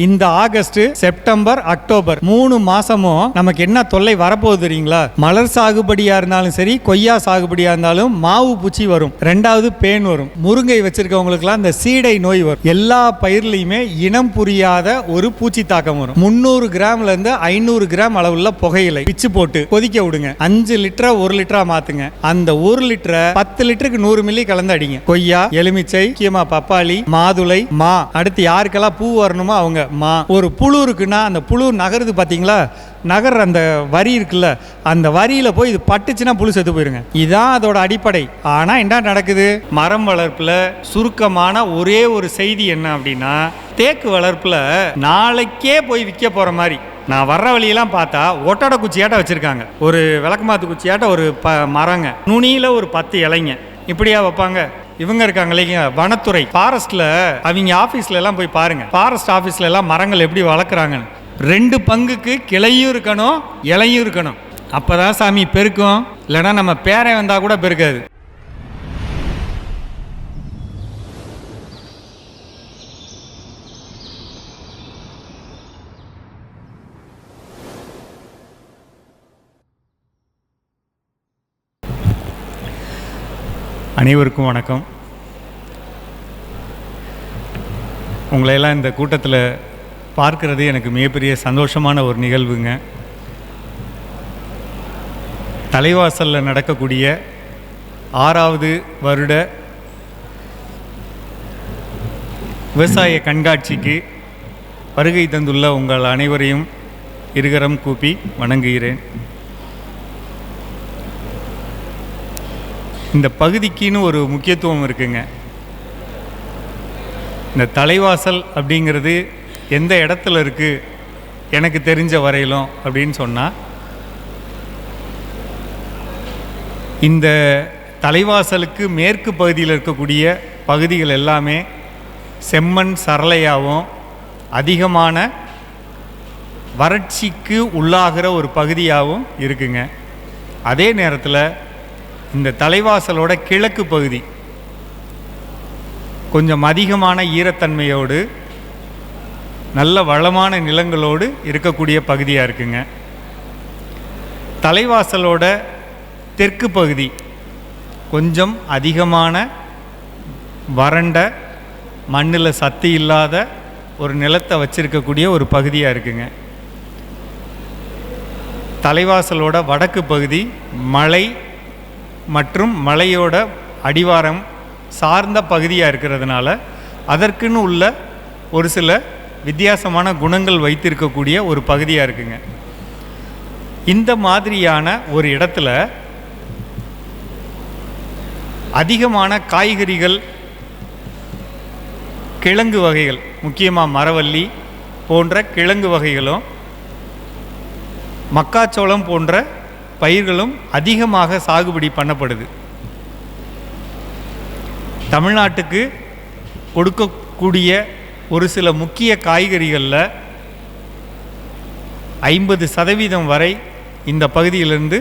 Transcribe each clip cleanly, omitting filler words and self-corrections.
இந்த August, September, October 3 மாசமும் நமக்கு என்ன தொல்லை வரப்போகுது தெரியுங்களா? மலர் சாகுபடியா இருந்தாலும் சரி, கொய்யா சாகுபடியா இருந்தாலும் மாவு பூச்சி வரும். ரெண்டாவது பேன் வரும். முருங்கை வச்சிருக்கவங்களுக்குலாம் இந்த சீடை நோய் வரும். எல்லா பயிர்லையுமே இனம் புரியாத ஒரு பூச்சி தாக்கம் வரும். 300 கிராம்ல இருந்து 500 கிராம் அளவுள்ள புகையிலை பிச்சு போட்டு கொதிக்க விடுங்க. 5 லிட்டரா 1 லிட்டரா மாத்துங்க. அந்த 1 லிட்டரை 10 லிட்டருக்கு 100 மில்லி கலந்து அடிங்க. கொய்யா, எலுமிச்சை, முக்கியமா பப்பாளி, மாதுளை, மா, அடுத்து யாருக்கெல்லாம் பூ வரணுமோ அவங்க மா. ஒரு புழு இருக்குன்னா அந்த புழு நகருது பாத்தீங்களா? நகர் அந்த வரி இருக்குல்ல, அந்த வரியில போய் இது பட்டுச்சுன்னா புழு செத்து போயிருங்க. இதான் அதோட அடிப்படை. ஆனா என்ன நடக்குது? மரம் வளர்ப்புல சுருக்கமான ஒரே ஒரு செய்தி என்ன அப்படின்னா, தேக்கு வளர்ப்புல நாளைக்கே போய் விற்க போற மாதிரி நான் வர்ற வழியெல்லாம் பார்த்தா ஒட்டோட குச்சியாட்ட வச்சிருக்காங்க. ஒரு விளக்கமாத்து குச்சியாட்ட ஒரு மரங்க, நுனியில ஒரு 10 இலைங்க, இப்படியா வைப்பாங்க? இவங்க இருக்காங்க இல்லைங்க, வனத்துறை, ஃபாரஸ்ட்ல அவங்க ஆஃபீஸ்ல எல்லாம் போய் பாருங்க. ஃபாரஸ்ட் ஆஃபீஸ்ல எல்லாம் மரங்கள் எப்படி வளர்க்குறாங்கன்னு. 2 பங்குக்கு கிளையும் இருக்கணும், இலையும் இருக்கணும். அப்பதான் சாமி பெருக்கும். இல்லைன்னா நம்ம பேரை வந்தா கூட பெருக்காது. அனைவருக்கும் வணக்கம். உங்களையெல்லாம் இந்த கூட்டத்தில் பார்க்கறது எனக்கு மிகப்பெரிய சந்தோஷமான ஒரு நிகழ்வுங்க. தலைவாசலில் நடக்கக்கூடிய 6வது வருட விவசாய கண்காட்சிக்கு வருகை தந்துள்ள உங்கள் அனைவரையும் இருகரம் கூப்பி வணங்குகிறேன். இந்த பகுதிக்குன்னு ஒரு முக்கியத்துவம் இருக்குங்க. இந்த தலைவாசல் அப்படிங்கிறது எந்த இடத்துல இருக்குது எனக்கு தெரிஞ்ச வரையிலும் அப்படின்னு சொன்னால், இந்த தலைவாசலுக்கு மேற்கு பகுதியில் இருக்கக்கூடிய பகுதிகள் எல்லாமே செம்மண் சரளையாகவும் அதிகமான வறட்சிக்கு உள்ளாகிற ஒரு பகுதியாகவும் இருக்குங்க. அதே நேரத்தில் இந்த தலைவாசலோட கிழக்கு பகுதி கொஞ்சம் அதிகமான ஈரத்தன்மையோடு நல்ல வளமான நிலங்களோடு இருக்கக்கூடிய பகுதியாக இருக்குங்க. தலைவாசலோட தெற்கு பகுதி கொஞ்சம் அதிகமான வறண்ட மண்ணில் சத்து இல்லாத ஒரு நிலத்தை வச்சிருக்கக்கூடிய ஒரு பகுதியாக இருக்குங்க. தலைவாசலோட வடக்கு பகுதி மலை மற்றும் மலையோட அடிவாரம் சார்ந்த பகுதியாக இருக்கிறதுனால அதற்குன்னு உள்ள ஒரு சில வித்தியாசமான குணங்கள் வைத்திருக்கக்கூடிய ஒரு பகுதியாக இருக்குங்க. இந்த மாதிரியான ஒரு இடத்துல அதிகமான காய்கறிகள், கிழங்கு வகைகள், முக்கியமாக மரவள்ளி போன்ற கிழங்கு வகைகளும் மக்காச்சோளம் போன்ற பயிர்களும் அதிகமாக சாகுபடி பண்ணப்படுது. தமிழ்நாட்டுக்கு கொடுக்கக்கூடிய ஒரு சில முக்கிய காய்கறிகளில் 50% வரை இந்த பகுதியிலிருந்து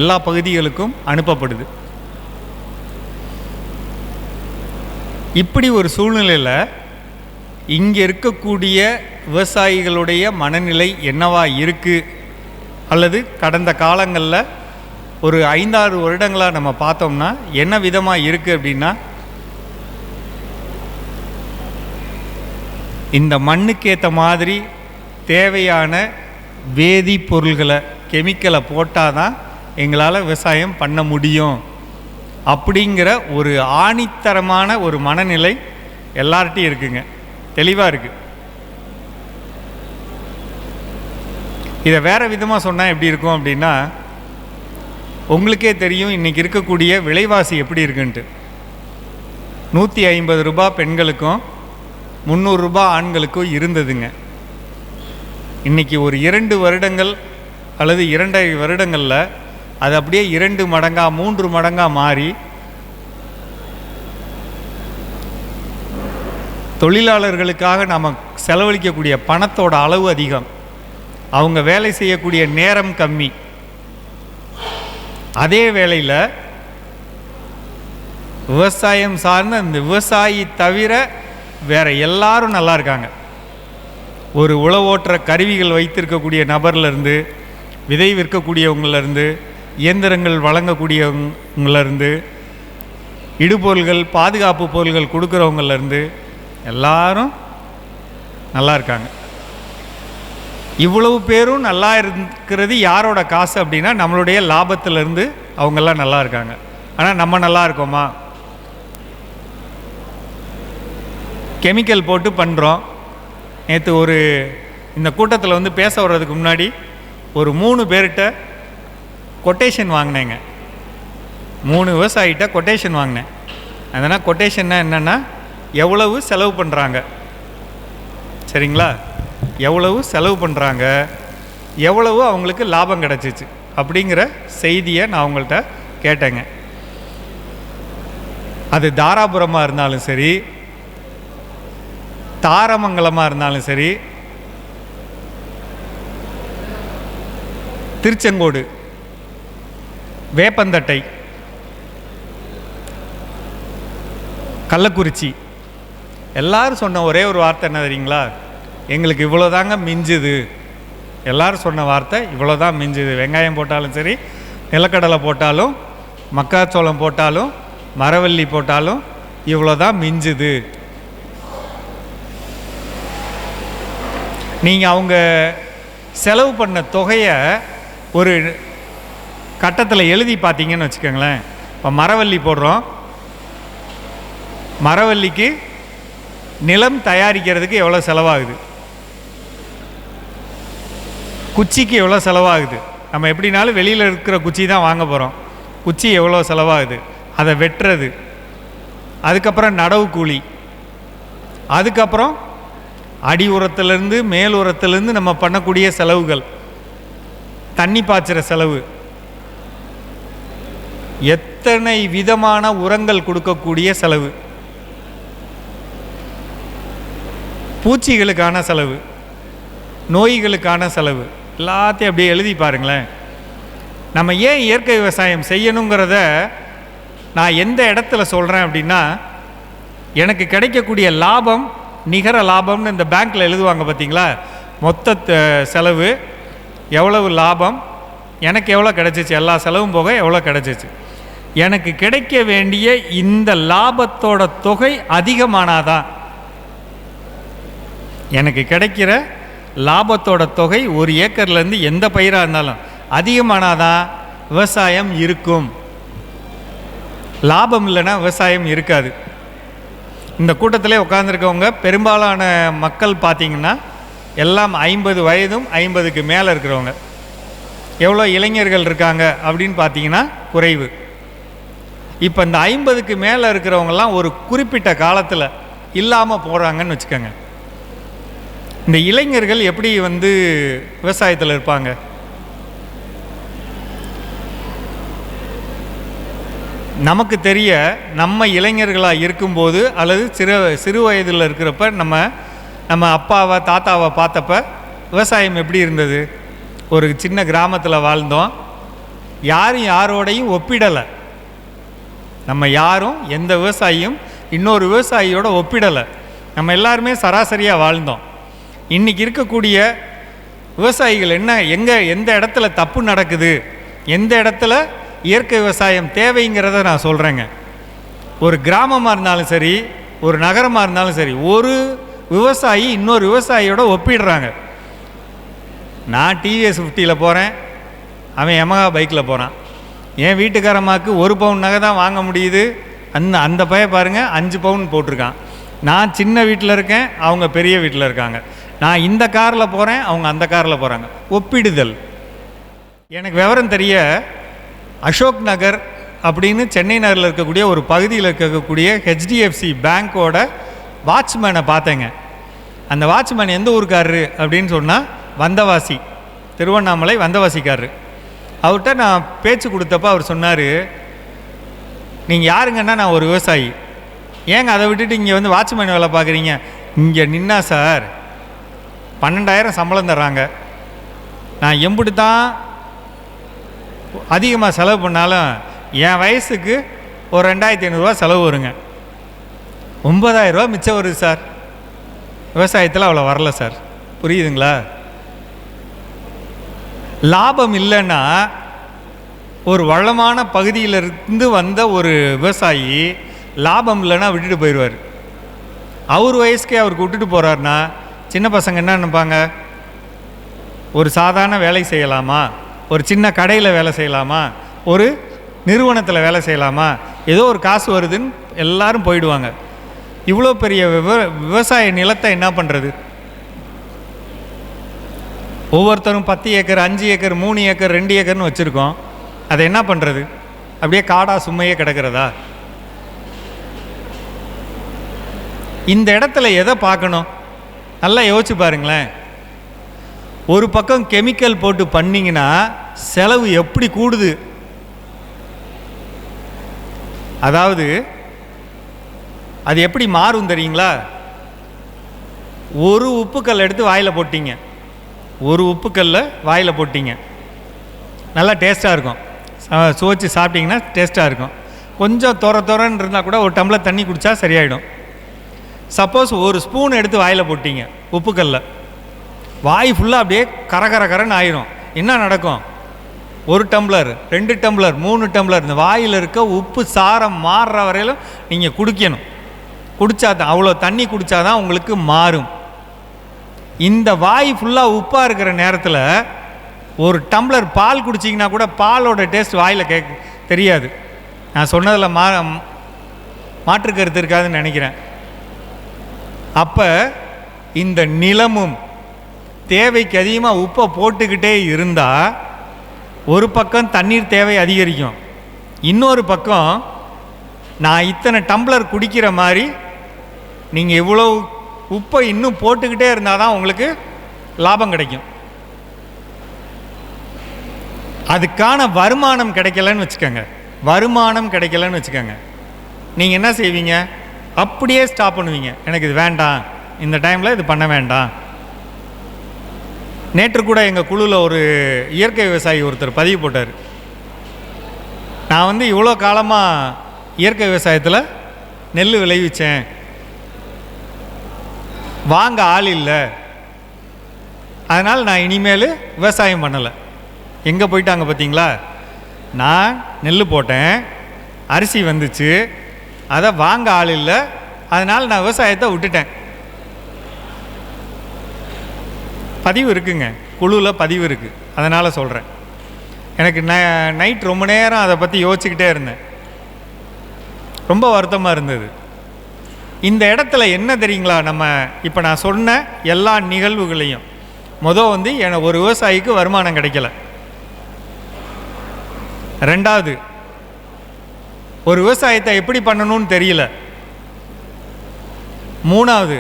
எல்லா பகுதிகளுக்கும் அனுப்பப்படுது. இப்படி ஒரு சூழ்நிலையில் இங்கே இருக்கக்கூடிய விவசாயிகளுடைய மனநிலை என்னவா இருக்குது, அல்லது கடந்த காலங்களில் ஒரு 5-6 வருடங்களாக நம்ம பார்த்தோம்னா என்ன விதமாக இருக்குது அப்படின்னா, இந்த மண்ணுக்கேற்ற மாதிரி தேவையான வேதிப்பொருள்களை, கெமிக்கலை போட்டால் தான் எங்களால் விவசாயம் பண்ண முடியும் அப்படிங்கிற ஒரு ஆணித்தரமான ஒரு மனநிலை எல்லார்ட்டையும் இருக்குங்க, தெளிவாக இருக்குது. இதை வேறு விதமாக சொன்னால் எப்படி இருக்கும் அப்படின்னா, உங்களுக்கே தெரியும் இன்றைக்கி இருக்கக்கூடிய விலைவாசி எப்படி இருக்குன்ட்டு. 150 ரூபா பெண்களுக்கும் 300 ரூபா ஆண்களுக்கும் இருந்ததுங்க. இன்றைக்கி ஒரு 2 வருடங்கள் அல்லது 2.5 வருடங்களில் அது அப்படியே 2 மடங்கா 3 மடங்கா மாறி தொழிலாளர்களுக்காக நாம் செலவழிக்கக்கூடிய பணத்தோட அளவு அதிகம், அவங்க வேலை செய்யக்கூடிய நேரம் கம்மி. அதே வேளையில் விவசாயம் சார்ந்த இந்த விவசாயி தவிர வேற எல்லாரும் நல்லா இருக்காங்க. ஒரு உழவோட்டுற கருவிகள் வைத்திருக்கக்கூடிய நபர்லேருந்து, விதை விற்கக்கூடியவங்களிருந்து, இயந்திரங்கள் வழங்கக்கூடியவங்களிருந்து, இடுபொருள்கள் பாதுகாப்பு பொருள்கள் கொடுக்குறவங்கலேருந்து எல்லாரும் நல்லா இருக்காங்க. இவ்வளவு பேரும் நல்லா இருக்கிறது யாரோட காசு அப்படின்னா நம்மளுடைய லாபத்திலேருந்து அவங்கெல்லாம் நல்லா இருக்காங்க. ஆனால் நம்ம நல்லா இருக்கோமா? கெமிக்கல் போட்டு பண்ணுறோம். நேற்று இந்த கூட்டத்தில் வந்து பேச வர்றதுக்கு முன்னாடி ஒரு 3 பேர்கிட்ட கொட்டேஷன் வாங்கினேங்க. 3 விவசாயிகிட்ட கொட்டேஷன் வாங்கினேன். அதனால் கொட்டேஷன்னா என்னென்னா எவ்வளவு செலவு பண்ணுறாங்க, சரிங்களா, எவ்வளவு செலவு பண்ணுறாங்க, எவ்வளவு அவங்களுக்கு லாபம் கிடச்சிச்சு அப்படிங்கிற செய்தியை நான் அவங்கள்ட்ட கேட்டேங்க. அது தாராபுரமாக இருந்தாலும் சரி, தாரமங்கலமாக இருந்தாலும் சரி, திருச்செங்கோடு, வேப்பந்தட்டை, கள்ளக்குறிச்சி, எல்லாரும் சொன்ன ஒரே ஒரு வார்த்தை என்ன தெரியுங்களா? எங்களுக்கு இவ்வளோதாங்க மிஞ்சுது. எல்லோரும் சொன்ன வார்த்தை இவ்வளோதான் மிஞ்சுது. வெங்காயம் போட்டாலும் சரி, நிலக்கடலை போட்டாலும், மக்காச்சோளம் போட்டாலும், மரவள்ளி போட்டாலும் இவ்வளோதான் மிஞ்சுது. நீங்கள் அவங்க செலவு பண்ண தொகையை ஒரு கட்டத்தில் எழுதி பார்த்தீங்கன்னு வச்சுக்கோங்களேன். இப்போ மரவள்ளி போடுறோம், மரவள்ளிக்கு நிலம் தயாரிக்கிறதுக்கு எவ்வளோ செலவாகுது, குச்சிக்கு எவ்வளோ செலவாகுது, நம்ம எப்படினாலும் வெளியில் இருக்கிற குச்சி தான் வாங்க போகிறோம், குச்சி எவ்வளோ செலவாகுது, அதை வெட்டுறது, அதுக்கப்புறம் நடவு கூலி, அதுக்கப்புறம் அடி உரத்துலேருந்து மேல் உரத்துலேருந்து நம்ம பண்ணக்கூடிய செலவுகள், தண்ணி பாய்ச்சிற செலவு, எத்தனை விதமான உரங்கள் கொடுக்கக்கூடிய செலவு, பூச்சிகளுக்கான செலவு, நோய்களுக்கான செலவு, எல்லாத்தையும் அப்படியே எழுதி பாருங்களேன். நம்ம ஏன் இயற்கை விவசாயம் செய்யணுங்கிறத நான் எந்த இடத்துல சொல்கிறேன் அப்படின்னா, எனக்கு கிடைக்கக்கூடிய லாபம், நிகர லாபம்னு இந்த பேங்க்கில் எழுதுவாங்க பார்த்தீங்களா, மொத்த செலவு எவ்வளவு லாபம், எனக்கு எவ்வளோ கிடச்சிச்சு, எல்லா செலவும் போக எவ்வளோ கிடச்சிச்சு, எனக்கு கிடைக்க வேண்டிய இந்த லாபத்தோட தொகை அதிகமானாதான், எனக்கு கிடைக்கிற லாபத்தோட தொகை ஒரு ஏக்கர்லேருந்து எந்த பயிராக இருந்தாலும் அதிகமானாதான் விவசாயம் இருக்கும். லாபம் இல்லைன்னா விவசாயம் இருக்காது. இந்த கூட்டத்திலே உட்காந்துருக்கவங்க பெரும்பாலான மக்கள் பார்த்திங்கன்னா எல்லாம் 50 வயதும் 50க்கு மேலே இருக்கிறவங்க. எவ்வளோ இளைஞர்கள் இருக்காங்க அப்படின்னு பார்த்தீங்கன்னா குறைவு. இப்போ இந்த 50க்கு மேலே இருக்கிறவங்கெல்லாம் ஒரு குறிப்பிட்ட காலத்தில் இல்லாமல் போகிறாங்கன்னு வச்சுக்கோங்க. இந்த இளைஞர்கள் எப்படி வந்து விவசாயத்தில் இருப்பாங்க? நமக்கு தெரிய நம்ம இளைஞர்களாக இருக்கும்போது அல்லது சிறு வயதில் இருக்கிறப்ப நம்ம அப்பாவை தாத்தாவை பார்த்தப்ப விவசாயம் எப்படி இருந்தது? ஒரு சின்ன கிராமத்தில் வாழ்ந்தோம், யாரும் யாரோடையும் ஒப்பிடலை, நம்ம யாரும் எந்த விவசாயியும் இன்னொரு விவசாயியோட ஒப்பிடலை, நம்ம எல்லாருமே சராசரியாக வாழ்ந்தோம். இன்றைக்கி இருக்கக்கூடிய விவசாயிகள் எந்த இடத்துல தப்பு நடக்குது, எந்த இடத்துல இயற்கை விவசாயம் தேவைங்கிறத நான் சொல்கிறேங்க. ஒரு கிராமமாக இருந்தாலும் சரி, ஒரு நகரமாக இருந்தாலும் சரி, ஒரு விவசாயி இன்னொரு விவசாயியோட ஒப்பிடுறாங்க. நான் டிவிஎஸ் 50ல் போகிறேன், அவன் யமஹா பைக்கில் போகிறான். என் வீட்டுக்காரம்மாவுக்கு 1 பவுன் நகை தான் வாங்க முடியுது, அந்த பையன் பாருங்கள் 5 பவுன் போட்டிருக்கான். நான் சின்ன வீட்டில் இருக்கேன், அவங்க பெரிய வீட்டில் இருக்காங்க. நான் இந்த காரில் போகிறேன், அவங்க அந்த காரில் போகிறாங்க. ஒப்பிடுதல். எனக்கு விவரம் தெரிய அசோக் நகர் அப்படின்னு சென்னை நகரில் இருக்கக்கூடிய ஒரு பகுதியில் இருக்கக்கூடிய HDFC பேங்க்கோட வாட்ச்மேனை பார்த்தேங்க. அந்த வாட்ச்மேன் எந்த ஊருக்காரரு அப்படின்னு சொன்னால் வந்தவாசி, திருவண்ணாமலை வந்தவாசிக்காரரு. அவர்கிட்ட நான் பேச்சு கொடுத்தப்போ அவர் சொன்னார், நீங்கள் யாருங்கன்னா நான் ஒரு விவசாயி, ஏங்க அதை விட்டுட்டு இங்கே வந்து வாட்ச்மேன் வேலை பார்க்குறீங்க? இங்கே நின்னா சார் 12,000 சம்பளம் தர்றாங்க, நான் எம்பிட்டு தான் அதிகமாக செலவு பண்ணாலும் என் வயசுக்கு ஒரு 2,500 செலவு வருங்க, 9,000 மிச்சம் வருது சார். விவசாயத்தில் அவ்வளோ வரல சார். புரியுதுங்களா? லாபம் இல்லைன்னா ஒரு வளமான பகுதியிலிருந்து வந்த ஒரு விவசாயி லாபம் இல்லைன்னா விட்டுட்டு போயிடுவார். அவர் வயசுக்கே அவருக்கு விட்டுட்டு போகிறாருன்னா சின்ன பசங்க என்ன நினைப்பாங்க? ஒரு சாதாரண வேலை செய்யலாமா, ஒரு சின்ன கடையில் வேலை செய்யலாமா, ஒரு நிறுவனத்தில் வேலை செய்யலாமா, ஏதோ ஒரு காசு வருதுன்னு எல்லாரும் போயிடுவாங்க. இவ்வளோ பெரிய விவசாய நிலத்தை என்ன பண்ணுறது? ஒவ்வொருத்தரும் 10 ஏக்கர் 5 ஏக்கர் 3 ஏக்கர் 2 ஏக்கர்னு வச்சுருக்கோம். அதை என்ன பண்ணுறது? அப்படியே காடா சும்மையே கிடக்கிறதா? இந்த இடத்துல எதை பார்க்கணும்? நல்லா யோசிச்சு பாருங்களேன். ஒரு பக்கம் கெமிக்கல் போட்டு பண்ணிங்கன்னா செலவு எப்படி கூடுது? அதாவது அது எப்படி மாறும் தெரியுங்களா? ஒரு உப்புக்கல் எடுத்து வாயில் போட்டிங்க, ஒரு உப்புக்கல்ல வாயில் போட்டிங்க, நல்லா டேஸ்ட்டாக இருக்கும். சுவைச்சு சாப்பிட்டிங்கன்னா டேஸ்ட்டாக இருக்கும். கொஞ்சம் துறன்னு இருந்தால் கூட ஒரு டம்ளர் தண்ணி குடித்தா சரியாயிடும். சப்போஸ் ஒரு ஸ்பூன் எடுத்து வாயில் போட்டிங்க உப்புக்கல்ல, வாய் ஃபுல்லாக அப்படியே கரன்னு ஆயிரும். என்ன நடக்கும்? 1 டம்ளர் 2 டம்ளர் 3 டம்ளர் இந்த வாயில் இருக்க உப்பு சாரம் மாறுற வரையிலும் நீங்கள் குடிக்கணும். குடித்தாதான், அவ்வளோ தண்ணி குடித்தாதான் உங்களுக்கு மாறும். இந்த வாய் ஃபுல்லாக உப்பாக இருக்கிற நேரத்தில் ஒரு டம்ளர் பால் குடிச்சிங்கன்னா கூட பாலோட டேஸ்ட் வாயில் தெரியாது. நான் சொன்னதில் மாற்று கருத்து இருக்காதுன்னு நினைக்கிறேன். அப்போ இந்த நிலமும் தேவைக்கு அதிகமாக உப்பை போட்டுக்கிட்டே இருந்தால் ஒரு பக்கம் தண்ணீர் தேவை அதிகரிக்கும், இன்னொரு பக்கம் நான் இத்தனை டம்ளர் குடிக்கிற மாதிரி நீங்கள் இவ்வளோ உப்பை இன்னும் போட்டுக்கிட்டே இருந்தால் தான் உங்களுக்கு லாபம் கிடைக்கும். அதுக்கான வருமானம் கிடைக்கலன்னு வச்சுக்கோங்க. நீங்கள் என்ன செய்வீங்க? அப்படியே ஸ்டாப் பண்ணுவீங்க. எனக்கு இது வேண்டாம், இந்த டைமில் இது பண்ண வேண்டாம். நேற்று கூட எங்கள் குழுவில் ஒரு இயற்கை விவசாயி ஒருத்தர் பதிவு போட்டார். நான் இவ்வளோ காலமாக இயற்கை விவசாயத்தில் நெல் விளைவிச்சேன், வாங்க ஆள் இல்லை, அதனால் நான் இனிமேல் விவசாயம் பண்ணலை. எங்கே போயிட்டாங்க பார்த்தீங்களா? நான் நெல் போட்டேன், அரிசி வந்துச்சு, அதை வாங்க ஆள் இல்லை, அதனால் நான் விவசாயத்தை விட்டுட்டேன். பதிவு இருக்குங்க, குழுவில் பதிவு இருக்குது, அதனால் சொல்கிறேன். எனக்கு நைட் ரொம்ப நேரம் அதை பற்றி யோசிச்சுக்கிட்டே இருந்தேன், ரொம்ப வருத்தமாக இருந்தது. இந்த இடத்துல என்ன தெரியுங்களா? நம்ம இப்போ நான் சொன்ன எல்லா நிகழ்வுகளையும் எனக்கு ஒரு விவசாயிக்கு வருமானம் கிடைக்கல. ரெண்டாவது, ஒரு விவசாயத்தை எப்படி பண்ணணும்னு தெரியல. மூணாவது,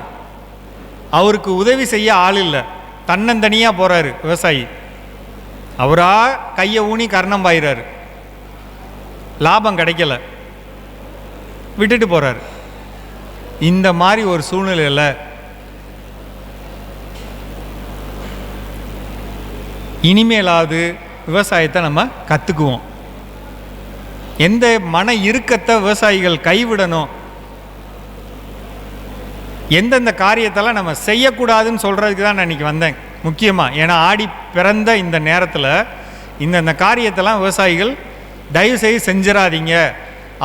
அவருக்கு உதவி செய்ய ஆள் இல்லை, தன்னந்தனியாக போகிறாரு விவசாயி, அவரா கையை ஊனி கர்ணம் பாயிறாரு, லாபம் கிடைக்கல, விட்டுட்டு போகிறாரு. இந்த மாதிரி ஒரு சூழ்நிலையில் இனிமேலாவது விவசாயத்தை நம்ம கற்றுக்குவோம். எந்த மன இறுக்கத்தை விவசாயிகள் கைவிடணும், எந்தெந்த காரியத்தெல்லாம் நம்ம செய்யக்கூடாதுன்னு சொல்கிறதுக்கு தான் நான் இன்றைக்கி வந்தேன் முக்கியமாக. ஏன்னா ஆடி பிறந்த இந்த நேரத்தில் இந்த காரியத்தெல்லாம் விவசாயிகள் தயவுசெய்து செஞ்சிடாதீங்க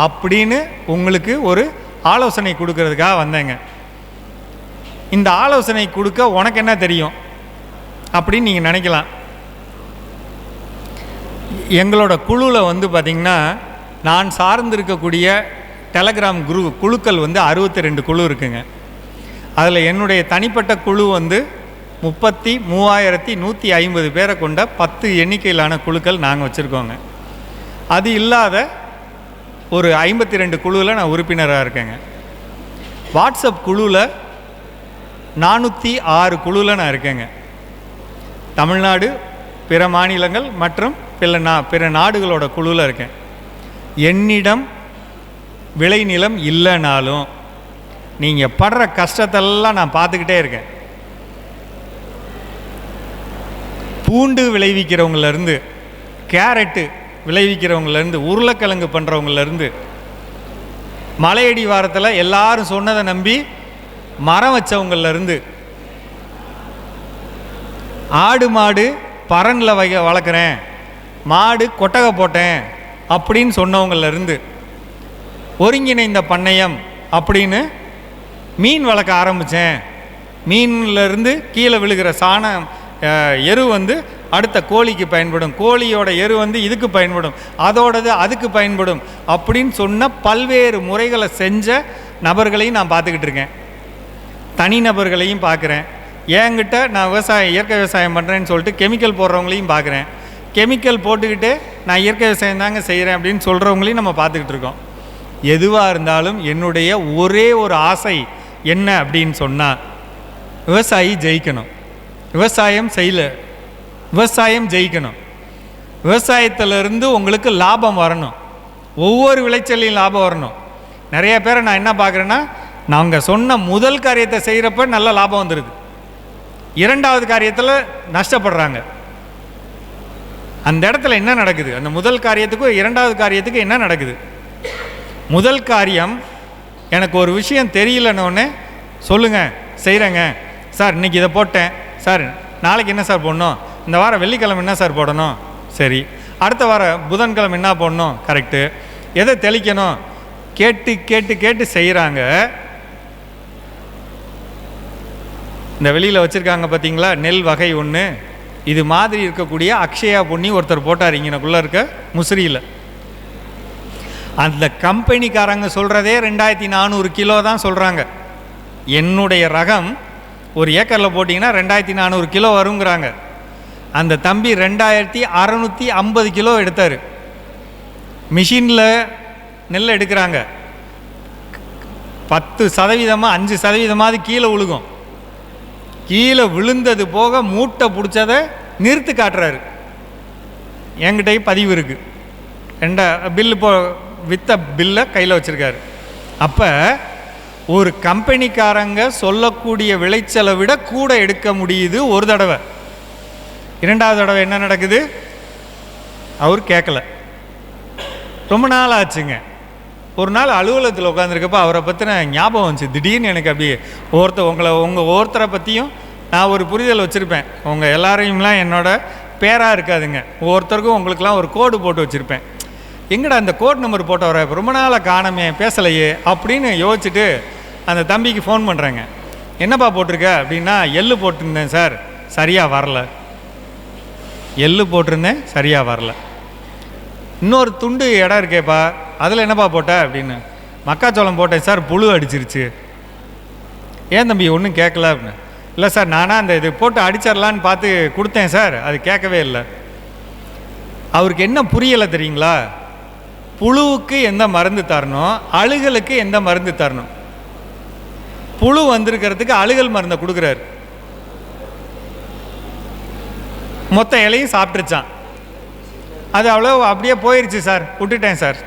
அப்படின்னு உங்களுக்கு ஒரு ஆலோசனை கொடுக்கறதுக்காக வந்தேங்க. இந்த ஆலோசனை கொடுக்க உனக்கு என்ன தெரியும் அப்படின்னு நீங்கள் நினைக்கலாம். எங்களோட குழுவில் பார்த்திங்கன்னா நான் சார்ந்திருக்கக்கூடிய டெலகிராம் குழுக்கள் 62 குழு இருக்குங்க. அதில் என்னுடைய தனிப்பட்ட குழு 33,150 பேரை கொண்ட 10 எண்ணிக்கையிலான குழுக்கள் நாங்கள் வச்சுருக்கோங்க. அது இல்லாத ஒரு 52 குழுவில் நான் உறுப்பினராக இருக்கேங்க. வாட்ஸ்அப் குழுவில் 406 குழுவில் நான் இருக்கேங்க. தமிழ்நாடு, பிற மாநிலங்கள் மற்றும் பிற நாடுகளோட குழுவில் இருக்கேன். என்னிடம் விளைநிலம் இல்லைனாலும் நீங்கள் படுற கஷ்டத்தெல்லாம் நான் பார்த்துக்கிட்டே இருக்கேன். பூண்டு விளைவிக்கிறவங்கலேருந்து, கேரட்டு விளைவிக்கிறவங்கலேருந்து, உருளைக்கிழங்கு பண்ணுறவங்கலேருந்து, மலையடி வாரத்தில் எல்லாரும் சொன்னதை நம்பி மரம் வச்சவங்கலேருந்து ஆடு மாடு பரனில் வளர்க்குறேன், மாடு கொட்டகை போட்டேன் அப்படின்னு சொன்னவங்களிருந்து ஒருங்கிணைந்த பண்ணையம் அப்படின்னு மீன் வளர்க்க ஆரம்பித்தேன், மீன்லேருந்து கீழே விழுகிற சாணம் எரு அடுத்த கோழிக்கு பயன்படும், கோழியோட எரு இதுக்கு பயன்படும், அதோடது அதுக்கு பயன்படும் அப்படின்னு சொன்ன பல்வேறு முறைகளை செஞ்ச நபர்களையும் நான் பார்த்துக்கிட்டு இருக்கேன். தனிநபர்களையும் பார்க்குறேன். என்கிட்ட நான் இயற்கை விவசாயம் பண்ணுறேன்னு சொல்லிட்டு கெமிக்கல் போடுறவங்களையும் பார்க்குறேன். கெமிக்கல் போட்டுக்கிட்டு நான் இயற்கை விவசாயம் தாங்க செய்கிறேன் அப்படின்னு சொல்கிறவங்களையும் நம்ம பார்த்துக்கிட்டு இருக்கோம். எதுவாக இருந்தாலும் என்னுடைய ஒரே ஒரு ஆசை என்ன அப்படின்னு சொன்னால், விவசாயி ஜெயிக்கணும். விவசாயம் ஜெயிக்கணும். விவசாயத்திலிருந்து உங்களுக்கு லாபம் வரணும். ஒவ்வொரு விளைச்சலையும் லாபம் வரணும். நிறைய பேரை நான் என்ன பார்க்குறேன்னா, நாங்கள் சொன்ன முதல் காரியத்தை செய்கிறப்ப நல்ல லாபம் வந்துடுது, இரண்டாவது காரியத்தில் நஷ்டப்படுறாங்க. அந்த இடத்துல என்ன நடக்குது? அந்த முதல் காரியத்துக்கும் இரண்டாவது காரியத்துக்கும் என்ன நடக்குது? முதல் காரியம், எனக்கு ஒரு விஷயம் தெரியலன்னொன்னே சொல்லுங்கள், செய்கிறேங்க சார், இன்றைக்கி இதை போட்டேன் சார், நாளைக்கு என்ன சார் போடணும், இந்த வாரம் வெள்ளிக்கிழமை என்ன சார் போடணும், சரி, அடுத்த வாரம் புதன்கிழமை என்ன போடணும், கரெக்டு, எதை தெளிக்கணும், கேட்டு கேட்டு கேட்டு செய்கிறாங்க. இந்த வெளியில் வச்சுருக்காங்க பார்த்தீங்களா நெல் வகை ஒன்று, இது மாதிரி இருக்கக்கூடிய அக்ஷயா பொன்னி ஒருத்தர் போட்டார் இங்கனக்குள்ளே இருக்க முசிறியில். அந்த கம்பெனிக்காரங்க சொல்கிறதே 2400 கிலோ தான் சொல்கிறாங்க. என்னுடைய ரகம் ஒரு ஏக்கரில் போட்டிங்கன்னா 2400 கிலோ வருங்கிறாங்க. அந்த தம்பி 2650 கிலோ எடுத்தார். மிஷினில் நெல் எடுக்கிறாங்க, 10% 5% கீழே விழுகும். கீழே விழுந்தது போக மூட்டை பிடிச்சதை நிறுத்து காட்டுறாரு. என்கிட்ட பதிவு இருக்குது, பில்லு வித்த பில்லை கையில் வச்சுருக்காரு. அப்போ ஒரு கம்பெனிக்காரங்க சொல்லக்கூடிய விளைச்சலை விட கூட எடுக்க முடியுது ஒரு தடவை. இரண்டாவது தடவை என்ன நடக்குது? அவர் கேட்கல. ரொம்ப நாள் ஆச்சுங்க. ஒரு நாள் அலுவலகத்தில் உட்காந்துருக்கப்போ அவரை பற்றின ஞாபகம் வந்துச்சு திடீர்னு. எனக்கு அப்படியே உங்கள் ஒவ்வொருத்தரை பற்றியும் நான் ஒரு புரிதல் வச்சுருப்பேன். உங்கள் எல்லாரையும்லாம் என்னோட பேராக இருக்காதுங்க. ஒவ்வொருத்தருக்கும் உங்களுக்கெல்லாம் ஒரு கோடு போட்டு வச்சுருப்பேன். எங்கடா அந்த கோட் நம்பர் போட்டவரை ரொம்ப நாளாக காணமே, பேசலையே அப்படின்னு யோசிச்சுட்டு அந்த தம்பிக்கு ஃபோன் பண்ணுறேங்க. என்னப்பா போட்டிருக்க அப்படின்னா, எள்ளு போட்டிருந்தேன் சார், சரியாக வரல. எள்ளு போட்டிருந்தேன், சரியாக வரல. இன்னொரு துண்டு இடம் இருக்கேப்பா, அதில் என்னப்பா போட்ட அப்படின்னு, மக்காச்சோளம் போட்டேன் சார், புழு அடிச்சிருச்சு. ஏன் தம்பி ஒன்றும் கேட்கல அப்படின்னு. இல்லை சார், நானாக அந்த இது போட்டு அடிச்சிடலான்னு பார்த்து கொடுத்தேன் சார், அது கேட்கவே இல்லை. அவருக்கு என்ன புரியலை தெரியுங்களா? புழுவுக்கு எந்த மருந்து தரணும், அழுகலுக்கு எந்த மருந்து தரணும். புழு வந்திருக்கிறதுக்கு அழுகல் மருந்தை கொடுக்குறாரு. மொத்த இலையும் சாப்பிட்டுருச்சான். அது அவ்வளோ அப்படியே போயிடுச்சு சார், விட்டுட்டேன் சார்.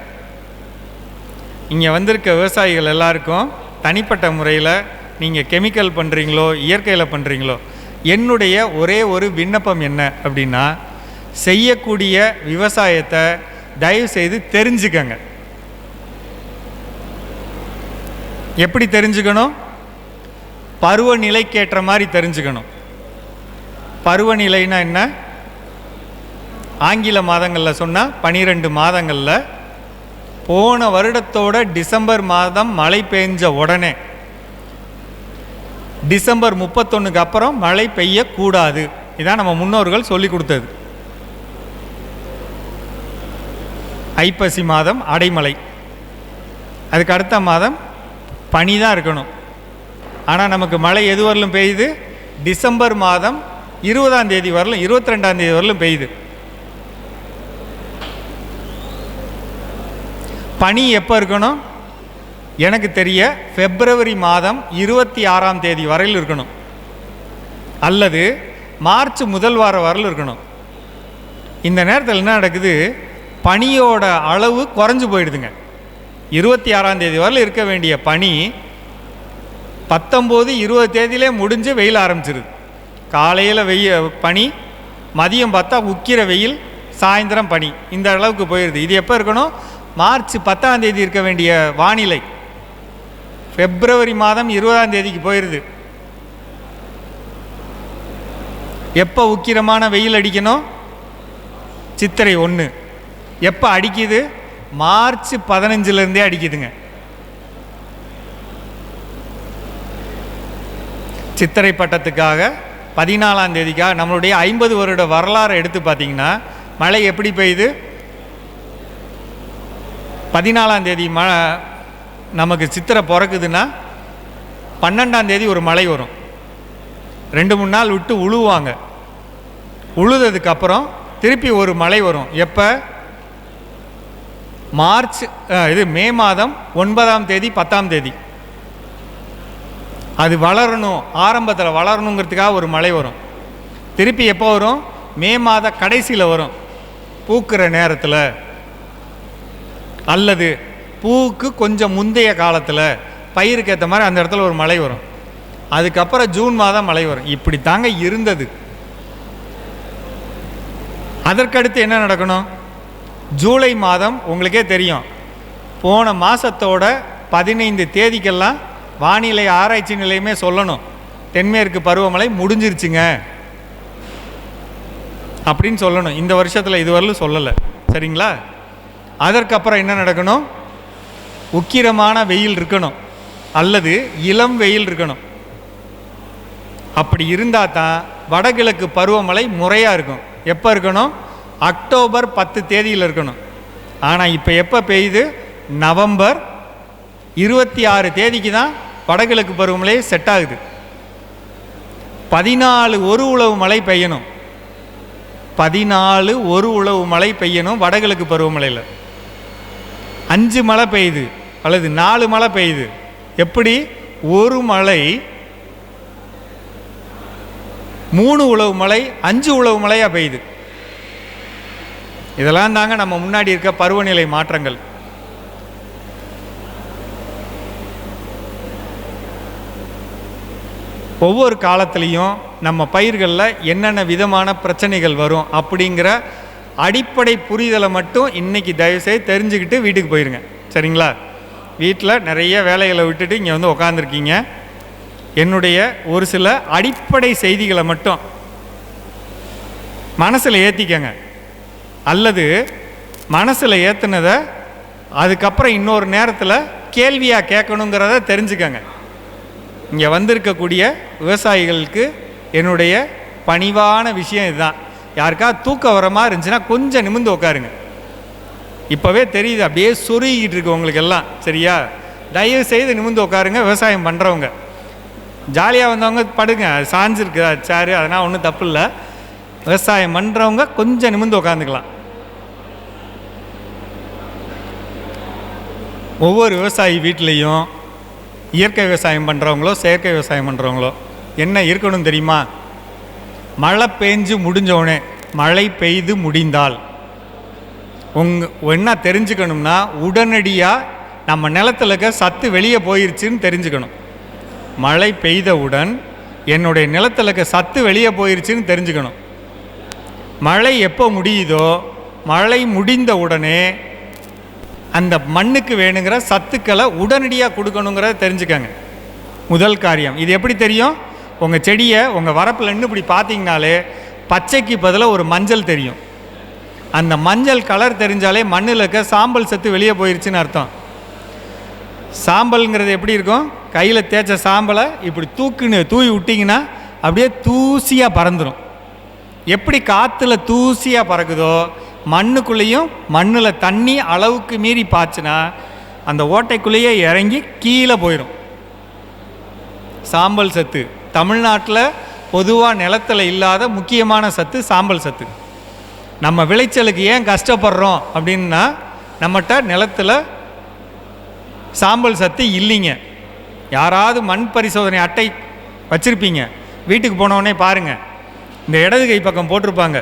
இங்கே வந்திருக்க விவசாயிகள் எல்லாருக்கும் தனிப்பட்ட முறையில் நீங்கள் கெமிக்கல் பண்ணுறீங்களோ இயற்கையில் பண்ணுறீங்களோ, என்னுடைய ஒரே ஒரு விண்ணப்பம் என்ன அப்படின்னா, செய்யக்கூடிய விவசாயத்தை தயவு செய்து தெரிஞ்சுக்கங்க. எப்படி தெரிஞ்சுக்கணும்? பருவநிலைக்கேற்ற மாதிரி தெரிஞ்சுக்கணும். பருவநிலைன்னா என்ன? ஆங்கில மாதங்களில் சொன்னால் 12 மாதங்களில் போன வருடத்தோட டிசம்பர் மாதம் மழை பெஞ்ச உடனே டிசம்பர் 31க்கு அப்புறம் மழை பெய்யக்கூடாது. இதான் நம்ம முன்னோர்கள் சொல்லி கொடுத்தது. ஐப்பசி மாதம் அடைமழை, அதுக்கு அடுத்த மாதம் பனி தான் இருக்கணும். ஆனால் நமக்கு மழை எது வரலும் பெய்யுது? டிசம்பர் மாதம் 20ஆம் தேதி வரலும் 22ஆம் தேதி வரலும் பெய்யுது. பனி எப்போ இருக்கணும்? எனக்கு தெரிய பிப்ரவரி மாதம் 26ஆம் தேதி வரையில் இருக்கணும், அல்லது மார்ச் முதல் வாரம் வரையில் இருக்கணும். இந்த நேரத்தில் என்ன நடக்குது? பனியோட அளவு குறைஞ்சு போயிடுதுங்க. 26ஆம் தேதி வரையில் இருக்க வேண்டிய பனி 19, 20 தேதியிலே முடிஞ்சு வெயில் ஆரம்பிச்சிருது. காலையில் பனி, மதியம் பார்த்தா உக்கிர வெயில், சாயந்தரம் பனி, இந்த அளவுக்கு போயிடுது. இது எப்போ இருக்கணும்? மார்ச் 10ஆம் தேதி இருக்க வேண்டிய வானிலை பிப்ரவரி மாதம் 20ஆம் தேதிக்கு போயிடுது. எப்போ உக்கிரமான வெயில் அடிக்கணும்? சித்திரை 1. எப்போ அடிக்குது? மார்ச் 15 அடிக்குதுங்க. சித்திரை பட்டத்துக்காக 14ஆம் தேதிக்காக நம்மளுடைய 50 வருட வரலாறு எடுத்து பார்த்தீங்கன்னா மழை எப்படி பெய்யுது? 14ஆம் தேதி நமக்கு சித்திரை பிறக்குதுன்னா 12ஆம் தேதி ஒரு மழை வரும். 2-3 நாள் விட்டு உழுவாங்க. உழுததுக்கப்புறம் திருப்பி ஒரு மழை வரும். எப்போ? மே மாதம் 9ஆம் தேதி 10ஆம் தேதி. அது வளரணும், ஆரம்பத்தில் வளரணுங்கிறதுக்காக ஒரு மழை வரும். திருப்பி எப்போ வரும்? மே மாத கடைசியில் வரும், பூக்கிற நேரத்தில் அல்லது பூவுக்கு கொஞ்சம் முந்தைய காலத்தில் பயிருக்கு ஏற்ற மாதிரி அந்த இடத்துல ஒரு மழை வரும். அதுக்கப்புறம் ஜூன் மாதம் மழை வரும். இப்படி தாங்க இருந்தது. அதற்கடுத்து என்ன நடக்கணும்? ஜூலை மாதம் உங்களுக்கே தெரியும், போன மாதத்தோட 15 தேதிக்கெல்லாம் வானிலை ஆராய்ச்சி நிலையமே சொல்லணும், தென்மேற்கு பருவமழை முடிஞ்சிருச்சுங்க அப்படின்னு சொல்லணும். இந்த வருஷத்தில் இதுவரையிலும் சொல்லலை, சரிங்களா? அதற்கப்புறம் என்ன நடக்கணும்? உக்கிரமான வெயில் இருக்கணும் அல்லது இளம் வெயில் இருக்கணும். அப்படி இருந்தால் தான் வடகிழக்கு பருவமழை முறையாக இருக்கும். எப்போ இருக்கணும்? அக்டோபர் 10 தேதியில் இருக்கணும். ஆனால் இப்போ எப்போ பெய்யுது? நவம்பர் 26 தேதிக்கு தான் வடகிழக்கு பருவமழை செட் ஆகுது. 14 ஒரு உழவு மழை பெய்யணும். 14 ஒரு உழவு மழை பெய்யணும் வடகிழக்கு பருவமழையில். 5 மழை பெய்யுது அல்லது 4 மழை பெய்யுது. எப்படி? ஒரு மழை 3 உழவு மழை 5 உழவு மழையாக பெய்யுது. இதெல்லாம் தாங்க நம்ம முன்னாடி இருக்க பருவநிலை மாற்றங்கள். ஒவ்வொரு காலத்துலேயும் நம்ம பயிர்களில் என்னென்ன விதமான பிரச்சனைகள் வரும் அப்படிங்கிற அடிப்படை புரிதலை மட்டும் இன்றைக்கி தயவுசெய்து தெரிஞ்சுக்கிட்டு வீட்டுக்கு போயிருங்க, சரிங்களா? வீட்டில் நிறைய வேலைகளை விட்டுட்டு இங்கே வந்து உக்காந்துருக்கீங்க. என்னுடைய ஒரு சில அடிப்படை செய்திகளை மட்டும் மனசில் ஏற்றிக்கங்க, அல்லது மனசில் ஏற்றுனதை அதுக்கப்புறம் இன்னொரு நேரத்தில் கேள்வியாக கேட்கணுங்கிறத தெரிஞ்சுக்கங்க. இங்கே வந்திருக்கக்கூடிய விவசாயிகளுக்கு என்னுடைய பணிவான விஷயம் இதுதான். யாருக்கா தூக்கம் வர மாதிரி இருந்துச்சுன்னா கொஞ்சம் நிமிர்ந்து உட்காருங்க. இப்போவே தெரியுது, அப்படியே சொருகிட்டு இருக்கு உங்களுக்கு எல்லாம், சரியா? தயவு செய்து நிமிர்ந்து உட்காருங்க. விவசாயம் பண்ணுறவங்க ஜாலியாக வந்தவங்க படுங்க, சாஞ்சிருக்கு சேரு, அதனால் ஒன்றும் தப்பு இல்லை. விவசாயம் பண்ணுறவங்க கொஞ்சம் நிமிர்ந்து உட்காந்துக்கலாம். ஒவ்வொரு விவசாயி வீட்லேயும் இயற்கை விவசாயம் பண்ணுறவங்களோ செயற்கை விவசாயம் பண்ணுறவங்களோ என்ன இருக்கணும் தெரியுமா? மழை பெஞ்சு முடிஞ்சோடனே, மழை பெய்து முடிந்தால் என்ன தெரிஞ்சுக்கணும்னா, உடனடியாக நம்ம நிலத்தில் இருக்க சத்து வெளியே போயிருச்சுன்னு தெரிஞ்சுக்கணும். மழை பெய்தவுடன் என்னுடைய நிலத்தில் இருக்க சத்து வெளியே போயிருச்சுன்னு தெரிஞ்சுக்கணும். மழை எப்போ முடியுதோ, மழை முடிந்த உடனே அந்த மண்ணுக்கு வேணுங்கிற சத்துக்களை உடனடியாக கொடுக்கணுங்கிறத தெரிஞ்சுக்கங்க. முதல் காரியம். இது எப்படி தெரியும்? உங்கள் செடியை உங்கள் வரப்பில் நின்று இப்படி பார்த்தீங்கனாலே பச்சைக்கு பதிலாக ஒரு மஞ்சள் தெரியும். அந்த மஞ்சள் கலர் தெரிஞ்சாலே மண்ணில் இருக்க சாம்பல் சத்து வெளியே போயிருச்சுன்னு அர்த்தம். சாம்பல்ங்கிறது எப்படி இருக்கும்? கையில் தேய்ச்ச சாம்பலை இப்படி தூவி விட்டிங்கன்னா அப்படியே தூசியாக பறந்துடும். எப்படி காற்றுல தூசியாக பறக்குதோ, மண்ணுக்குள்ளேயும் மண்ணில் தண்ணி அளவுக்கு மீறி பாய்ச்சினா அந்த ஓட்டைக்குள்ளேயே இறங்கி கீழே போயிடும். சாம்பல் சத்து தமிழ்நாட்டில் பொதுவாக நிலத்தில் இல்லாத முக்கியமான சத்து சாம்பல் சத்து. நம்ம விளைச்சலுக்கு ஏன் கஷ்டப்படுறோம் அப்படின்னா, நம்மகிட்ட நிலத்தில் சாம்பல் சத்து இல்லைங்க. யாராவது மண் பரிசோதனை அட்டை வச்சுருப்பீங்க, வீட்டுக்கு போனோடனே பாருங்கள், இந்த இடது கை பக்கம் போட்டிருப்பாங்க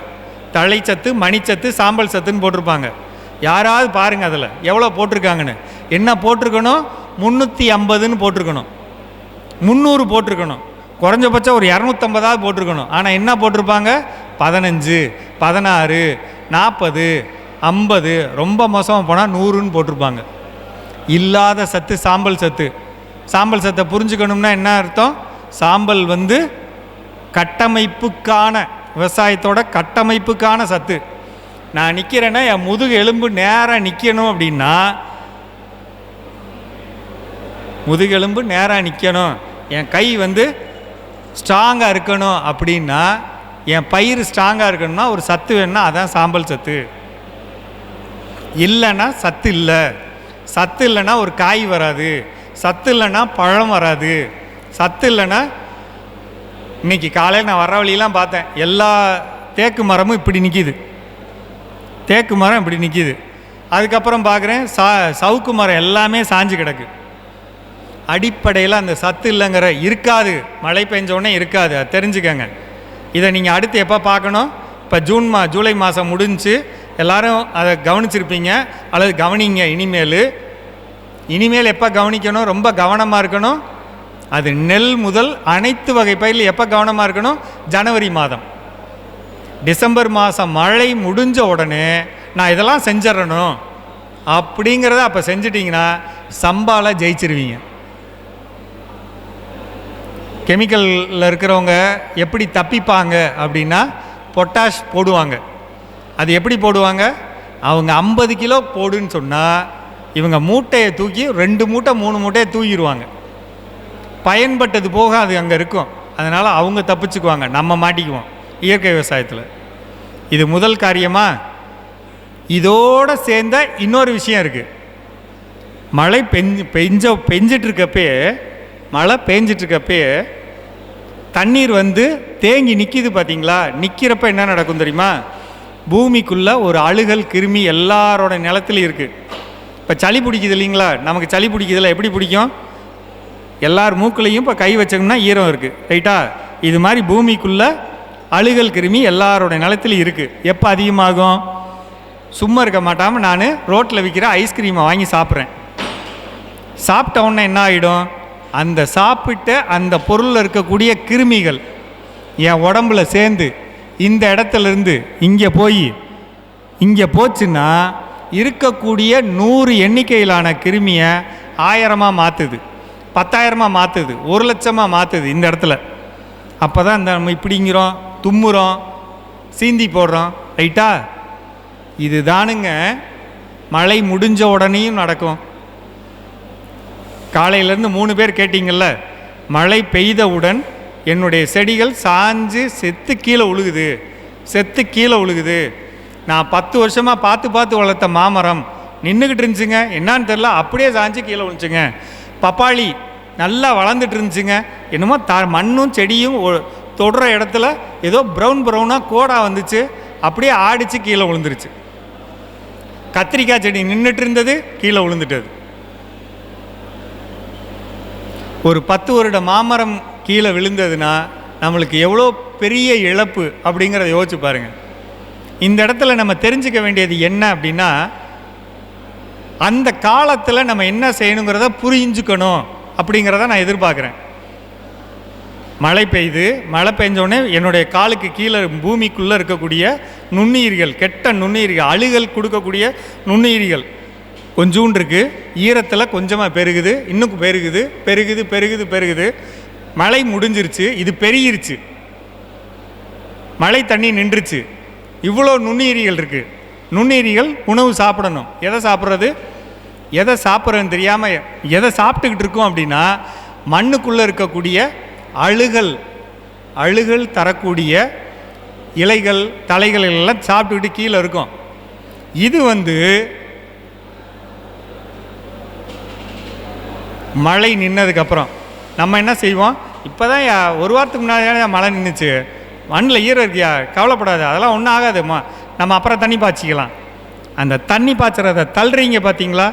தழைச்சத்து, மணிச்சத்து, சாம்பல் சத்துன்னு போட்டிருப்பாங்க. யாராவது பாருங்கள் அதில் எவ்வளோ போட்டிருக்காங்கன்னு. என்ன போட்டிருக்கணும்? 350ன்னு போட்டிருக்கணும், 300 போட்டிருக்கணும், குறைஞ்சபட்சம் ஒரு 250 போட்டிருக்கணும். ஆனால் என்ன போட்டிருப்பாங்க? 15, 16, 40, 50, ரொம்ப மோசமாக போனால் 100ன்னு போட்டிருப்பாங்க. இல்லாத சத்து சாம்பல் சத்து. சாம்பல் சத்தை புரிஞ்சுக்கணும்னா என்ன அர்த்தம்? சாம்பல் கட்டமைப்புக்கான விவசாயத்தோட கட்டமைப்புக்கான சத்து. நான் நிற்கிறேன்னா என் முதுகு எலும்பு நேராக நிற்கணும் அப்படின்னா, முதுகெலும்பு நேராக நிற்கணும், என் கை வந்து ஸ்ட்ராங்காக இருக்கணும் அப்படின்னா, என் பயிர் ஸ்ட்ராங்காக இருக்கணும்னா ஒரு சத்து வேணும்னா அதான் சாம்பல் சத்து. இல்லைன்னா சத்து இல்லை. சத்து இல்லைன்னா ஒரு காய் வராது. சத்து இல்லைன்னா பழம் வராது. சத்து இல்லைன்னா, இன்றைக்கி காலையில் நான் வர வழியெல்லாம் பார்த்தேன், எல்லா தேக்கு மரமும் இப்படி நிற்கிது. தேக்கு மரம் இப்படி நிற்கிது. அதுக்கப்புறம் பார்க்குறேன் சவுக்கு மரம் எல்லாமே சாஞ்சு கிடக்கு. அடிப்படையில் அந்த சத்து இல்லைங்கிற இருக்காது. மழை பெஞ்சோடனே இருக்காது, அது தெரிஞ்சுக்கங்க. இதை நீங்கள் அடுத்து எப்போ பார்க்கணும்? இப்போ ஜூலை மாதம் முடிஞ்சு எல்லோரும் அதை கவனிச்சிருப்பீங்க அல்லது கவனிங்க. இனிமேல் எப்போ கவனிக்கணும்? ரொம்ப கவனமாக இருக்கணும். அது நெல் முதல் அனைத்து வகை பயிரில் எப்போ கவனமாக இருக்கணும்? ஜனவரி மாதம். டிசம்பர் மாதம் மழை முடிஞ்ச உடனே நான் இதெல்லாம் செஞ்சிடணும் அப்படிங்கிறத அப்போ செஞ்சிட்டிங்கன்னா சம்பாவில் ஜெயிச்சிருவீங்க. கெமிக்கலில் இருக்கிறவங்க எப்படி தப்பிப்பாங்க அப்படின்னா, பொட்டாஷ் போடுவாங்க. அது எப்படி போடுவாங்க? அவங்க 50 கிலோ போடுன்னு சொன்னால் இவங்க மூட்டையை தூக்கி 2 மூட்டை 3 மூட்டையை தூக்கிடுவாங்க. பயன்பட்டது போக அது அங்கே இருக்கும். அதனால் அவங்க தப்பிச்சுக்குவாங்க, நம்ம மாட்டிக்குவோம் இயற்கை விவசாயத்தில். இது முதல் காரியமாக. இதோடு சேர்ந்த இன்னொரு விஷயம் இருக்குது. மழை மழை பெஞ்சிட்ருக்கப்பே தண்ணீர் வந்து தேங்கி நிற்கிது பார்த்தீங்களா? நிற்கிறப்ப என்ன நடக்கும் தெரியுமா? பூமிக்குள்ளே ஒரு அழுகல் கிருமி எல்லாரோட நிலத்துலையும் இருக்குது. இப்போ சளி பிடிக்குது இல்லைங்களா? நமக்கு சளி பிடிக்குதில்ல, எப்படி பிடிக்கும்? எல்லார் மூக்குலையும் இப்போ கை வச்சோம்னா ஈரம் இருக்குது, ரைட்டா? இது மாதிரி பூமிக்குள்ளே அழுகல் கிருமி எல்லாரோட நிலத்துலையும் இருக்குது. எப்போ அதிகமாகும்? சும்மா இருக்க மாட்டாமல் நான் ரோட்டில் விற்கிற ஐஸ்கிரீமை வாங்கி சாப்பிட்றேன். சாப்பிட்ட உடனே என்ன ஆகிடும்? அந்த சாப்பிட்ட அந்த பொருளில் இருக்கக்கூடிய கிருமிகள் என் உடம்புல சேர்ந்து இந்த இடத்துலேருந்து இங்கே போச்சுன்னா இருக்கக்கூடிய 100 எண்ணிக்கையிலான கிருமியை 1000 மாற்றுது, 10,000 மாற்றுது, 1,00,000 மாற்றுது இந்த இடத்துல. அப்போ தான் இந்த நம்ம இப்படிங்கிறோம், தும்முறோம், சீந்தி போடுறோம், ரைட்டா? இது தானுங்க மழை முடிஞ்ச உடனேயும் நடக்கும். காலையிலேருந்து 3 பேர் கேட்டிங்கள்ல, மழை பெய்தவுடன் என்னுடைய செடிகள் சாஞ்சு செத்து கீழே உழுகுது. நான் 10 வருஷமாக பார்த்து வளர்த்த மாமரம் நின்றுக்கிட்டு இருந்துச்சுங்க, என்னான்னு தெரில, அப்படியே சாஞ்சு கீழே விழுந்துச்சுங்க. பப்பாளி நல்லா வளர்ந்துட்டு இருந்துச்சுங்க, என்னமோ மண்ணும் செடியும் தொடுற இடத்துல ஏதோ ப்ரௌனாக கோடாக வந்துச்சு, அப்படியே ஆடிச்சு கீழே விழுந்துருச்சு. கத்திரிக்காய் செடி நின்றுட்டு இருந்தது, கீழே விழுந்துட்டது. ஒரு 10 வருட மாமரம் கீழே விழுந்ததுன்னா நம்மளுக்கு எவ்வளோ பெரிய இழப்பு அப்படிங்கிறத யோசிச்சு பாருங்கள். இந்த இடத்துல நம்ம தெரிஞ்சுக்க வேண்டியது என்ன அப்படின்னா, அந்த காலத்தில் நம்ம என்ன செய்யணுங்கிறத புரிஞ்சுக்கணும் அப்படிங்கிறத நான் எதிர்பார்க்குறேன். மழை பெஞ்சோடனே என்னுடைய காலுக்கு கீழே பூமிக்குள்ளே இருக்கக்கூடிய நுண்ணுயிர்கள், கெட்ட நுண்ணுயிர்கள், அழுகல் கொடுக்கக்கூடிய நுண்ணுயிர்கள் கொஞ்சூண்டு இருக்குது. ஈரத்தில் கொஞ்சமாக பெருகுது, இன்னும் பெருகுது. மழை முடிஞ்சிருச்சு, இது பெருகிருச்சு, மழை தண்ணி நின்றுச்சு. இவ்வளோ நுண்ணுயிரிகள் இருக்குது. நுண்ணுயிரிகள் உணவு சாப்பிடணும். எதை சாப்பிட்றதுன்னு தெரியாமல் எதை சாப்பிட்டுக்கிட்டு இருக்கோம் அப்படின்னா, மண்ணுக்குள்ளே இருக்கக்கூடிய அழுகல் தரக்கூடிய இலைகள் தலைகள் எல்லாம் சாப்பிட்டுக்கிட்டு கீழே இருக்கும். இது வந்து மழை நின்னதுக்கப்புறம் நம்ம என்ன செய்வோம்? இப்போ தான் 1 வாரத்துக்கு முன்னாடி மழை நின்றுச்சு, மண்ணில் ஈரம் இருக்கியா, கவலைப்படாது, அதெல்லாம் ஒன்றும் ஆகாதுமா, நம்ம அப்புறம் தண்ணி பாய்ச்சிக்கலாம். அந்த தண்ணி பாய்ச்சறதை தள்ளுறீங்க பார்த்தீங்களா?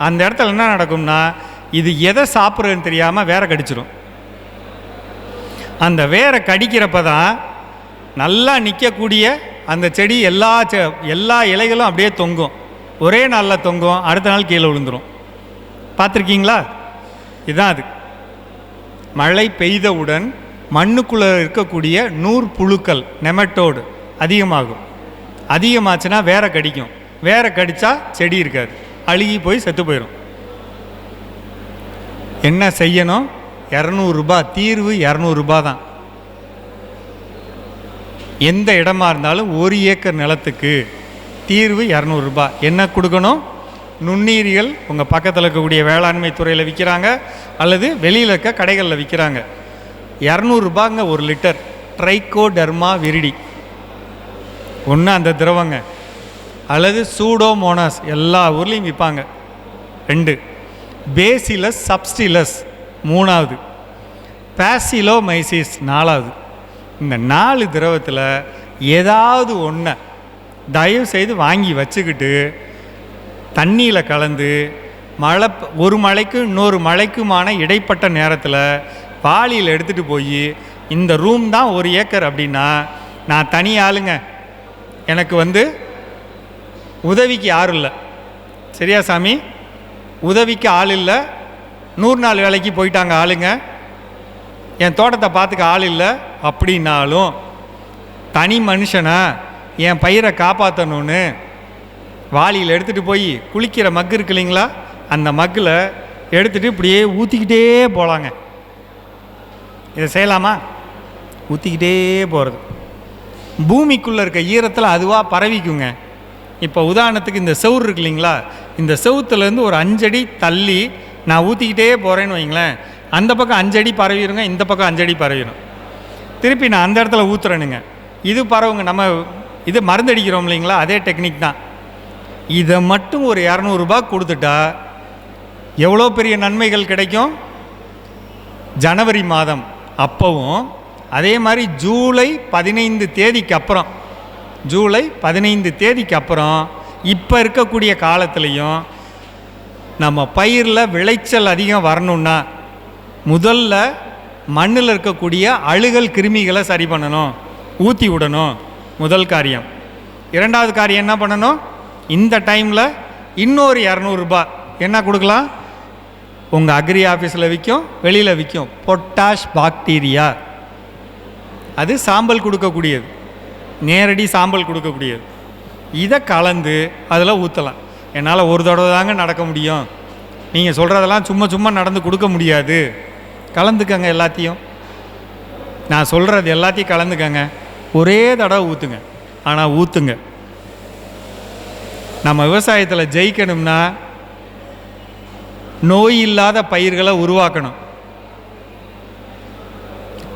அந்த இடத்துல என்ன நடக்கும்னா, இது எதை சாப்பிட்றதுன்னு தெரியாமல் வேற கடிச்சிடும். அந்த வேரை கடிக்கிறப்ப தான் நல்லா நிற்கக்கூடிய அந்த செடி எல்லா இலைகளும் அப்படியே தொங்கும். ஒரே நாளில் தொங்கும், அடுத்த நாள் கீழே விழுந்துடும். பார்த்துருக்கீங்களா? இதுதான் அது. மழை பெய்தவுடன் மண்ணுக்குள்ளே இருக்கக்கூடிய புழுக்கள், நெமட்டோடு அதிகமாச்சுன்னா வேற கடிக்கும். வேற கடித்தா செடி இருக்காது, அழுகி போய் செத்து போயிடும். என்ன செய்யணும்? 200 ரூபாய் தீர்வு. 200 ரூபாய் தான். எந்த இடமா இருந்தாலும் 1 ஏக்கர் நிலத்துக்கு தீர்வு 200 ரூபாய். என்ன கொடுக்கணும்? நுண்ணீரியல் உங்கள் பக்கத்தில் இருக்கக்கூடிய வேளாண்மை துறையில் விற்கிறாங்க அல்லது வெளியில் இருக்க கடைகளில் விற்கிறாங்க. 200 ரூபாங்க 1 லிட்டர். ட்ரைகோடர்மா விரிடி ஒன்று அந்த திரவங்க, அல்லது சூடோமோனாஸ் எல்லா ஊர்லேயும் விற்பாங்க. 2 பேசிலஸ் சப்ஸ்டிலஸ் 3வது, பேசிலோமைசிஸ் 4வது. இந்த 4 திரவத்தில் ஏதாவது ஒன்றை தயவு செய்து வாங்கி வச்சுக்கிட்டு தண்ணியில் கலந்து மழை ஒரு மழைக்கும் இன்னொரு மழைக்குமான இடைப்பட்ட நேரத்தில் வாளியில் எடுத்துகிட்டு போய், இந்த ரூம் தான் 1 ஏக்கர் அப்படின்னா நான் தனி ஆளுங்க, எனக்கு உதவிக்கு யாரும் இல்லை, சரியா சாமி, உதவிக்கு ஆள் இல்லை, 100 நாள் வேலைக்கு போயிட்டாங்க ஆளுங்க, என் தோட்டத்தை பார்த்துக்க ஆள் இல்லை அப்படின்னாலும் தனி மனுஷனா என் பயிரை காப்பாற்றணுன்னு வாளியில் எடுத்துகிட்டு போய் குளிக்கிற மக்கு இருக்கு இல்லைங்களா, அந்த மக்கில் எடுத்துகிட்டு இப்படியே ஊற்றிக்கிட்டே போகலாங்க. இதை செய்யலாமா? ஊற்றிக்கிட்டே போகிறது பூமிக்குள்ளே இருக்க ஈரத்தில் அதுவாக பரவிக்குங்க. இப்போ உதாரணத்துக்கு இந்த செவுறு இருக்கு இல்லைங்களா, இந்த செவுத்துலேருந்து ஒரு 5 அடி தள்ளி நான் ஊற்றிக்கிட்டே போகிறேன்னு வைங்களேன், அந்த பக்கம் 5 அடி பரவிடுங்க, இந்த பக்கம் 5 அடி பரவிடும். திருப்பி நான் அந்த இடத்துல ஊற்றுறேனுங்க, இது பரவுங்க. நம்ம இது மருந்தடிக்கிறோம் இல்லைங்களா, அதே டெக்னிக் தான். இதை மட்டும் ஒரு 200 ரூபாய் கொடுத்துட்டா எவ்வளோ பெரிய நன்மைகள் கிடைக்கும். ஜனவரி மாதம் அப்போவும் அதே மாதிரி ஜூலை 15 தேதிக்கு அப்புறம், ஜூலை 15 தேதிக்கு அப்புறம் இப்போ இருக்கக்கூடிய காலத்துலேயும் நம்ம பயிரில் விளைச்சல் அதிகம் வரணுன்னா முதல்ல மண்ணில் இருக்கக்கூடிய அழுகல் கிருமிகளை சரி பண்ணணும், ஊற்றி விடணும். முதல் காரியம். 2வது காரியம் என்ன பண்ணணும்? இந்த டைமில் இன்னொரு 200 ரூபாய் என்ன கொடுக்கலாம்? உங்கள் அக்ரி ஆஃபீஸில் விற்கும், வெளியில் விற்கும் பொட்டாஷ் பாக்டீரியா. அது சாம்பல் கொடுக்கக்கூடியது, நேரடி சாம்பல் கொடுக்கக்கூடியது. இதை கலந்து அதில் ஊற்றலாம். என்னால் ஒரு தடவை தாங்க நடக்க முடியும், நீங்கள் சொல்கிறதெல்லாம் சும்மா சும்மா நடந்து கொடுக்க முடியாது. கலந்துக்கங்க எல்லாத்தையும், நான் சொல்கிறது எல்லாத்தையும் கலந்துக்கங்க, ஒரே தடவை ஊற்றுங்க. ஆனால் ஊற்றுங்க. நம்ம விவசாயத்தில் ஜெயிக்கணும்னா நோய் இல்லாத பயிர்களை உருவாக்கணும்,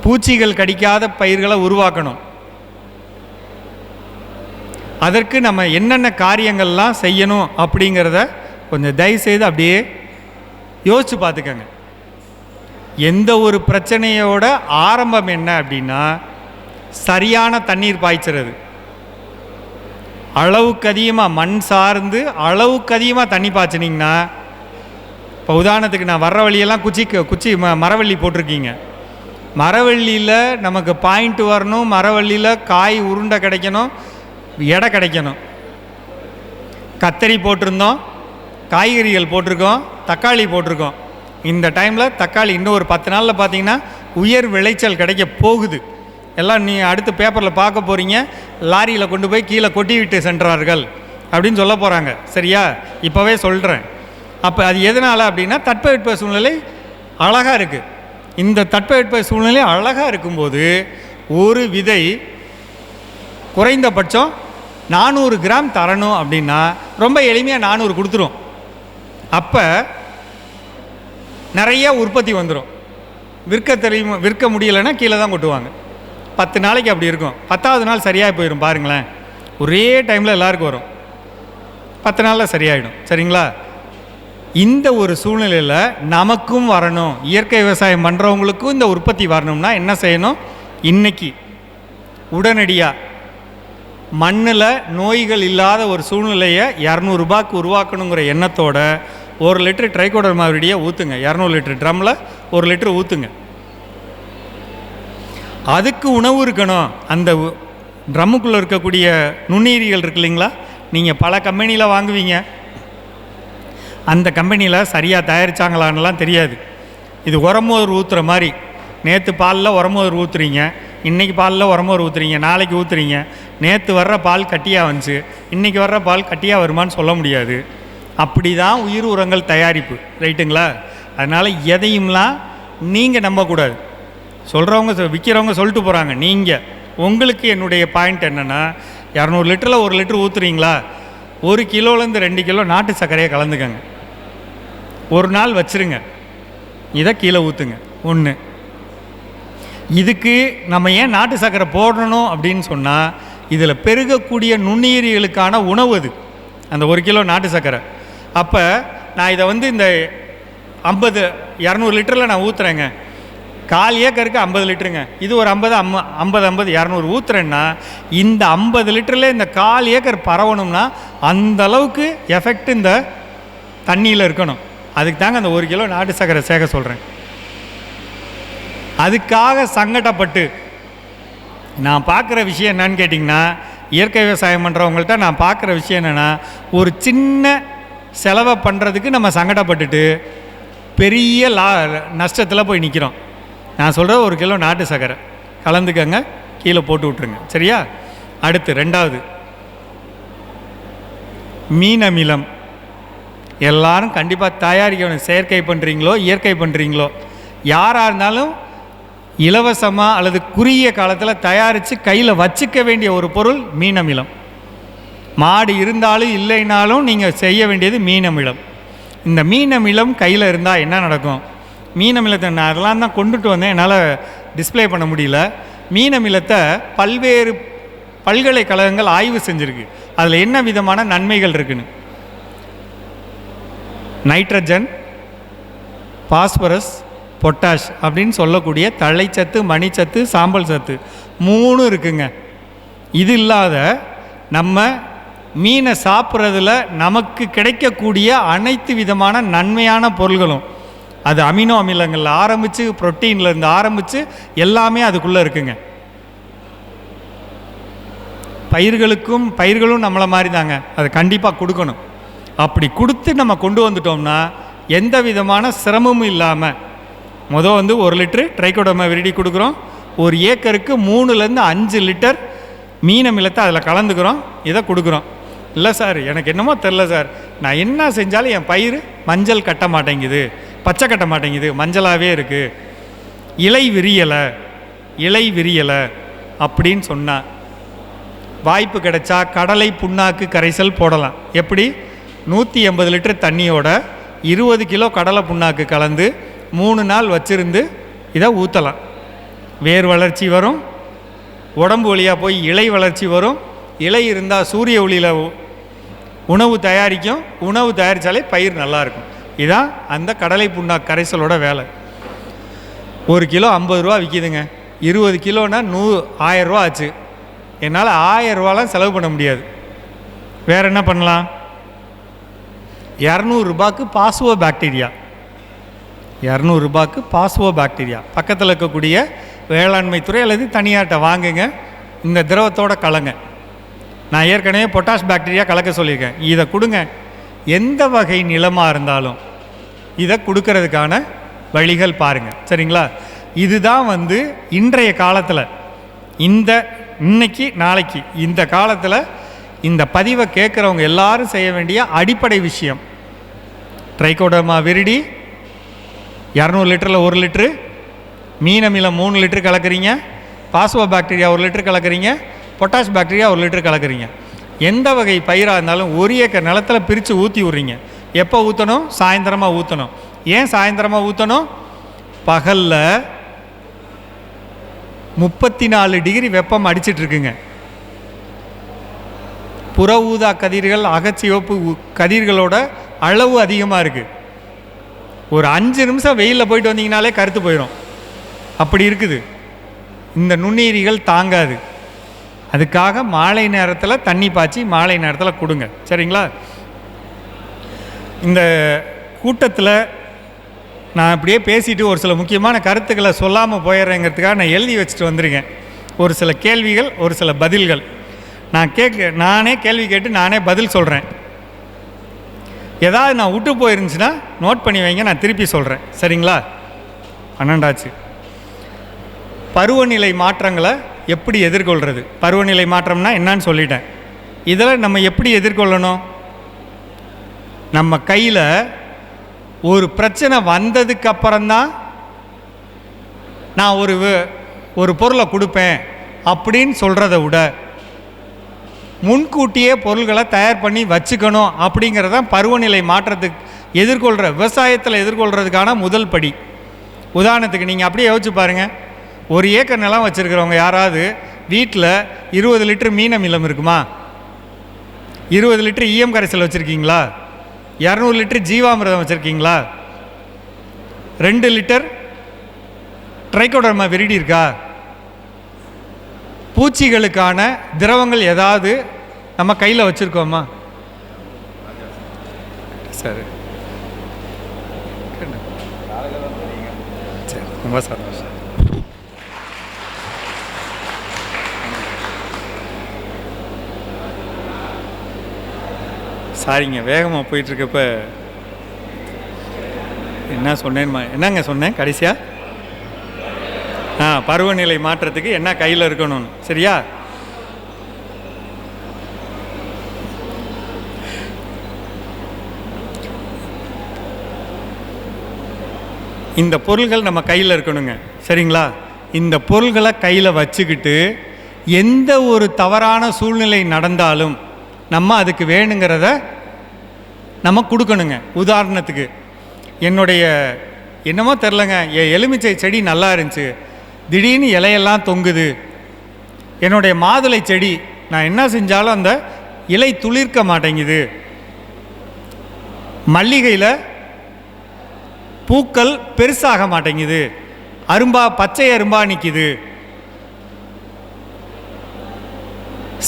பூச்சிகள் கடிக்காத பயிர்களை உருவாக்கணும். அதற்கு நம்ம என்னென்ன காரியங்கள்லாம் செய்யணும் அப்படிங்கிறத கொஞ்சம் தயவுசெய்து அப்படியே யோசித்து பார்த்துக்கங்க. எந்த ஒரு பிரச்சனையோட ஆரம்பம் என்ன அப்படின்னா சரியான தண்ணீர் பாய்ச்சிறது. அளவுக்கு அதிகமாக மண் சார்ந்து அளவுக்கு அதிகமாக தண்ணி பாய்ச்சினிங்கன்னா, இப்போ உதாரணத்துக்கு நான் வர்ற வழியெல்லாம் குச்சி மரவள்ளி போட்டிருக்கீங்க, மரவள்ளியில் நமக்கு பாயிண்ட் வரணும், மரவள்ளியில் காய் உருண்டை கிடைக்கணும், எடை கிடைக்கணும். கத்தரி போட்டிருந்தோம், காய்கறிகள் போட்டிருக்கோம், தக்காளி போட்டிருக்கோம். இந்த டைமில் தக்காளி இன்னும் ஒரு 10 நாளில் பார்த்தீங்கன்னா உயர் விளைச்சல் கிடைக்க போகுது. எல்லாம் நீ அடுத்து பேப்பரில் பார்க்க போகிறீங்க, லாரியில் கொண்டு போய் கீழே கொட்டி விட்டு சென்றார்கள் அப்படின்னு சொல்ல போகிறாங்க. சரியா? இப்போவே சொல்கிறேன். அப்போ அது எதனால் அப்படின்னா தட்பவெட்ப சூழ்நிலை அழகாக இருக்குது. இந்த தட்பவெட்ப சூழ்நிலை அழகாக இருக்கும்போது ஒரு விதை குறைந்தபட்சம் 400 கிராம் தரணும் அப்படின்னா ரொம்ப எளிமையாக 400 கொடுத்துரும். அப்போ நிறைய உற்பத்தி வந்துடும். விற்க முடியலைன்னா கீழே தான் கொட்டுவாங்க. 10 நாளைக்கு அப்படி இருக்கும். 10வது நாள் சரியாக போயிடும். பாருங்களேன், ஒரே டைமில் எல்லாருக்கும் வரும், 10 நாளில் சரியாயிடும். சரிங்களா? இந்த ஒரு சூழ்நிலையில் நமக்கும் வரணும், இயற்கை விவசாயம் பண்ணுறவங்களுக்கும் இந்த உற்பத்தி வரணும்னா என்ன செய்யணும்? இன்னைக்கு உடனடியாக மண்ணில் நோய்கள் இல்லாத ஒரு சூழ்நிலையை 200 ரூபாய்க்கு உருவாக்கணுங்கிற எண்ணத்தோட 1 லிட்டர் ட்ரைகோடர்மா விரிடியை ஊற்றுங்க. 200 லிட்டர் ட்ரம்மில் 1 லிட்டர் ஊற்றுங்க. அதுக்கு உணவு இருக்கணும். அந்த ட்ரம்முக்குள்ளே இருக்கக்கூடிய நுண்ணுயிரிகள் இருக்கு இல்லைங்களா, நீங்கள் பல கம்பெனியில் வாங்குவீங்க, அந்த கம்பெனியில் சரியாக தயாரித்தாங்களான்லாம் தெரியாது. இது உரமோர் ஊற்றுற மாதிரி, நேற்று பாலில் உரமோர் ஊற்றுறீங்க, இன்றைக்கி பாலில் உரமோர் ஊற்றுறீங்க, நாளைக்கு ஊற்றுறீங்க. நேற்று வர்ற பால் கட்டியாக வந்துச்சு, இன்றைக்கி வர்ற பால் கட்டியாக வருமானு சொல்ல முடியாது. அப்படி தான் உயிர் உரங்கள் தயாரிப்பு. ரைட்டுங்களா? அதனால் எதையும்லாம் நீங்கள் நம்பக்கூடாது. சொல்கிறவங்க விற்கிறவங்க சொல்லிட்டு போகிறாங்க, நீங்கள் உங்களுக்கு என்னுடைய பாயிண்ட் என்னென்னா, 200 லிட்டரில் 1 லிட்டர் ஊற்றுறீங்களா, 1 கிலோலேருந்து 2 கிலோ நாட்டு சர்க்கரையை கலந்துக்கங்க. ஒரு நாள் வச்சுருங்க, இதை கீழே ஊற்றுங்க. ஒன்று. இதுக்கு நம்ம ஏன் நாட்டு சர்க்கரை போடணும் அப்படின்னு சொன்னால், இதில் பெருகக்கூடிய நுண்ணுயிரிகளுக்கான உணவு அது, அந்த 1 கிலோ நாட்டு சர்க்கரை. அப்போ நான் இதை இந்த 200 லிட்டரில் நான் ஊற்றுறேங்க, 1/4 ஏக்கருக்கு 50 லிட்டருங்க. இது ஒரு 50 200 ஊற்றுறேன்னா, இந்த 50 லிட்டரில் இந்த 1/4 ஏக்கர் பரவணும்னா அந்த அளவுக்கு எஃபெக்ட் இந்த தண்ணியில் இருக்கணும். அதுக்கு தாங்க அந்த 1 கிலோ நாட்டு சர்க்கரை சேர்க்க சொல்கிறேன். அதுக்காக சங்கடப்பட்டு நான் பார்க்குற விஷயம் என்னன்னு கேட்டிங்கன்னா, இயற்கை விவசாயம் பண்ணுறவங்கள்ட்ட நான் பார்க்குற விஷயம் என்னென்னா, ஒரு சின்ன செலவை பண்ணுறதுக்கு நம்ம சங்கடப்பட்டுட்டு பெரிய நஷ்டத்தில் போய் நிற்கிறோம். நான் சொல்கிற 1 கிலோ நாட்டு சர்க்கரை கலந்துக்கங்க, கீழே போட்டு விட்ருங்க. சரியா? அடுத்து 2வது மீன் அமிலம். எல்லாரும் கண்டிப்பாக தயாரிக்கணும். செயற்கை பண்ணுறீங்களோ இயற்கை பண்ணுறீங்களோ, யாராக இருந்தாலும் இலவசமாக அல்லது குறுகிய காலத்தில் தயாரித்து கையில் வச்சுக்க வேண்டிய ஒரு பொருள் மீன் அமிலம். மாடு இருந்தாலும் இல்லைனாலும் நீங்கள் செய்ய வேண்டியது மீன் அமிலம். இந்த மீன் அமிலம் கையில் இருந்தால் என்ன நடக்கும்? மீன் அமிலத்தை நான் அதெல்லாம் தான் கொண்டுட்டு வந்தேன், என்னால் டிஸ்பிளே பண்ண முடியல. மீன் அமிலத்தை பல்வேறு பல்கலைக்கழகங்கள் ஆய்வு செஞ்சுருக்கு. அதில் என்ன விதமான நன்மைகள் இருக்குன்னு. நைட்ரஜன், பாஸ்பரஸ், பொட்டாஷ் அப்படின்னு சொல்லக்கூடிய தழைச்சத்து, மணிச்சத்து, சாம்பல் சத்து 3 இருக்குங்க. இது இல்லாத நம்ம மீனை சாப்பிட்றதுல நமக்கு கிடைக்கக்கூடிய அனைத்து விதமான நன்மையான பொருள்களும், அது அமினோ அமிலங்களில் ஆரம்பித்து புரோட்டீன்லேருந்து ஆரம்பித்து எல்லாமே அதுக்குள்ளே இருக்குங்க. பயிர்களும் நம்மளை மாதிரி தாங்க, அதை கண்டிப்பாக கொடுக்கணும். அப்படி கொடுத்து நம்ம கொண்டு வந்துட்டோம்னா எந்த விதமான சிரமமும் இல்லாமல், 1 லிட்டரு ட்ரைகோடர்மா விரிடி கொடுக்குறோம், 1 ஏக்கருக்கு 3லேருந்து 5 லிட்டர் மீன் அமிலத்தை அதில் கலந்துக்கிறோம், இதை கொடுக்குறோம். இல்லை சார், எனக்கு என்னமோ தெரில சார், நான் என்ன செஞ்சாலும் என் பயிர் மஞ்சள் கட்ட மாட்டேங்குது, பச்சை கட்ட மாட்டேங்குது, மஞ்சளாகவே இருக்குது, இலை விரியலை அப்படின்னு சொன்னால், வாய்ப்பு கிடைச்சா கடலை புண்ணாக்கு கரைசல் போடலாம். எப்படி? 180 லிட்டர் தண்ணியோட 20 கிலோ கடலை புண்ணாக்கு கலந்து 3 நாள் வச்சிருந்து இதை ஊற்றலாம். வேர் வளர்ச்சி வரும், உடம்பு வழியாக போய் இலை வளர்ச்சி வரும். இலை இருந்தால் சூரிய ஒளியில் உணவு தயாரிக்கும், உணவு தயாரித்தாலே பயிர் நல்லாயிருக்கும். இதுதான் அந்த கடலை புண்ணாக்கு கரைசலோட வேலை. 1 கிலோ 50 ரூபா விற்கிதுங்க, 20 கிலோன்னா 1000 ரூபா ஆச்சு. என்னால் 1000 ரூபாலாம் செலவு பண்ண முடியாது. வேறு என்ன பண்ணலாம்? 200 ரூபாய்க்கு பாஸ்வோ பாக்டீரியா, 200 ரூபாய்க்கு பாஸ்வோ பாக்டீரியா பக்கத்தில் இருக்கக்கூடிய வேளாண்மை துறை அல்லது தனியார்கிட்ட வாங்குங்க, இந்த திரவத்தோட கலங்க. நான் ஏற்கனவே பொட்டாஷ் பாக்டீரியா கலக்க சொல்லியிருக்கேன், இதை கொடுங்க. எந்த வகை நிலமாக இருந்தாலும் இதை கொடுக்கறதுக்கான வழிகள் பாருங்கள். சரிங்களா? இதுதான் இன்றைய காலத்தில், இன்னைக்கு நாளைக்கு இந்த காலத்தில் இந்த பதிவை கேட்குறவங்க எல்லாரும் செய்ய வேண்டிய அடிப்படை விஷயம். ட்ரைகோடர்மா விரிடி 200 லிட்டரில் 1 லிட்ரு, மீன் அமிலம் 3 லிட்டரு கலக்கிறீங்க, பாஸ்வோ பாக்டீரியா 1 லிட்டரு கலக்கிறீங்க, பொட்டாஷ் பாக்டீரியா 1 லிட்டரு கலக்கிறீங்க. எந்த வகை பயிராக இருந்தாலும் 1 ஏக்கர் நிலத்தில் பிரித்து ஊற்றி விட்றீங்க. எப்போ ஊற்றணும்? சாயந்தரமாக ஊற்றணும். ஏன் சாயந்தரமாக ஊற்றணும்? பகலில் 34 டிகிரி வெப்பம் அடிச்சிட்ருக்குங்க. புற ஊதா கதிர்கள், அகச்சிவப்பு கதிர்களோட அளவு அதிகமாக இருக்குது. ஒரு 5 நிமிஷம் வெயிலில் போயிட்டு வந்தீங்கனாலே கருத்து போயிடும், அப்படி இருக்குது. இந்த நுண்ணுயிரிகள் தாங்காது. அதுக்காக மாலை நேரத்தில் தண்ணி பாய்ச்சி மாலை நேரத்தில் கொடுங்க. சரிங்களா? இந்த கூட்டத்தில் நான் அப்படியே பேசிட்டு ஒரு சில முக்கியமான கருத்துக்களை சொல்லாமல் போயிடுறேங்கிறதுக்காக நான் எழுதி வச்சுட்டு வந்திருக்கேன். ஒரு சில கேள்விகள், ஒரு சில பதில்கள். நானே கேள்வி கேட்டு நானே பதில் சொல்கிறேன். ஏதாவது நான் விட்டு போயிருந்துச்சுன்னா நோட் பண்ணி வைங்க, நான் திருப்பி சொல்கிறேன். சரிங்களா? 12ஆச்சு. பருவநிலை மாற்றங்களை எப்படி எதிர்கொள்கிறது? பருவநிலை மாற்றம்னா என்னன்னு சொல்லிட்டேன். இதில் நம்ம எப்படி எதிர்கொள்ளணும்? நம்ம கையில் ஒரு பிரச்சனை வந்ததுக்கப்புறம்தான் நான் ஒரு பொருளை கொடுப்பேன், அப்படின்னு சொல்கிறத விட முன்கூட்டியே பொருள்களை தயார் பண்ணி வச்சுக்கணும் அப்படிங்கிறதான் பருவநிலை மாற்றத்துக்கு விவசாயத்தில் எதிர்கொள்கிறதுக்கான முதல் படி. உதாரணத்துக்கு நீங்கள் அப்படியே யோசிச்சு பாருங்கள், 1 ஏக்கர் நிலம் வச்சுருக்கிறவங்க யாராவது வீட்டில் 20 லிட்டர் மீன் அமிலம் இருக்குமா? 20 லிட்டர் ஈயம் கரைசல் வச்சுருக்கீங்களா? 200 லிட்டர் ஜீவாமிர்தம் வச்சுருக்கீங்களா? 2 லிட்டர் ட்ரைகோடர்மா விரிடி இருக்கா? பூச்சிகளுக்கான திரவங்கள் ஏதாவது நம்ம கையில் வச்சுருக்கோமா? சரி, ரொம்ப சந்தோஷம். சாரிங்க, வேகமாக போயிட்டுருக்கப்ப என்ன சொன்னேன்னு என்னங்க சொன்னேன் கடைசியாக? பருவநிலை மாற்றத்துக்கு என்ன கையில் இருக்கணும்னு. சரியா? இந்த பொருள்கள் நம்ம கையில் இருக்கணுங்க. சரிங்களா? இந்த பொருள்களை கையில் வச்சுக்கிட்டு எந்த ஒரு தவறான சூழ்நிலை நடந்தாலும் நம்ம அதுக்கு வேணுங்கிறத நம்ம கொடுக்கணுங்க. உதாரணத்துக்கு என்னுடைய என்னமோ தெரிலங்க, என் எலுமிச்சை செடி நல்லா இருந்துச்சு, திடீர்னு இலையெல்லாம் தொங்குது. என்னுடைய மாதுளை செடி நான் என்ன செஞ்சாலும் அந்த இலை துளிர்க்க மாட்டேங்குது. மல்லிகையில் பூக்கள் பெருசாக மாட்டேங்குது, பச்சை அரும்பா நிற்கிது.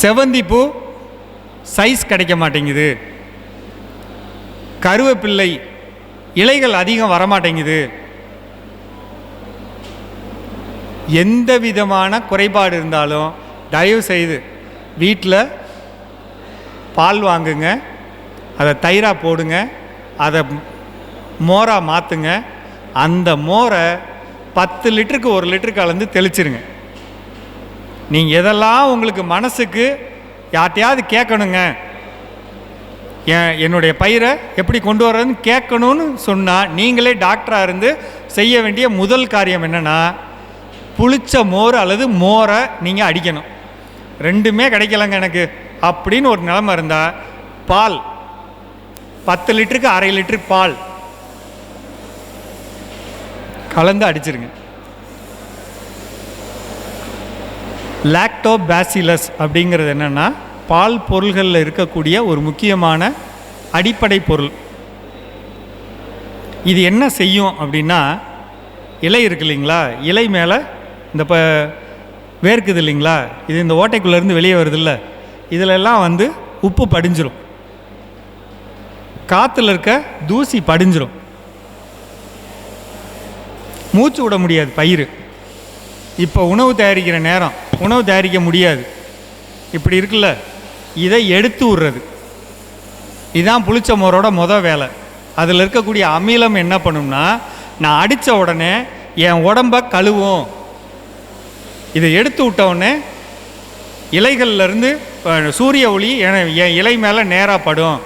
செவந்தி பூ சைஸ் கிடைக்க மாட்டேங்குது. கருவேப்பிள்ளை இலைகள் அதிகம் வரமாட்டேங்குது. எந்த விதமான குறைபாடு இருந்தாலும் தயவு செய்து வீட்டில் பால் வாங்குங்க, அதை தயிராக போடுங்க, அதை மோராக மாற்றுங்க. அந்த மோரை 10 லிட்டருக்கு 1 லிட்டர் கலந்து தெளிச்சிருங்க. நீங்கள் எதெல்லாம் உங்களுக்கு மனசுக்கு யார்ட்டையாவது கேட்கணுங்க, என்னுடைய பயிரை எப்படி கொண்டு வர்றதுன்னு கேட்கணும்னு சொன்னால் நீங்களே டாக்டராக இருந்து செய்ய வேண்டிய முதல் காரியம் என்னென்னா, புளிச்ச மோர் அல்லது மோரை நீங்கள் அடிக்கணும். 2மே கிடைக்கலங்க எனக்கு அப்படின்னு ஒரு நிலைமை இருந்தால் பால் 10 லிட்டருக்கு 1/2 லிட்டர் பால் கலந்து அடிச்சிருங்க. லாக்டோபாசிலஸ் அப்படிங்கிறது என்னென்னா பால் பொருள்களில் இருக்கக்கூடிய ஒரு முக்கியமான அடிப்படை பொருள். இது என்ன செய்யும் அப்படின்னா, இலை இருக்கு இல்லைங்களா, இலை மேலே இந்த வேர்க்குது இல்லைங்களா, இது இந்த ஓட்டைக்குள்ளேருந்து வெளியே வருதில்ல, இதிலெல்லாம் வந்து உப்பு படிஞ்சிரும், காற்றுல இருக்க தூசி படிஞ்சிரும், மூச்சு விட முடியாது பயிர். இப்போ உணவு தயாரிக்கிற நேரம் உணவு தயாரிக்க முடியாது, இப்படி இருக்குல்ல, இதை எடுத்து விடுறது. இதுதான் புளிச்ச மோரோட வேலை. அதில் இருக்கக்கூடிய அமிலம் என்ன பண்ணும்னா, நான் அடித்த உடனே என் உடம்பை கழுவும். இதை எடுத்து விட்ட உடனே இலைகள்லேருந்து சூரிய ஒளி என் இலை மேலே நேராக படும்.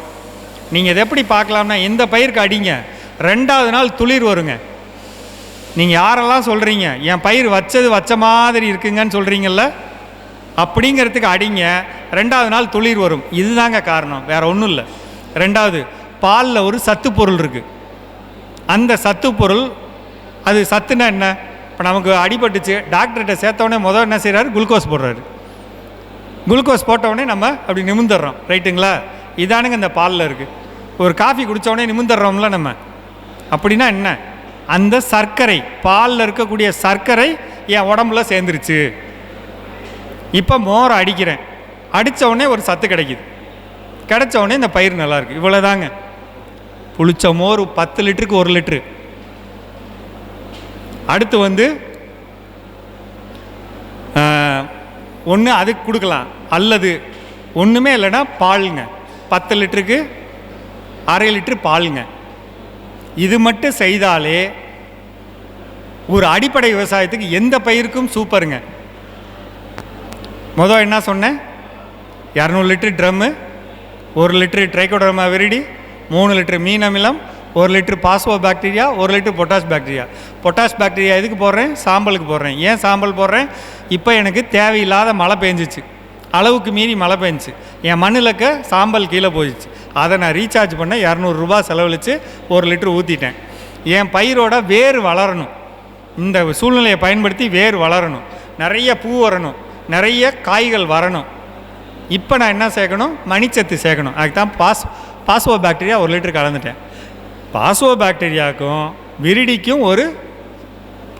நீங்கள் இதை எப்படி பார்க்கலாம்னா, இந்த பயிருக்கு அடிங்க, 2வது நாள் துளிர் வருங்க. நீங்கள் யாரெல்லாம் சொல்கிறீங்க என் பயிர் வச்ச மாதிரி இருக்குங்கன்னு சொல்கிறீங்கல்ல, அப்படிங்கிறதுக்கு அடிங்க, 2வது நாள் துளிர் வரும். இதுதாங்க காரணம், வேறு ஒன்றும் இல்லை. 2வது, பாலில் ஒரு சத்து பொருள் இருக்குது. அந்த சத்து பொருள், அது சத்துனா என்ன? இப்போ நமக்கு அடிபட்டுச்சு, டாக்டர்கிட்ட சேர்த்தவொடனே என்ன செய்கிறாரு, குளுக்கோஸ் போடுறாரு. குளுக்கோஸ் போட்டவுடனே நம்ம அப்படி நிமிந்துடுறோம், ரைட்டுங்களா? இதானுங்க இந்த பாலில் இருக்குது. ஒரு காஃபி குடித்தோடனே நிமிந்துடுறோம்ல நம்ம, அப்படின்னா என்ன? அந்த சர்க்கரை, பாலில் இருக்கக்கூடிய சர்க்கரை என் உடம்புல சேர்ந்துருச்சு. இப்போ மோரை அடிக்கிறேன், அடித்தவுடனே ஒரு சத்து கிடைக்கிது, கிடைச்சவுடனே இந்த பயிர் நல்லாயிருக்கு. இவ்வளோதாங்க. புளிச்ச மோர் 10 லிட்டருக்கு 1 லிட்ரு. அடுத்து வந்து ஒன்று அதுக்கு கொடுக்கலாம், அல்லது ஒன்றுமே இல்லைன்னா பாலுங்க, 10 லிட்டருக்கு 1/2 லிட்ரு பாலுங்க. இது மட்டும் செய்தாலே ஒரு அடிப்படை விவசாயத்துக்கு எந்த பயிருக்கும் சூப்பருங்க. என்ன சொன்னேன்? 200 litre drum, 1 litre trichoderma viride, 3 litre மீன் அமிலம், 1 litre phospho bacteria, 1 litre potash bacteria. Potash bacteria எதுக்கு போடுறேன்? சாம்பலுக்கு போடுறேன். ஏன் சாம்பல் போடுறேன்? இப்போ எனக்கு தேவையில்லாத மழை பெஞ்சிச்சு, அளவுக்கு மீறி மழை பெஞ்சிச்சு, என் மண்ணில் இருக்க சாம்பல் கீழே போயிடுச்சு. அதை நான் ரீசார்ஜ் பண்ண 200 ரூபா செலவழித்து 1 லிட்டர் ஊற்றிட்டேன். என் பயிரோட வேர் வளரணும், இந்த சூழ்நிலையை பயன்படுத்தி வேர் வளரணும், நிறைய பூ வரணும், நிறைய காய்கள் வரணும். இப்போ நான் என்ன சேர்க்கணும்? மணிச்சத்து சேர்க்கணும். அதுக்கு தான் பாஸ்போ பாக்டீரியா 1 லிட்டர் கலந்துட்டேன். பாஸ்போ பாக்டீரியாவுக்கும் விரிடிக்கும் ஒரு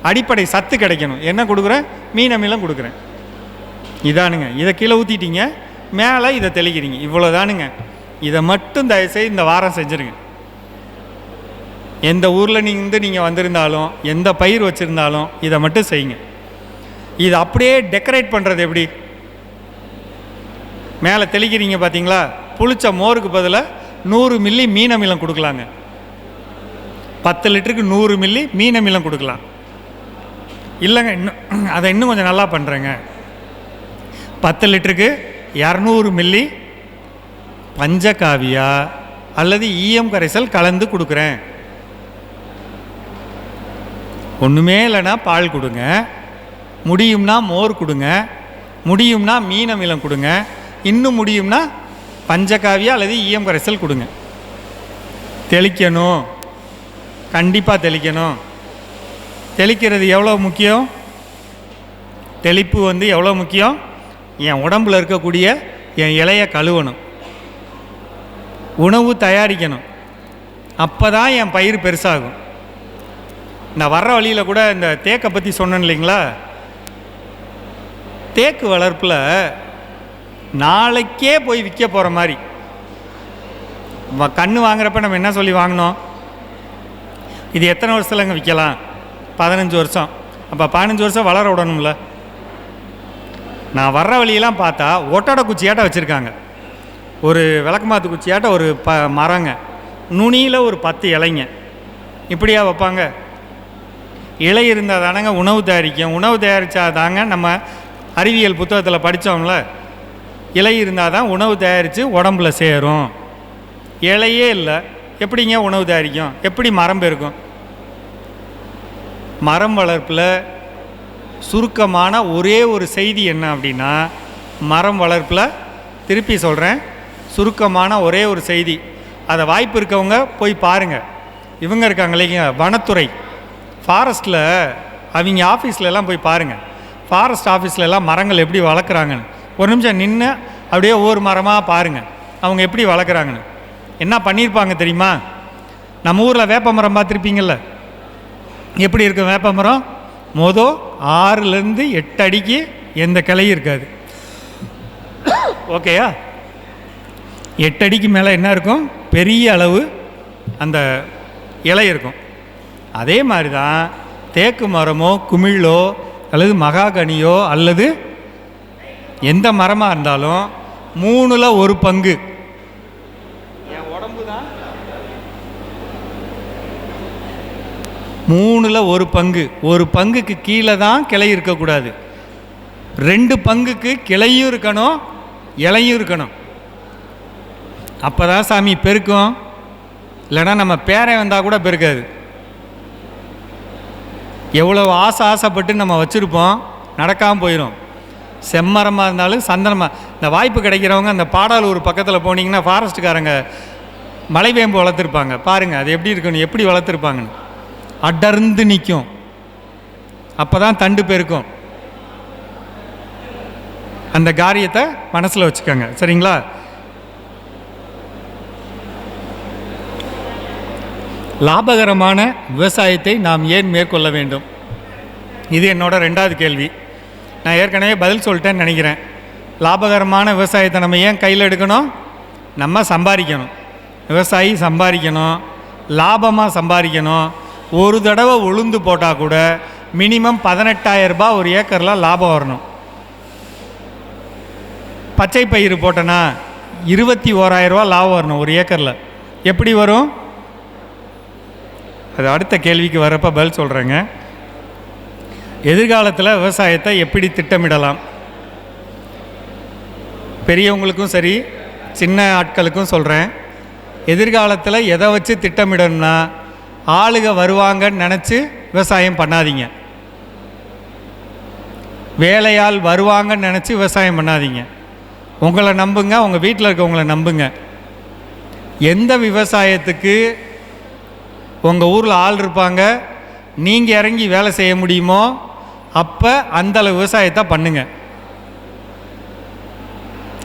அடிப்படை சத்து கிடைக்கணும். என்ன கொடுக்குறேன்? மீன் அமிலம் கொடுக்குறேன். இதானுங்க. இதை கீழே ஊற்றிட்டீங்க, மேலே இதை தெளிக்கிறீங்க. இவ்வளோதானுங்க. இதை மட்டும் தயவுசெய்து இந்த வாரம் செஞ்சுருங்க. எந்த ஊரில் நீங்கள் வந்திருந்தாலும், எந்த பயிர் வச்சுருந்தாலும் இதை மட்டும் செய்யுங்க. இது அப்படியே டெக்கரேட் பண்ணுறது எப்படி? மேலே தெளிக்கிறீங்க பார்த்தீங்களா? புளிச்ச மோருக்கு பதிலாக 100 மில்லி மீன் அமிலம் கொடுக்கலாங்க. 10 லிட்டருக்கு 100 மில்லி மீன் அமிலம் கொடுக்கலாம். இல்லைங்க, அதை இன்னும் கொஞ்சம் நல்லா பண்ணுறேங்க. 10 லிட்டருக்கு 200 மில்லி பஞ்சகாவியா அல்லது ஈயம் கரைசல் கலந்து கொடுக்குறேன். ஒன்றுமே இல்லைன்னா பால் கொடுங்க, முடியும்னா மோர் கொடுங்க, முடியும்னா மீன் அமிலம் கொடுங்க, இன்னும் முடியும்னா பஞ்சகாவியா அல்லது ஈயம் கரைசல் கொடுங்க. தெளிக்கணும், கண்டிப்பாக தெளிக்கணும். தெளிக்கிறது எவ்வளோ முக்கியம்? தெளிப்பு எவ்வளோ முக்கியம்? என் உடம்பில் இருக்கக்கூடிய என் இலையை கழுவணும், உணவு தயாரிக்கணும், அப்போ தான் என் பயிர் பெருசாகும். நான் வர்ற வழியில் கூட இந்த தேக்கை பற்றி சொன்னேன் இல்லைங்களா? தேக்கு வளர்ப்பில் நாளைக்கே போய் விற்க போகிற மாதிரி. கன்று வாங்குறப்ப நம்ம என்ன சொல்லி வாங்கினோம்? இது எத்தனை வருஷத்துலங்க விற்கலாம்? 15 வருஷம். அப்போ 15 வருஷம் வளர விடணும்ல. நான் வர்ற வழியெல்லாம் பார்த்தா ஒட்டடை குச்சியாட்ட வச்சுருக்காங்க. ஒரு விளக்கமாத்து குச்சியாட்ட ஒரு மரங்க, நுனியில் ஒரு 10 இலைங்க. இப்படியா வைப்பாங்க? இலை இருந்தால் தானங்க உணவு தயாரிக்கும். உணவு தயாரித்தா தாங்க, நம்ம அறிவியல் புத்தகத்தில் படித்தோம்ல, இலை இருந்தால் தான் உணவு தயாரித்து உடம்புல சேரும். இலையே இல்லை, எப்படிங்க உணவு தயாரிக்கும்? எப்படி மரம் பெருக்கும்? மரம் வளர்ப்பில் சுருக்கமான ஒரே ஒரு செய்தி என்ன அப்படின்னா, மரம் வளர்ப்பில் திருப்பி சொல்கிறேன், சுருக்கமான ஒரே ஒரு செய்தி. அதை வாய்ப்பு இருக்கவங்க போய் பாருங்கள். இவங்க இருக்காங்க இல்லைங்க, வனத்துறை, ஃபாரஸ்ட்டில், அவங்க ஆஃபீஸ்லலாம் போய் பாருங்கள். ஃபாரஸ்ட் ஆஃபீஸ்லலாம் மரங்கள் எப்படி வளர்க்குறாங்கன்னு ஒரு நிமிஷம் நின்று அப்படியே ஒவ்வொரு மரமாக பாருங்கள், அவங்க எப்படி வளர்க்குறாங்கன்னு. என்ன பண்ணியிருப்பாங்க தெரியுமா? நம்ம ஊரில் வேப்ப மரம் பார்த்துருப்பீங்கள்ல, எப்படி இருக்கும் வேப்ப மரம்? 6லேருந்து 8 அடிக்கு எந்த கிளையும் இருக்காது. ஓகேயா? 8 அடிக்கு மேலே என்ன இருக்கும்? பெரிய அளவு அந்த இலை இருக்கும். அதே மாதிரி தான் தேக்கு மரமோ குமிழோ அல்லது மகாகனியோ அல்லது எந்த மரமாக இருந்தாலும் 3ல் 1 பங்கு என் உடம்பு தான். 3ல் 1 பங்கு, 1 பங்குக்கு கீழே தான் கிளை இருக்கக்கூடாது. 2 பங்குக்கு கிளையும் இருக்கணும், இலையும் இருக்கணும். அப்போ தான் சாமி பெருக்கும். இல்லைன்னா நம்ம பேரை வந்தால் கூட பெருக்காது. எவ்வளோ ஆசைப்பட்டு நம்ம வச்சுருப்போம், நடக்காமல் போயிடும். செம்மரமாக இருந்தாலும் சந்தனமாக. இந்த வாய்ப்பு கிடைக்கிறவங்க அந்த பாடாலூர் பக்கத்தில் போனீங்கன்னா ஃபாரஸ்ட்டுக்காரங்க மலைவேம்பு வளர்த்துருப்பாங்க. பாருங்கள் அது எப்படி இருக்கணும், எப்படி வளர்த்துருப்பாங்கன்னு. அடர்ந்து நிற்கும், அப்போ தான் தண்டு பெருக்கும். அந்த காரியத்தை மனசில் வச்சுக்கோங்க, சரிங்களா? லாபகரமான விவசாயத்தை நாம் ஏன் மேற்கொள்ள வேண்டும்? இது என்னோட 2வது கேள்வி. நான் ஏற்கனவே பதில் சொல்லிட்டேன்னு நினைக்கிறேன். லாபகரமான விவசாயத்தை நம்ம ஏன் கையில் எடுக்கணும்? நம்ம சம்பாதிக்கணும். விவசாயி சம்பாதிக்கணும், லாபமாக சம்பாதிக்கணும். ஒரு தடவை உளுந்து போட்டால் கூட மினிமம் 18,000 ரூபாய் ஒரு ஏக்கரில் லாபம் வரணும். பச்சை பயிர் போட்டோன்னா 21,000 ரூபா லாபம் வரணும் ஒரு ஏக்கரில். எப்படி வரும்? அது அடுத்த கேள்விக்கு வரப்போ பதில் சொல்கிறேங்க. எதிர்காலத்தில் விவசாயத்தை எப்படி திட்டமிடலாம்? பெரியவங்களுக்கும் சரி சின்ன ஆட்களுக்கும் சொல்கிறேன். எதிர்காலத்தில் எதை வச்சு திட்டமிடணும்னா, ஆளுக வருவாங்கன்னு நினச்சி விவசாயம் பண்ணாதீங்க. வேலையால் வருவாங்கன்னு நினச்சி விவசாயம் பண்ணாதீங்க. உங்களை நம்புங்க, உங்கள் வீட்டில் இருக்கவங்களை நம்புங்க. எந்த விவசாயத்துக்கு உங்கள் ஊரில் ஆள் இருப்பாங்க, நீங்கள் இறங்கி வேலை செய்ய முடியுமோ அப்போ அந்தளவு விவசாயத்தை பண்ணுங்க.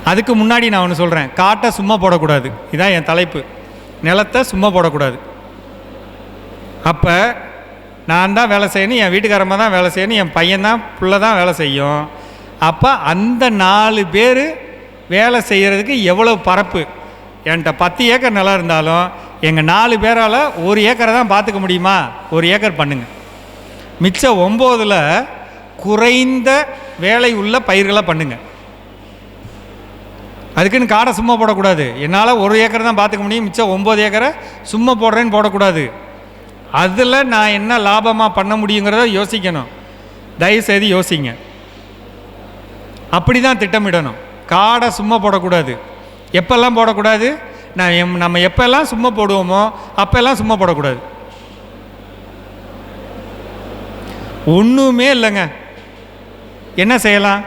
அதுக்கு முன்னாடி நான் ஒன்று சொல்கிறேன், காட்டை சும்மா போடக்கூடாது. இதுதான் என் தலைப்பு. நிலத்தை சும்மா போடக்கூடாது. அப்போ நான் தான் வேலை செய்யணும், என் வீட்டுக்காரமாக தான் வேலை செய்யணும், என் பையன்தான் பிள்ளை தான் வேலை செய்யும். அப்போ அந்த 4 பேர் வேலை செய்கிறதுக்கு எவ்வளோ பரப்பு? என்கிட்ட 10 ஏக்கர் நிலம் இருந்தாலும் எங்கள் 4 பேரால் 1 ஏக்கரை தான் பார்த்துக்க முடியுமா? 1 ஏக்கர் பண்ணுங்க. மிச்சம் 9ல் குறைந்த வேலை உள்ள பயிர்களை பண்ணுங்க. அதுக்குன்னு காடை சும்மா போடக்கூடாது. என்னால் 1 ஏக்கரை தான் பார்த்துக்க முடியும், மிச்சம் 9 ஏக்கரை சும்மா போடுறேன்னு போடக்கூடாது. அதில் நான் என்ன லாபமாக பண்ண முடியுங்கிறத யோசிக்கணும். தயவுசெய்து யோசிங்க. அப்படி தான் திட்டமிடணும். காடை சும்மா போடக்கூடாது. எப்பெல்லாம் போடக்கூடாது? நம்ம எப்பெல்லாம் சும்மா போடுவோமோ அப்போல்லாம் சும்மா போடக்கூடாது. ஒன்றுமே இல்லைங்க. என்ன செய்யலாம்?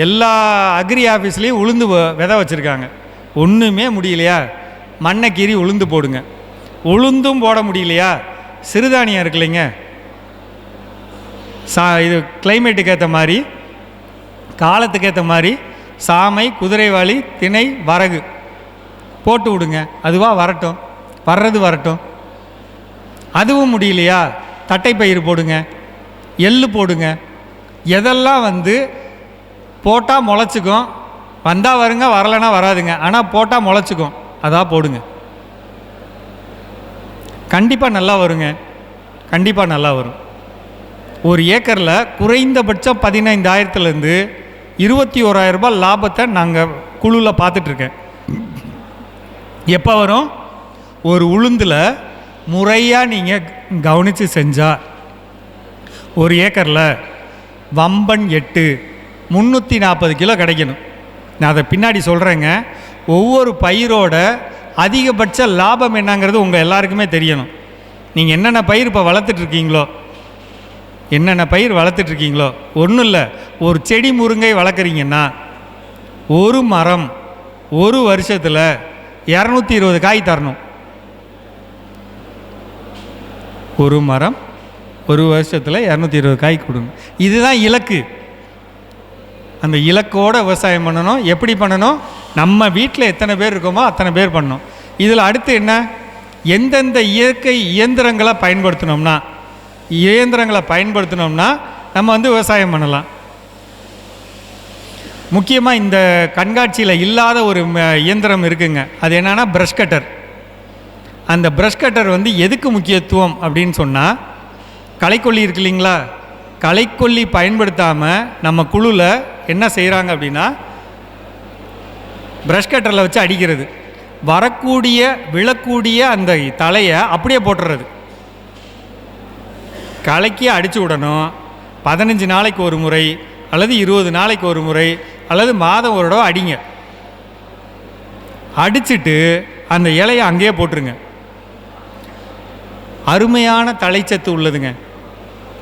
எல்லா அக்ரி ஆஃபீஸ்லேயும் உளுந்து விதை வச்சுருக்காங்க. ஒன்றுமே முடியலையா? மண்ணை கீறி உளுந்து போடுங்க. உளுந்தும் போட முடியலையா? சிறுதானியம் இருக்கு இல்லைங்க, இது கிளைமேட்டுக்கு ஏற்ற மாதிரி, காலத்துக்கு ஏற்ற மாதிரி சாமை, குதிரைவாளி, திணை, வரகு போட்டு விடுங்க. அதுவாக வரட்டும், வர்றது வரட்டும். அதுவும் முடியலையா? தட்டைப்பயிர் போடுங்க, எள்ளு போடுங்க. எதெல்லாம் போட்டால் முளைச்சிக்கும். வந்தால் வருங்க, வரலைன்னா வராதுங்க. ஆனால் போட்டால் முளைச்சிக்கும், அதான் போடுங்க. கண்டிப்பாக நல்லா வருங்க. கண்டிப்பாக நல்லா வரும். 1 ஏக்கரில் குறைந்தபட்சம் 15,000லேருந்து 21,000 ரூபாய் லாபத்தை நாங்கள் குழுவில் பார்த்துட்ருக்கேன். எப்போ வரும்? ஒரு உளுந்தில் முறையாக நீங்கள் கவனித்து செஞ்சால் 1 ஏக்கரில் வம்பன் 8 340 கிலோ கிடைக்கணும். நான் அதை பின்னாடி சொல்கிறேங்க. ஒவ்வொரு பயிரோட அதிகபட்ச லாபம் என்னங்கிறது உங்கள் எல்லாருக்குமே தெரியணும். நீங்கள் என்னென்ன பயிர் இப்போ வளர்த்துட்ருக்கீங்களோ, ஒன்றும் இல்லை, ஒரு செடி முருங்கை வளர்க்குறீங்கன்னா ஒரு மரம் ஒரு வருஷத்தில் 220 காய் தரணும். ஒரு மரம் ஒரு வருஷத்தில் 220 காய் கொடுங்க. இதுதான் இலக்கு. அந்த இலக்கோடு விவசாயம் பண்ணணும். எப்படி பண்ணணும்? நம்ம வீட்டில் எத்தனை பேர் இருக்கோமோ அத்தனை பேர் பண்ணணும். இதில் அடுத்து என்ன? எந்தெந்த இயற்கை இயந்திரங்களை பயன்படுத்தினோம்னா நம்ம விவசாயம் பண்ணலாம். முக்கியமாக இந்த கண்காட்சியில் இல்லாத ஒரு இயந்திரம் இருக்குங்க. அது என்னென்னா ப்ரஷ் கட்டர். அந்த ப்ரஷ் கட்டர் எதுக்கு முக்கியத்துவம் அப்படின்னு சொன்னால், களைக்கொல்லி இருக்கு இல்லைங்களா, களைக்கொல்லி பயன்படுத்தாமல் நம்ம குழுவில் என்ன செய்கிறாங்க அப்படின்னா, ப்ரஷ் கட்டரில் வச்சு அடிக்கிறது. விழக்கூடிய அந்த தலையை அப்படியே போட்டுறது. களைக்கி அடித்து விடணும். 15 நாளைக்கு ஒரு முறை அல்லது 20 நாளைக்கு ஒரு முறை அல்லது மாதம் ஒரு தடவை அடிங்க. அடிச்சுட்டு அந்த இலையை அங்கேயே போட்டுருங்க. அருமையான தழைச்சத்து உள்ளதுங்க.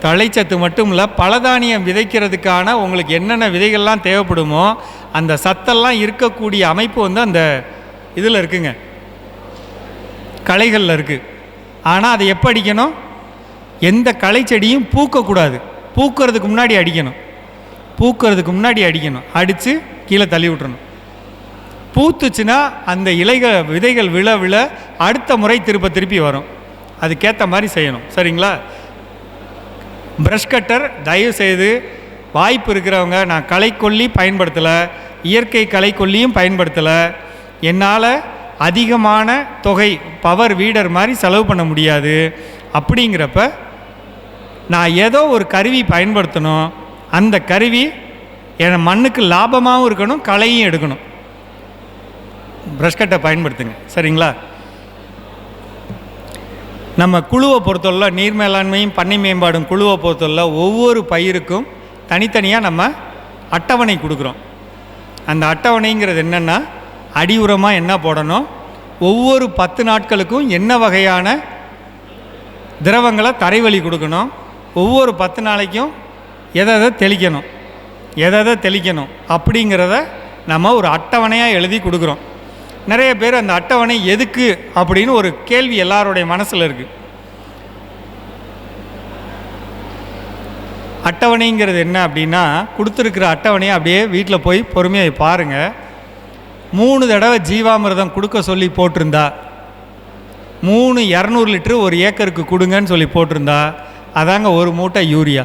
தழைச்சத்து மட்டும் இல்லை, பலதானியம் விதைக்கிறதுக்கான உங்களுக்கு என்னென்ன விதைகள்லாம் தேவைப்படுமோ அந்த சத்தெல்லாம் இருக்கக்கூடிய அமைப்பு அந்த இதில் இருக்குங்க, களைகளில் இருக்குது. ஆனால் அதை எப்போ அடிக்கணும்? எந்த களை செடியும் பூக்கக்கூடாது. பூக்கிறதுக்கு முன்னாடி அடிக்கணும். அடித்து கீழே தள்ளி விட்டுறணும். பூத்துச்சுன்னா அந்த விதைகள் விழ அடுத்த முறை திருப்பி வரும். அதுக்கேற்ற மாதிரி செய்யணும். சரிங்களா? ப்ரஷ் கட்டர் தயவுசெய்து வாய்ப்பு இருக்கிறவங்க, நான் களைக்கொல்லி பயன்படுத்தலை, இயற்கை களைக்கொல்லியும் பயன்படுத்தலை, என்னால் அதிகமான தொகை பவர் வீடர் மாதிரி செலவு பண்ண முடியாது அப்படிங்கிறப்ப நான் ஏதோ ஒரு கருவி பயன்படுத்தணும். அந்த கருவி என் மண்ணுக்கு லாபமாகவும் இருக்கணும், களையும் எடுக்கணும். ப்ரஷ் கட்டை பயன்படுத்துங்க. சரிங்களா? நம்ம குழுவை பொறுத்தவரை, நீர் மேலாண்மையும் பண்ணை மேம்பாடும் குழுவை பொறுத்தவரை ஒவ்வொரு பயிருக்கும் தனித்தனியாக நம்ம அட்டவணை கொடுக்குறோம். அந்த அட்டவணைங்கிறது என்னென்னா, அடி உரமாக என்ன போடணும், ஒவ்வொரு 10 நாட்களுக்கும் என்ன வகையான திரவங்களை தரைவழி கொடுக்கணும், ஒவ்வொரு 10 நாளைக்கும் எதை தெளிக்கணும் அப்படிங்கிறத நம்ம ஒரு அட்டவணையாக எழுதி கொடுக்குறோம். நிறைய பேர் அந்த அட்டவணை எதுக்கு அப்படின்னு ஒரு கேள்வி எல்லாருடைய மனசில் இருக்குது. அட்டவணைங்கிறது என்ன அப்படின்னா, கொடுத்துருக்கிற அட்டவணையை அப்படியே வீட்டில் போய் பொறுமையாக பாருங்கள். 3 தடவை ஜீவாமிர்தம் கொடுக்க சொல்லி போட்டிருந்தா, 200 லிட்டரு ஒரு ஏக்கருக்கு கொடுங்கன்னு சொல்லி போட்டிருந்தா, அதாங்க ஒரு மூட்டை யூரியா.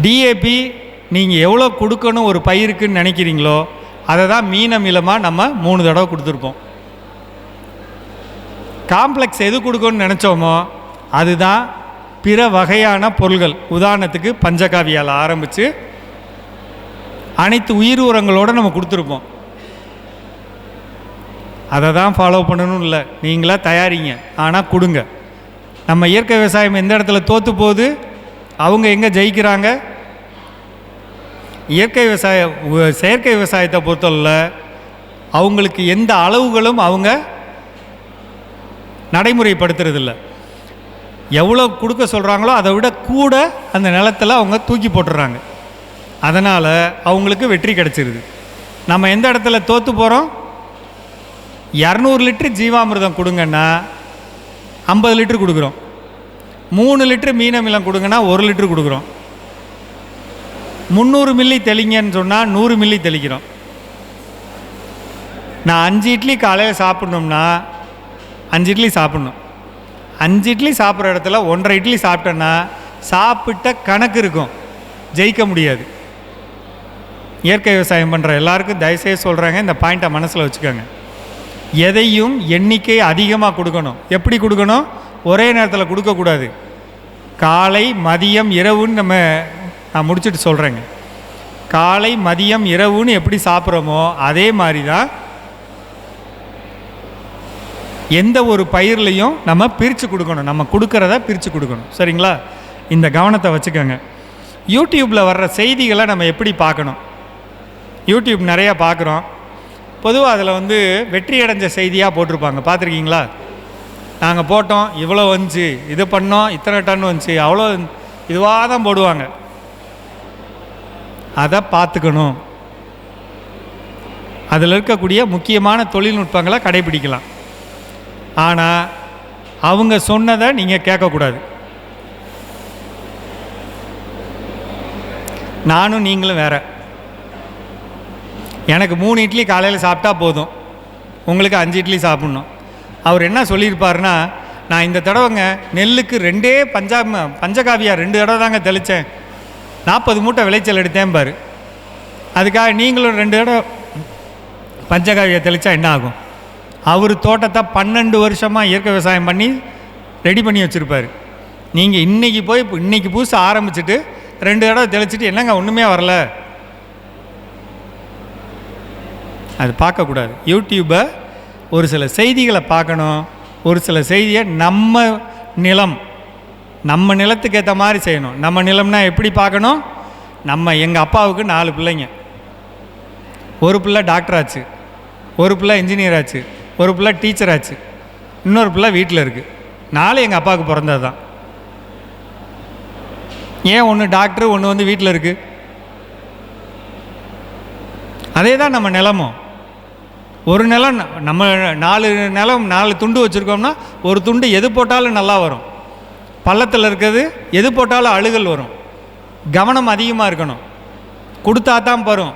டிஏபி நீங்கள் எவ்வளோ கொடுக்கணும் ஒரு பயிருக்குன்னு நினைக்கிறீங்களோ அதை தான் மீனமிலமாக நம்ம 3 தடவை கொடுத்துருப்போம். காம்ப்ளெக்ஸ் எது கொடுக்கணும்னு நினச்சோமோ அதுதான் பிற வகையான பொருள்கள். உதாரணத்துக்கு பஞ்சகாவியால் ஆரம்பித்து அனைத்து உயிர் உரங்களோடு நம்ம கொடுத்துருப்போம். அதை தான் ஃபாலோ பண்ணணும் இல்லை, நீங்களாக தயாரிங்க, ஆனால் கொடுங்க. நம்ம இயற்கை விவசாயம் எந்த இடத்துல தோற்று போகுது, அவங்க எங்கே ஜெயிக்கிறாங்க? செயற்கை விவசாயத்தை பொறுத்தவரை அவங்களுக்கு எந்த அளவுகளும் அவங்க நடைமுறைப்படுத்துறதில்லை. எவ்வளோ கொடுக்க சொல்கிறாங்களோ அதை விட கூட அந்த நிலத்தில் அவங்க தூக்கி போட்டுடுறாங்க. அதனால் அவங்களுக்கு வெற்றி கிடச்சிருது. நம்ம எந்த இடத்துல தோற்று போகிறோம்? 200 லிட்டரு ஜீவாமிர்தம் கொடுங்கன்னா 50 லிட்டரு கொடுக்குறோம், 3 லிட்டரு மீனமிலம் கொடுங்கன்னா 1 லிட்டரு கொடுக்குறோம், 300 மில்லி தெளிங்கன்னு சொன்னால் 100 மில்லி தெளிக்கிறோம். நான் 5 இட்லி காலையில் சாப்பிட்ணும்னா 5 இட்லி சாப்பிட்ணும். 5 இட்லி சாப்பிட்ற இடத்துல 1.5 இட்லி சாப்பிட்டேன்னா சாப்பிட்ட கணக்கு இருக்கும், ஜெயிக்க முடியாது. இயற்கை விவசாயம் பண்ணுற எல்லாருக்கும் தயவுசெய்து சொல்கிறாங்க, இந்த பாயிண்ட்டை மனசில் வச்சுக்கோங்க. எதையும் எண்ணிக்கை அதிகமாக கொடுக்கணும். எப்படி கொடுக்கணும்? ஒரே நேரத்தில் கொடுக்கக்கூடாது. காலை மதியம் இரவுன்னு நான் முடிச்சுட்டு சொல்கிறேங்க. காலை மதியம் இரவுன்னு எப்படி சாப்பிட்றோமோ அதே மாதிரி தான் எந்த ஒரு பயிர்லையும் நம்ம பிரித்து கொடுக்கணும். நம்ம கொடுக்குறத பிரித்து கொடுக்கணும். சரிங்களா? இந்த கவனத்தை வச்சுக்கோங்க. யூடியூப்பில் வர்ற செய்திகளை நம்ம எப்படி பார்க்கணும்? யூடியூப் நிறையா பார்க்குறோம். பொதுவாக அதில் வெற்றி அடைஞ்ச செய்தியாக போட்டிருப்பாங்க, பார்த்துருக்கீங்களா? நாங்கள் போட்டோம், இவ்வளோ வந்துச்சு, இது பண்ணோம், இத்தனை டன் வந்துச்சு, அவ்வளோ இதுவாக தான் போடுவாங்க. அதை பார்த்துக்கணும். அதில் இருக்கக்கூடிய முக்கியமான தொழில்நுட்பங்களை கடைபிடிக்கலாம். ஆனால் அவங்க சொன்னதை நீங்கள் கேட்கக்கூடாது. நானும் நீங்களும் வேறு. எனக்கு 3 இட்லி காலையில் சாப்பிட்டா போதும், உங்களுக்கு 5 இட்லி சாப்பிட்ணும். அவர் என்ன சொல்லியிருப்பாருன்னா, நான் இந்த தடவைங்க நெல்லுக்கு 2 பஞ்சகாவியா 2 தடவை தாங்க தெளித்தேன், 40 மூட்டை விளைச்சல் எடுத்தேன் பாரு. அதுக்காக நீங்களும் 2 தடவை பஞ்சகாவியா தெளித்தா என்ன ஆகும்? அவர் தோட்டத்தை 12 வருஷமாக இயற்கை விவசாயம் பண்ணி ரெடி பண்ணி வச்சுருப்பார். நீங்கள் இன்றைக்கி புதுசு ஆரம்பிச்சுட்டு 2 தடவை தெளிச்சுட்டு என்னங்க ஒன்றுமே வரல, அது பார்க்கக்கூடாது. யூடியூப்பை ஒரு சில செய்திகளை பார்க்கணும். ஒரு சில செய்தியை நம்ம நிலத்துக்கு ஏற்ற மாதிரி செய்யணும். நம்ம நிலம்னா எப்படி பார்க்கணும்? எங்கள் அப்பாவுக்கு 4 பிள்ளைங்க. ஒரு பிள்ளை டாக்டர் ஆச்சு, ஒரு பிள்ளை இன்ஜினியர் ஆச்சு, ஒரு பிள்ளை டீச்சர் ஆச்சு, இன்னொரு பிள்ளை வீட்டில் இருக்குது. 4 எங்கள் அப்பாவுக்கு பிறந்தது தான். ஏன் ஒன்று டாக்டரு, ஒன்று வீட்டில் இருக்குது? அதே தான் நம்ம நிலமும். ஒரு நிலம் நம்ம 4 துண்டு வச்சுருக்கோம்னா ஒரு துண்டு எது போட்டாலும் நல்லா வரும். பள்ளத்தில் இருக்கிறது எது போட்டாலும் அழுகல் வரும். கவனம் அதிகமாக இருக்கணும். கொடுத்தா தான் வரும்.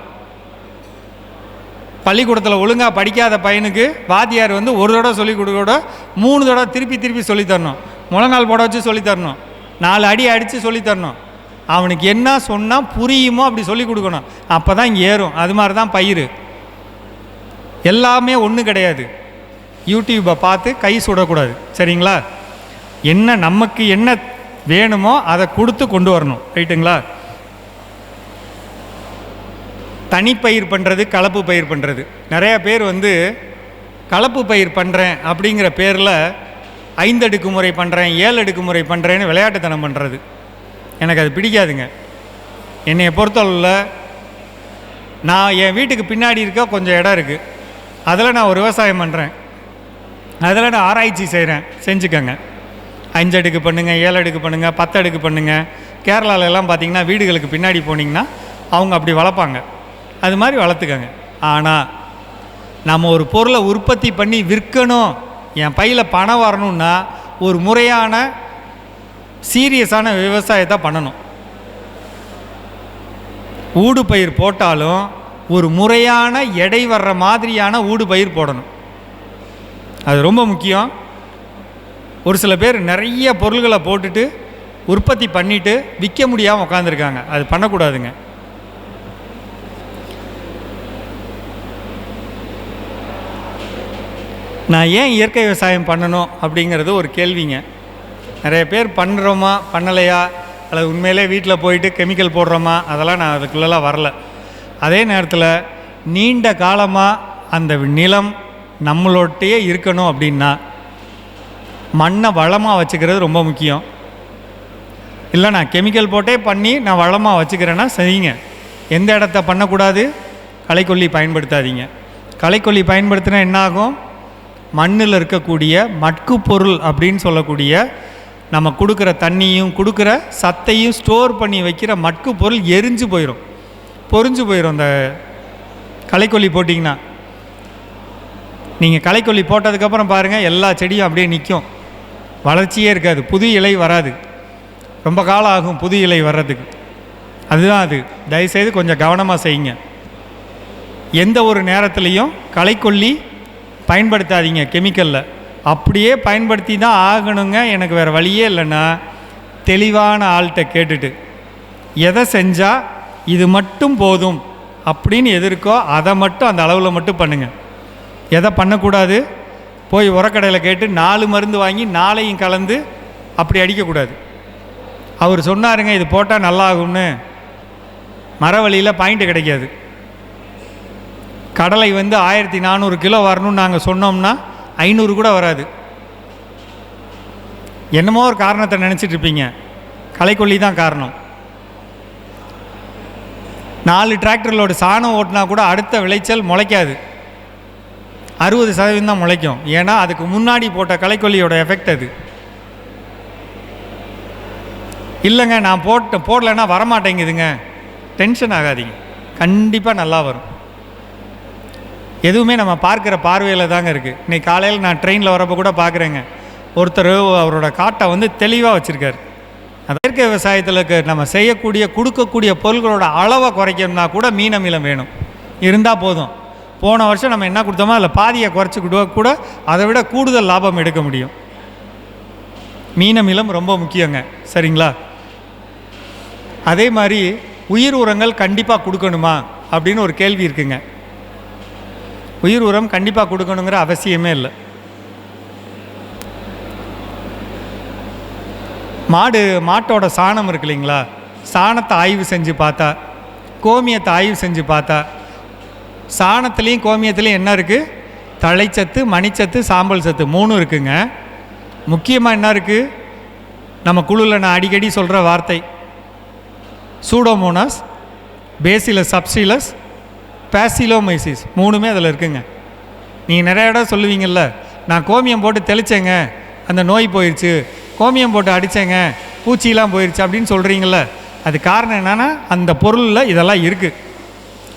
பள்ளிக்கூடத்தில் ஒழுங்காக படிக்காத பையனுக்கு வாத்தியார் ஒரு தடவை சொல்லிக் கொடுக்க 3 தடவை திருப்பி சொல்லித்தரணும். முழங்கால் போட வச்சு சொல்லித்தரணும், 4 அடி அடித்து சொல்லித்தரணும். அவனுக்கு என்ன சொன்னால் புரியுமோ அப்படி சொல்லிக் கொடுக்கணும். அப்போ தான் இங்கே ஏறும். அது மாதிரி தான் பயிர். எல்லாமே ஒன்று கிடையாது. யூடியூப்பை பார்த்து கை சுடக்கூடாது. சரிங்களா? நமக்கு என்ன வேணுமோ அதை கொடுத்து கொண்டு வரணும். ரைட்டுங்களா? தனிப்பயிர் பண்ணுறது, கலப்பு பயிர் பண்ணுறது. நிறையா பேர் கலப்பு பயிர் பண்ணுறேன் அப்படிங்கிற பேரில் 5 அடுக்கு முறை பண்ணுறேன், 7 அடுக்கு முறை பண்ணுறேன்னு விளையாட்டுத்தனம் பண்ணுறது எனக்கு அது பிடிக்காதுங்க. என்னை பொறுத்தளவில் நான் என் வீட்டுக்கு பின்னாடி இருக்க கொஞ்சம் இடம் இருக்குது, அதில் நான் ஒரு விவசாயம் பண்ணுறேன், அதில் நான் ஆராய்ச்சி செய்கிறேன், செஞ்சுக்கோங்க. 5 அடுக்கு பண்ணுங்கள், 7 அடுக்கு பண்ணுங்கள், 10 அடுக்கு பண்ணுங்கள். கேரளாவிலலாம் பார்த்திங்கன்னா வீடுகளுக்கு பின்னாடி போனீங்கன்னா அவங்க அப்படி வளர்ப்பாங்க. அது மாதிரி வளர்த்துக்கங்க. ஆனால் நம்ம ஒரு பொருளை உற்பத்தி பண்ணி விற்கணும், என் பையில் பணம் வரணும்னா ஒரு முறையான சீரியஸான விவசாயத்தை பண்ணணும். ஊடு பயிர் போட்டாலும் ஒரு முறையான எடை வர்ற மாதிரியான ஊடு பயிர் போடணும். அது ரொம்ப முக்கியம். ஒரு சில பேர் நிறைய பொருள்களை போட்டுட்டு உற்பத்தி பண்ணிவிட்டு விற்க முடியாமல் உட்காந்துருக்காங்க. அது பண்ணக்கூடாதுங்க. நான் ஏன் இயற்கை விவசாயம் பண்ணணும் அப்படிங்கிறது ஒரு கேள்விங்க. நிறைய பேர் பண்ணுறோமா பண்ணலையா, அல்லது உண்மையிலே வீட்டில் போயிட்டு கெமிக்கல் போடுறோமா, அதெல்லாம் நான் அதுக்குள்ளெல்லாம் வரல. அதே நேரத்தில் நீண்ட காலமாக அந்த நிலம் நம்மளோட்டையே இருக்கணும் அப்படின்னா மண்ணை வளமாக வச்சுக்கிறது ரொம்ப முக்கியம். இல்லை நான் கெமிக்கல் போட்டே பண்ணி நான் வளமாக வச்சுக்கிறேன்னா செய்யுங்க. எந்த இடத்த பண்ணக்கூடாது, களைக்கொல்லி பயன்படுத்தாதீங்க. களைக்கொல்லி பயன்படுத்தினா என்னாகும், மண்ணில் இருக்கக்கூடிய மட்கு பொருள் அப்படின்னு சொல்லக்கூடிய நம்ம கொடுக்குற தண்ணியும் கொடுக்குற சத்தையும் ஸ்டோர் பண்ணி வைக்கிற மட்கு பொருள் எரிஞ்சு போயிடும், பொறிஞ்சு போயிடும். அந்த களைக்கொல்லி போட்டிங்கன்னா நீங்கள் களைக்கொல்லி போட்டதுக்கப்புறம் பாருங்கள் எல்லா செடியும் அப்படியே நிற்கும், வளர்ச்சியே இருக்காது, புது இலை வராது, ரொம்ப காலம் ஆகும் புது இலை வர்றதுக்கு. அதுதான் அது. தயவுசெய்து கொஞ்சம் கவனமாக செய்யுங்க. எந்த ஒரு நேரத்துலையும் களைக்கொல்லி பயன்படுத்தாதீங்க கெமிக்கலில். அப்படியே பயன்படுத்தி தான் ஆகணுங்க, எனக்கு வேறு வழியே இல்லைன்னா தெளிவான ஆள்கிட்ட கேட்டுட்டு எதை செஞ்சால் இது மட்டும் போதும் அப்படின்னு எது இருக்கோ அதை மட்டும் அந்த அளவில் மட்டும் பண்ணுங்கள். எதை பண்ணக்கூடாது, போய் உரக்கடையில் கேட்டு 4 மருந்து வாங்கி 4ஐயும் கலந்து அப்படி அடிக்கக்கூடாது. அவர் சொன்னாருங்க இது போட்டால் நல்லாகும்னு, மரவழியில் பாயிண்ட்டு கிடைக்காது. கடலை 1400 கிலோ வரணும்னு நாங்கள் சொன்னோம்னா 500 கூட வராது. என்னமோ ஒரு காரணத்தை நினச்சிட்ருப்பீங்க, களைக்கொல்லி தான் காரணம். 4 டிராக்டர்களோட சாணம் ஓட்டினா கூட அடுத்த விளைச்சல் முளைக்காது, 60% தான் முளைக்கும். ஏன்னா அதுக்கு முன்னாடி போட்ட களைக்கொல்லியோட எஃபெக்ட் அது. இல்லைங்க நான் போடலைன்னா வரமாட்டேங்குதுங்க, டென்ஷன் ஆகாதீங்க, கண்டிப்பாக நல்லா வரும். எதுவுமே நம்ம பார்க்குற பார்வையில் தாங்க இருக்குது. இன்றைக்கி காலையில் நான் ட்ரெயினில் வரப்போ கூட பார்க்குறேங்க, ஒருத்தர் அவரோட காட்டை தெளிவாக வச்சுருக்கார். அந்த இயற்கை விவசாயத்தில் நம்ம செய்யக்கூடிய கொடுக்கக்கூடிய பொருள்களோட அளவை குறைக்கணும்னா கூட மீனமிலம் வேணும், இருந்தால் போதும். போன வருஷம் நம்ம என்ன கொடுத்தோமோ அதில் பாதியை குறைச்சிக்கிட்டோ கூட அதை விட கூடுதல் லாபம் எடுக்க முடியும். மீனமிலம் ரொம்ப முக்கியங்க, சரிங்களா? அதே மாதிரி உயிர் உரங்கள் கண்டிப்பாக கொடுக்கணுமா அப்படின்னு ஒரு கேள்வி இருக்குங்க. உயிர் உரம் கண்டிப்பாக கொடுக்கணுங்கிற அவசியமே இல்லை. மாட்டோட சாணம் இருக்கு இல்லைங்களா, சாணத்தை ஆய்வு செஞ்சு பார்த்தா, கோமியத்தை ஆய்வு செஞ்சு பார்த்தா, சாணத்துலேயும் கோமியத்துலேயும் என்ன இருக்குது, தழைச்சத்து, மணிச்சத்து, சாம்பல் சத்து 3 இருக்குங்க. முக்கியமாக என்ன இருக்குது, நம்ம குழுவில் நான் அடிக்கடி சொல்கிற வார்த்தை சூடோமோனாஸ், பேசிலஸ் சப்ஸ்டிலஸ், பேசிலோமைசிஸ் 3மே அதில் இருக்குங்க. நீங்கள் நிறைய இடம் சொல்லுவீங்கள்ல, நான் கோமியம் போட்டு தெளித்தேங்க அந்த நோய் போயிடுச்சு, கோமியம் போட்டு அடித்தேங்க பூச்சிலாம் போயிடுச்சு அப்படின்னு சொல்கிறீங்கள, அது காரணம் என்னென்னா அந்த பொருளில் இதெல்லாம் இருக்குது,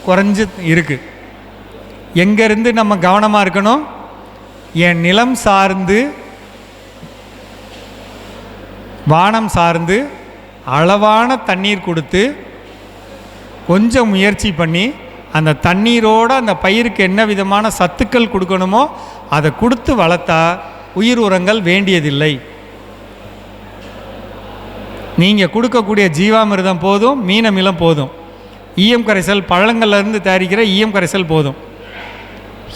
குறைஞ்சி இருக்குது. எங்கேருந்து நம்ம கவனமாக இருக்கணும், என் நிலம் சார்ந்து வானம் சார்ந்து அளவான தண்ணீர் கொடுத்து கொஞ்சம் முயற்சி பண்ணி அந்த தண்ணீரோடு அந்த பயிருக்கு என்ன விதமான சத்துக்கள் கொடுக்கணுமோ அதை கொடுத்து வளர்த்தா உயிர் உரங்கள் வேண்டியதில்லை. நீங்கள் கொடுக்கக்கூடிய ஜீவாமிர்தம் போதும், மீனமிலம் போதும், ஈயம் கரைசல் பழங்கள்லேருந்து தயாரிக்கிற ஈயம் கரைசல் போதும்,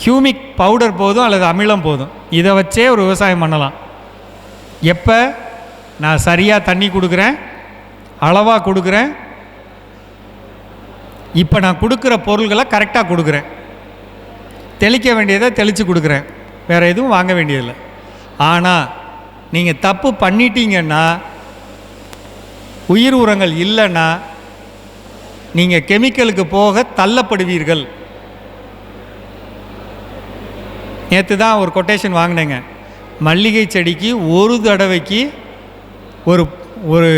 ஹியூமிக் பவுடர் போதும் அல்லது அமிலம் போதும். இதை வச்சே ஒரு விவசாயம் பண்ணலாம். எப்போ நான் சரியாக தண்ணி கொடுக்குறேன், அளவாக கொடுக்குறேன், இப்போ நான் கொடுக்குற பொருள்களை கரெக்டாக கொடுக்குறேன், தெளிக்க வேண்டியதை தெளித்து கொடுக்குறேன், வேறு எதுவும் வாங்க வேண்டியதில்லை. ஆனால் நீங்கள் தப்பு பண்ணிட்டீங்கன்னா, உயிர் உரங்கள் இல்லைன்னா நீங்கள் கெமிக்கலுக்கு போக தள்ளப்படுவீர்கள். நேற்று தான் ஒரு கொட்டேஷன் வாங்கினேங்க. மல்லிகை செடிக்கு ஒரு தடவைக்கு ஒரு ஒரு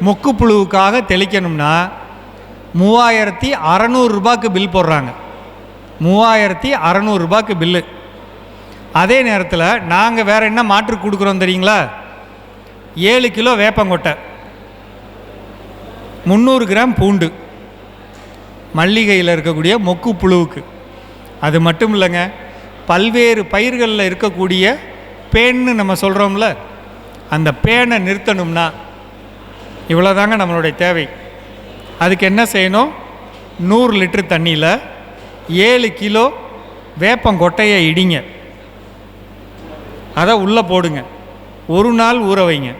மொக்கு புழுவுக்காக தெளிக்கணும்னா 3600 ரூபாய்க்கு பில் போடுறாங்க. 3600 ரூபாய்க்கு பில்லு. அதே நேரத்தில் நாங்கள் வேறு என்ன மாற்று கொடுக்குறோம் தெரியுங்களா? 7 கிலோ வேப்பங்கொட்டை, 300 கிராம் பூண்டு மல்லிகையில் இருக்கக்கூடிய மொக்கு புழுவுக்கு. அது மட்டும் இல்லைங்க, பல்வேறு பயிர்களில் இருக்கக்கூடிய பேன்னு நம்ம சொல்கிறோம்ல, அந்த பேனை நிறுத்தணும்னா இவ்வளோதாங்க நம்மளுடைய தேவை. அதுக்கு என்ன செய்யணும்? 100 லிட்டர் தண்ணியில் 7 கிலோ வேப்பங்கொட்டையை இடிங்க, அதை உள்ளே போடுங்க, ஒரு நாள் ஊற வைங்க.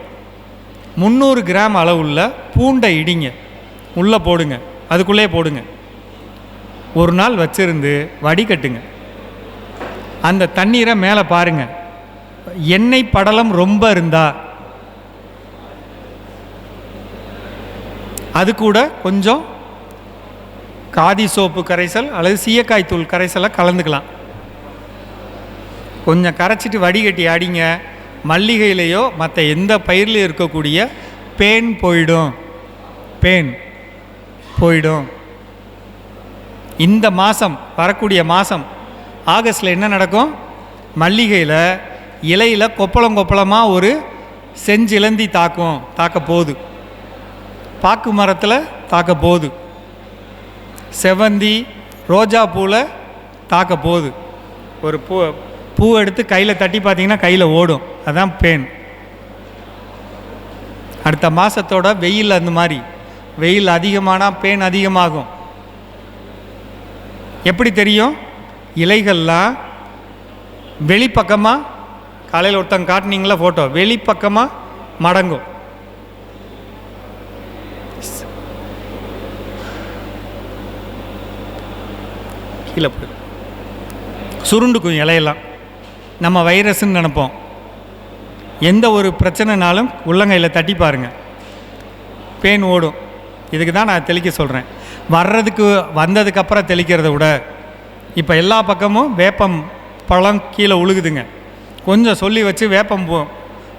300 கிராம் அளவுள்ள பூண்டை இடிங்க, உள்ளே போடுங்க, அதுக்குள்ளே போடுங்க, ஒரு நாள் வச்சிருந்து வடிகட்டுங்க. அந்த தண்ணீரை மேலே பாருங்கள், எண்ணெய் படலம் ரொம்ப இருந்தால் அது கூட கொஞ்சம் காதி சோப்பு கரைசல் அல்லது சீயக்காய் தூள் கரைசலை கலந்துக்கலாம். கொஞ்சம் கரைச்சிட்டு வடிகட்டி அடிங்க. மல்லிகையிலையோ மற்ற எந்த பயிரிலையும் இருக்கக்கூடிய பேன் போயிடும், பேன் போயிடும். இந்த மாதம், வரக்கூடிய மாதம் ஆகஸ்டில் என்ன நடக்கும்? மல்லிகையில் இலையில் கொப்பளமாக ஒரு செஞ்சிலந்தி தாக்க போகுது, பாக்கு மரத்தில் தாக்க போகுது, செவந்தி ரோஜா பூவில் தாக்க போகுது. ஒரு பூ எடுத்து கையில் தட்டி பார்த்தீங்கன்னா கையில் ஓடும், அதான் பேன். அடுத்த மாதத்தோட வெயில் அந்த மாதிரி, வெயில் அதிகமானால் பேன் அதிகமாகும். எப்படி தெரியும்? இலைகள்லாம் வெளிப்பக்கமாக, காலையில் ஒருத்தங்க காட்டினீங்களா ஃபோட்டோ, வெளிப்பக்கமாக மடங்கும். கீழே போய் சுருண்டுக்கும் இலையெல்லாம். நம்ம வைரஸ்ன்னு நினைப்போம். எந்த ஒரு பிரச்சனைனாலும் உள்ளங்கையில் தட்டி பாருங்கள், பேன் ஓடும். இதுக்கு தான் நான் தெளிக்க சொல்கிறேன். வந்ததுக்கப்புறம் தெளிக்கிறத விட இப்போ எல்லா பக்கமும் வேப்பம் பழம் கீழே உழுகுதுங்க. கொஞ்சம் சொல்லி வச்சு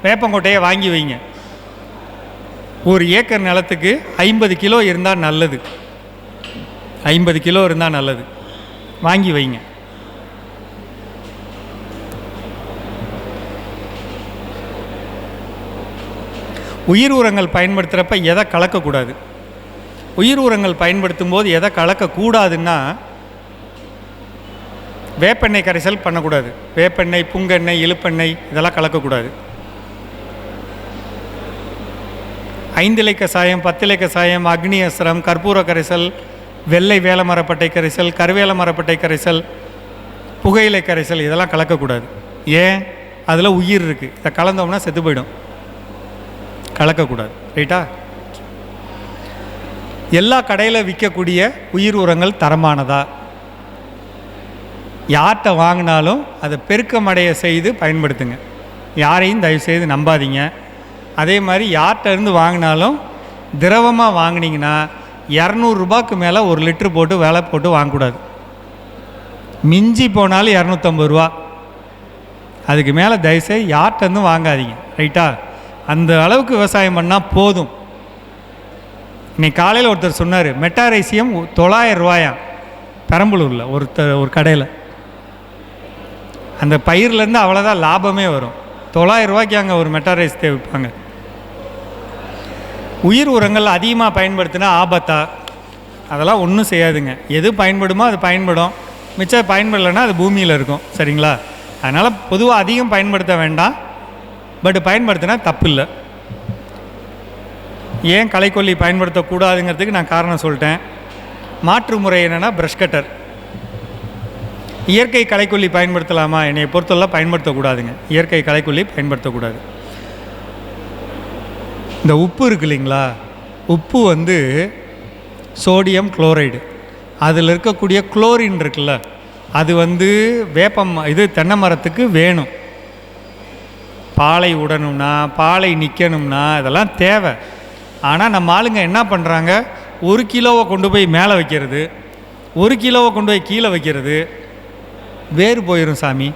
வேப்பங்கொட்டையை வாங்கி வைங்க. ஒரு ஏக்கர் நிலத்துக்கு 50 கிலோ இருந்தால் நல்லது, 50 கிலோ இருந்தால் நல்லது, வாங்கி வைங்க. உயிர் உரங்கள் பயன்படுத்துகிறப்ப எதை கலக்கக்கூடாது? உயிர் உரங்கள் பயன்படுத்தும் போது எதை கலக்கக்கூடாதுன்னா, வேப்பெண்ணெய் கரைசல் பண்ணக்கூடாது. வேப்பெண்ணெய், புங்கெண்ணெய், இழுப்பெண்ணெய் இதெல்லாம் கலக்கக்கூடாது. 5 இலை கசாயம், 10 இலை கசாயம், அக்னி அஸ்திரம், கற்பூர கரைசல், வெள்ளை வேல மரப்பட்டை கரைசல், கருவேல மரப்பட்டை கரைசல், புகையிலை கரைசல் இதெல்லாம் கலக்கக்கூடாது. ஏன்? அதில் உயிர் இருக்குது. இதை கலந்தோம்னா செத்து போயிடும், கலக்கக்கூடாது. ரைட்டா? எல்லா கடையில் விற்கக்கூடிய உயிர் உரங்கள் தரமானதா? யார்கிட்ட வாங்கினாலும் அதை பெருக்கமடைய செய்து பயன்படுத்துங்க. யாரையும் தயவுசெய்து நம்பாதீங்க. அதே மாதிரி யார்கிட்ட இருந்து வாங்கினாலும் திரவமாக வாங்கினீங்கன்னா 200 ரூபாய்க்கு மேலே 1 லிட்ரு போட்டு விலை போட்டு வாங்கக்கூடாது. மிஞ்சி போனாலும் 250 ரூபா, அதுக்கு மேலே தயவுசெய்து யார்கிட்டருந்து வாங்காதீங்க. ரைட்டா? அந்த அளவுக்கு விவசாயம் பண்ணால் போதும். இன்னைக்கு காலையில் ஒருத்தர் சொன்னார், மெட்டாரைசியம் 900 ரூபாயாம் பெரம்பலூரில் ஒரு கடையில். அந்த பயிர்லேருந்து அவ்வளோதான் லாபமே வரும். 900 ரூபாய்க்கு அங்கே ஒரு மெட்டாரைஸ் விற்பாங்க. உயிர் உரங்கள் அதிகமாக பயன்படுத்தினா ஆபத்தா? அதெல்லாம் ஒன்றும் செய்யாதுங்க. எது பயன்படுமோ அது பயன்படும், மிச்சம் பயன்படலைன்னா அது பூமியில் இருக்கும். சரிங்களா? அதனால் பொதுவாக அதிகம் பயன்படுத்த வேண்டாம், பட் பயன்படுத்தினா தப்பு இல்லை. ஏன் களைக்கொல்லி பயன்படுத்தக்கூடாதுங்கிறதுக்கு நான் காரணம் சொல்லிட்டேன். மாற்று முறை என்னென்னா ப்ரஷ் கட்டர். இயற்கை களைக்கொல்லி பயன்படுத்தலாமா? என்னை பொறுத்தவரை பயன்படுத்தக்கூடாதுங்க. இயற்கை களைக்கொல்லி பயன்படுத்தக்கூடாது. இந்த உப்பு இருக்கு இல்லைங்களா, உப்பு வந்து சோடியம் குளோரைடு, அதில் இருக்கக்கூடிய குளோரின் இருக்குல்ல, அது வந்து தென்னை மரத்துக்கு வேணும். பாலை விடணும்னா, பாலை நிற்கணும்னா இதெல்லாம் தேவை. ஆனால் நம்ம ஆளுங்க என்ன பண்ணுறாங்க, 1 கிலோவை கொண்டு போய் மேலே வைக்கிறது, 1 கிலோவை கொண்டு போய் கீழே வைக்கிறது. வேறு போயிடும் சாமி.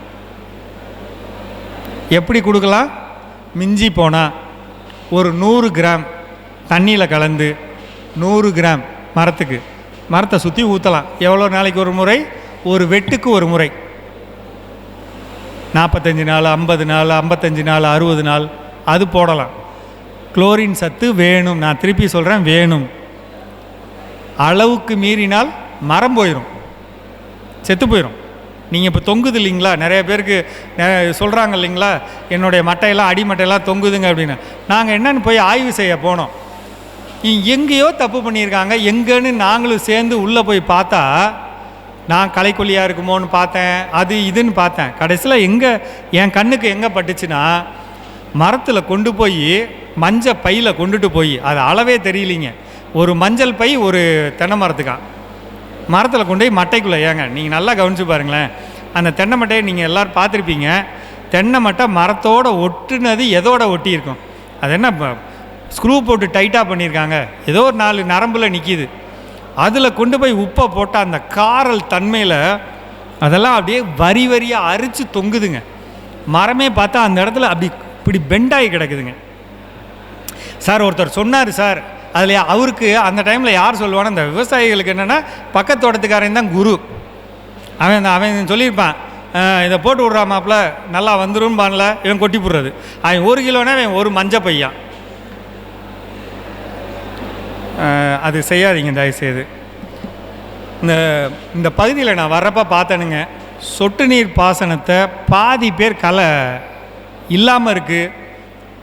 எப்படி கொடுக்கலாம்? மிஞ்சி போனால் ஒரு 100 கிராம் தண்ணியில் கலந்து 100 கிராம் மரத்தை சுற்றி ஊற்றலாம். எவ்வளோ நாளைக்கு ஒரு முறை? ஒரு வெட்டுக்கு ஒரு முறை. 45 நாள், 50 நாள், 55 நாள், 60 நாள் அது போடலாம். குளோரின் சத்து வேணும். நான் திருப்பி சொல்கிறேன், வேணும். அளவுக்கு மீறினால் மரம் போயிடும், செத்து போயிடும். நீங்கள் இப்போ தொங்குது இல்லைங்களா, நிறைய பேருக்கு சொல்கிறாங்க இல்லைங்களா, என்னுடைய மட்டையெல்லாம் அடிமட்டையெல்லாம் தொங்குதுங்க அப்படின்னு. நாங்கள் என்னன்னு போய் ஆய்வு செய்ய போனோம். எங்கேயோ தப்பு பண்ணியிருக்காங்க. எங்கேன்னு நாங்களும் சேர்ந்து உள்ளே போய் பார்த்தா, நான் களைக்கொல்லியாக இருக்குமோன்னு பார்த்தேன், அது இதுன்னு பார்த்தேன். கடைசியில் என் கண்ணுக்கு எங்கே பட்டுச்சுன்னா, மரத்தில் கொண்டு போய் மஞ்சள் பையில் கொண்டுட்டு போய், அது அளவே தெரியலிங்க, ஒரு மஞ்சள் பை ஒரு தென்னை மரத்தில் கொண்டு போய் மட்டைக்குள்ளே. ஏங்க நீங்கள் நல்லா கவனித்து பாருங்களேன், அந்த தென்னை மட்டையை நீங்கள் எல்லோரும் பார்த்துருப்பீங்க. தென்னை மட்டை மரத்தோடு ஒட்டுனது எதோட ஒட்டியிருக்கும்? அது என்ன ஸ்க்ரூ போட்டு டைட்டாக பண்ணியிருக்காங்க, ஏதோ ஒரு 4 நரம்பில் நிற்கிது. அதில் கொண்டு போய் உப்பை போட்டால் அந்த காரல் தன்மையில் அதெல்லாம் அப்படியே வரி வரியாக அரித்து தொங்குதுங்க. மரமே பார்த்தா அந்த இடத்துல இப்படி பெண்டாகி கிடக்குதுங்க. சார் ஒருத்தர் சொன்னார் சார், அதில் அவருக்கு அந்த டைமில் யார் சொல்லுவானா, இந்த விவசாயிகளுக்கு என்னென்னா பக்கத்து தோட்டத்துக்காரன் தான் குரு. அவன் சொல்லியிருப்பான், இதை போட்டு விட்றாமாப்பில் நல்லா வந்துடும் பான்ல, இவன் கொட்டி போடுறது. அவன் 1 கிலோனா இவன் ஒரு மஞ்சள் பையன். அது செய்யாதீங்க தயவுசெய்து. இந்த பகுதியில் நான் வர்றப்ப பார்த்தேனுங்க, சொட்டு நீர் பாசனத்தை பாதி பேர் இல்லாமல் இருக்குது.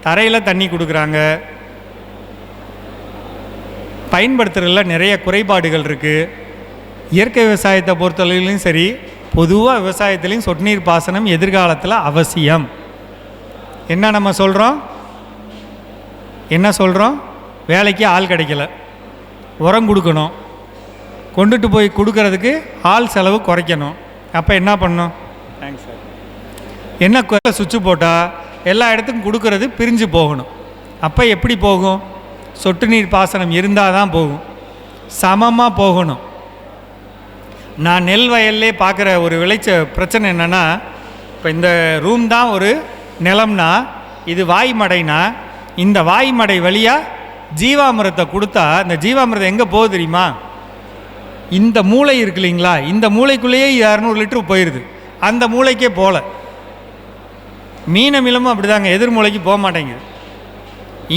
தரையில் தண்ணி கொடுக்குறாங்க, பயன்படுத்துறதுல நிறைய குறைபாடுகள் இருக்குது. இயற்கை விவசாயத்தை பொறுத்தளவிலையும் சரி, பொதுவாக விவசாயத்துலேயும் சொட்டு நீர் பாசனம் எதிர்காலத்தில் அவசியம். நம்ம சொல்கிறோம், வேலைக்கு ஆள் கிடைக்கல, உரம் கொடுக்கணும், கொண்டுட்டு போய் கொடுக்கறதுக்கு ஆள் செலவு குறைக்கணும். அப்போ என்ன பண்ணணும்? Thanks sir. என்ன சுவிட்சு போட்டால் எல்லா இடத்துக்கும் கொடுக்கறது பிரிஞ்சு போகணும். அப்போ எப்படி போகும்? சொட்டு நீர் பாசனம் இருந்தால் தான் போகும், சமமாக போகணும். நான் நெல் வயல்லே பார்க்குற ஒரு பிரச்சனை என்னென்னா, இப்போ இந்த ரூம் தான் ஒரு நிலம்னா, இது வாய்மடைனா, இந்த வாய்மடை வழியாக ஜீவாமிரத்தை கொடுத்தா, இந்த ஜீவாமிரதம் எங்கே போகுது தெரியுமா? இந்த மூளை இருக்கு இல்லைங்களா, இந்த மூளைக்குள்ளேயே 200 லிட்டர் போயிடுது. அந்த மூளைக்கே போகல. மீனமிலமும் அப்படி தாங்க, எதிர் மூளைக்கு போக மாட்டேங்குது.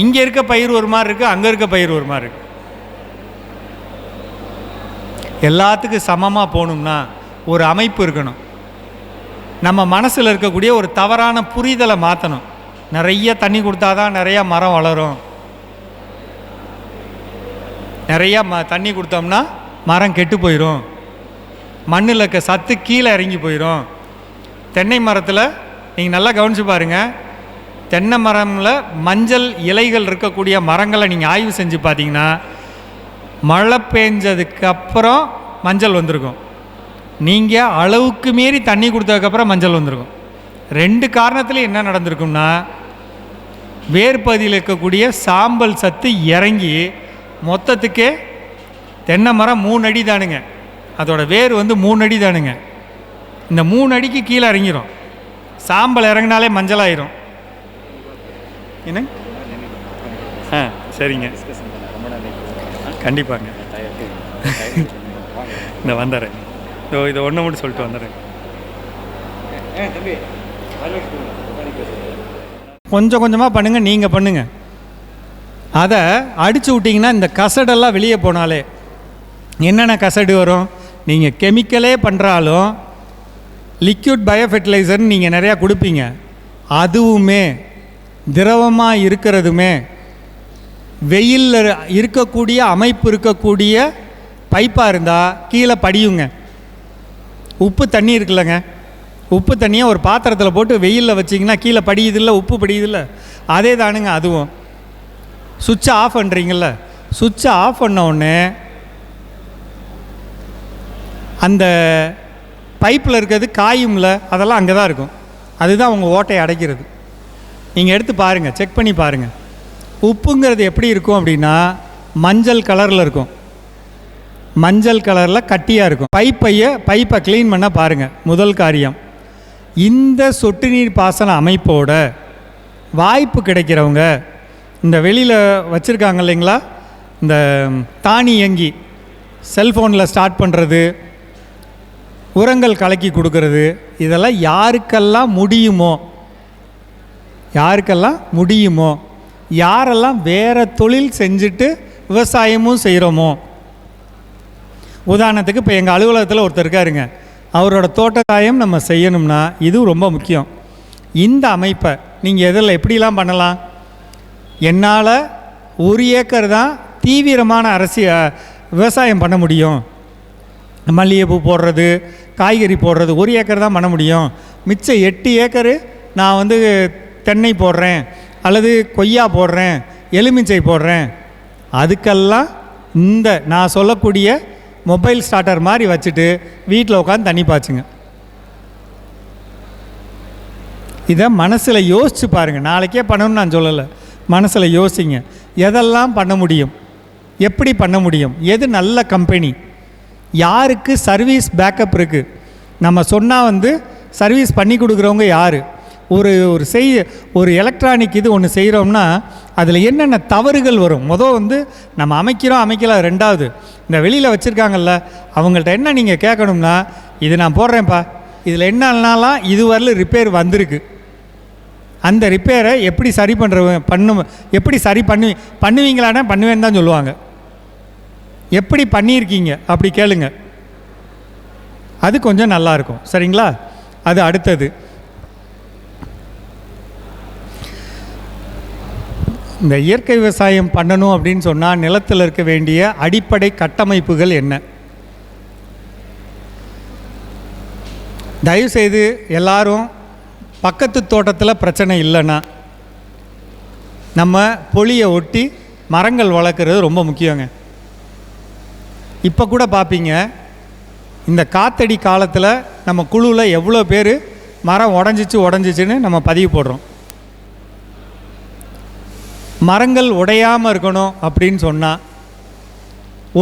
இங்கே இருக்க பயிர் ஒரு மாதிரி இருக்குது, அங்கே இருக்க பயிர் ஒரு மாதிரி இருக்குது. எல்லாத்துக்கும் சமமாக போகணும்னா ஒரு அமைப்பு இருக்கணும். நம்ம மனசில் இருக்கக்கூடிய ஒரு தவறான புரிதலை மாற்றணும். நிறைய தண்ணி கொடுத்தா தான் நிறையா மரம் வளரும், நிறையா தண்ணி கொடுத்தோம்னா மரம் கெட்டு போயிடும், மண்ணில் இருக்க சத்து கீழே இறங்கி போயிடும். தென்னை மரத்தில் நீங்கள் நல்லா கவனித்து பாருங்கள், தென்னை மரமில் மஞ்சள் இலைகள் இருக்கக்கூடிய மரங்களை நீங்கள் ஆய்வு செஞ்சு பார்த்தீங்கன்னா, மழை பெஞ்சதுக்கப்புறம் மஞ்சள் வந்திருக்கும், நீங்கள் அளவுக்கு மீறி தண்ணி கொடுத்ததுக்கப்புறம் மஞ்சள் வந்திருக்கும். 2 காரணத்துலையும் என்ன நடந்திருக்கும்னா, வேர்பகுதியில் இருக்கக்கூடிய சாம்பல் சத்து இறங்கி மொத்தத்துக்கே தென்னை மரம் 3 அடி தானுங்க, அதோட வேர் 3 அடி தானுங்க. இந்த 3 அடிக்கு கீழே இறங்கிடும், சாம்பல் இறங்கினாலே மஞ்சள் ஆயிரும். என்ன? சரிங்க, கண்டிப்பாங்க. இந்த வந்துடுறேன், இதை ஒன்று மட்டும் சொல்லிட்டு வந்துடுறேன். கொஞ்சம் கொஞ்சமாக பண்ணுங்கள், நீங்கள் பண்ணுங்கள். அதை அடித்து விட்டிங்கன்னா இந்த கசடெல்லாம் வெளியே போனாலே என்னென்ன கசடு வரும்? நீங்கள் கெமிக்கலே பண்ணுறாலும் லிக்விட் பயோ ஃபெர்டிலைசர்னு நீங்கள் நிறையா கொடுப்பீங்க, அதுவுமே திரவமாக இருக்கிறதுமே வெயிலில் இருக்கக்கூடிய அமைப்பு இருக்கக்கூடிய பைப்பாக இருந்தால் கீழே படியுங்க. உப்பு தண்ணி இருக்குல்லங்க, உப்பு தண்ணியை ஒரு பாத்திரத்தில் போட்டு வெயிலில் வச்சிங்கன்னா கீழே படியுதில்ல, உப்பு படியுதில்ல, அதே தானுங்க அதுவும். சுவிட்சை ஆஃப் பண்ணுறீங்கள, சுவிட்சை ஆஃப் பண்ண உடனே அந்த பைப்பில் இருக்கிறது காயும்ல, அதெல்லாம் அங்கே தான் இருக்கும். அதுதான் உங்கள் ஓட்டையை அடைக்கிறது. நீங்கள் எடுத்து பாருங்கள், செக் பண்ணி பாருங்கள். உப்புங்கிறது எப்படி இருக்கும் அப்படின்னா மஞ்சள் கலரில் இருக்கும், மஞ்சள் கலரில் கட்டியாக இருக்கும். பைப்பை க்ளீன் பண்ண பாருங்கள். முதல் காரியம். இந்த சொட்டு நீர் பாசன அமைப்போட வாய்ப்பு கிடைக்கிறவங்க இந்த வெளியில் வச்சுருக்காங்க இல்லைங்களா, இந்த தானியங்கி செல்ஃபோனில் ஸ்டார்ட் பண்ணுறது, உரங்கள் கலக்கி கொடுக்கறது, இதெல்லாம் யாருக்கெல்லாம் முடியுமோ யாரெல்லாம் வேறு தொழில் செஞ்சுட்டு விவசாயமும் செய்கிறோமோ. உதாரணத்துக்கு இப்போ எங்கள் அலுவலகத்தில் ஒருத்தர் இருக்காருங்க, அவரோட தோட்டக்காயம் நம்ம செய்யணும்னா இது ரொம்ப முக்கியம். இந்த அமைப்பை நீங்கள் எதில் எப்படிலாம் பண்ணலாம்? என்னால் 1 ஏக்கர் தான் தீவிரமான விவசாயம் பண்ண முடியும். மல்லிகைப்பூ போடுறது, காய்கறி போடுறது 1 ஏக்கர் தான் பண்ண முடியும். மிச்சம் 8 ஏக்கரு நான் வந்து தென்னை போடுறேன், அல்லது கொய்யா போடுறேன், எலுமிச்சை போடுறேன். அதுக்கெல்லாம் இந்த நான் சொல்லக்கூடிய மொபைல் ஸ்டார்டர் மாதிரி வச்சுட்டு வீட்டில் உட்காந்து தண்ணி பாய்ச்சுங்க. இதை மனசில் யோசித்து பாருங்கள். நாளைக்கே பண்ணணும்னு நான் சொல்லலை, மனசில் யோசிங்க. எதெல்லாம் பண்ண முடியும், எப்படி பண்ண முடியும், எது நல்ல கம்பெனி, யாருக்கு சர்வீஸ் பேக்கப் இருக்குது, நம்ம சொன்னால் வந்து சர்வீஸ் பண்ணி கொடுக்குறவங்க யார். ஒரு எலக்ட்ரானிக் இது ஒன்று செய்கிறோம்னா அதில் என்னென்ன தவறுகள் வரும். வந்து நம்ம அமைக்கல. ரெண்டாவது இந்த வெளியில் வச்சுருக்காங்கல்ல, அவங்கள்ட்ட என்ன நீங்கள் கேட்கணும்னா, இது நான் போடுறேன்ப்பா, இதில் என்னன்னாலாம் இதுவரையில் ரிப்பேர் வந்திருக்கு, அந்த ரிப்பேரை எப்படி சரி எப்படி சரி பண்ணுவீங்களான்னா பண்ணுவேன்னு தான் சொல்லுவாங்க. எப்படி பண்ணியிருக்கீங்க அப்படி கேளுங்க, அது கொஞ்சம் நல்லாயிருக்கும். சரிங்களா? அது அடுத்தது. இந்த இயற்கை விவசாயம் பண்ணணும் அப்படின்னு சொன்னால் நிலத்தில் இருக்க வேண்டிய அடிப்படை கட்டமைப்புகள் என்ன? தயவுசெய்து எல்லாரும் பக்கத்து தோட்டத்தில் பிரச்சனை இல்லைன்னா நம்ம பொழியை ஒட்டி மரங்கள் வளர்க்குறது ரொம்ப முக்கியங்க. இப்போ கூட பார்ப்பீங்க, இந்த காத்தடி காலத்தில் நம்ம குழுவில் எவ்வளோ பேர் மரம் உடஞ்சிச்சுன்னு நம்ம பதிவு போடுறோம். மரங்கள் உடையாமல் இருக்கணும் அப்படின்னு சொன்னால்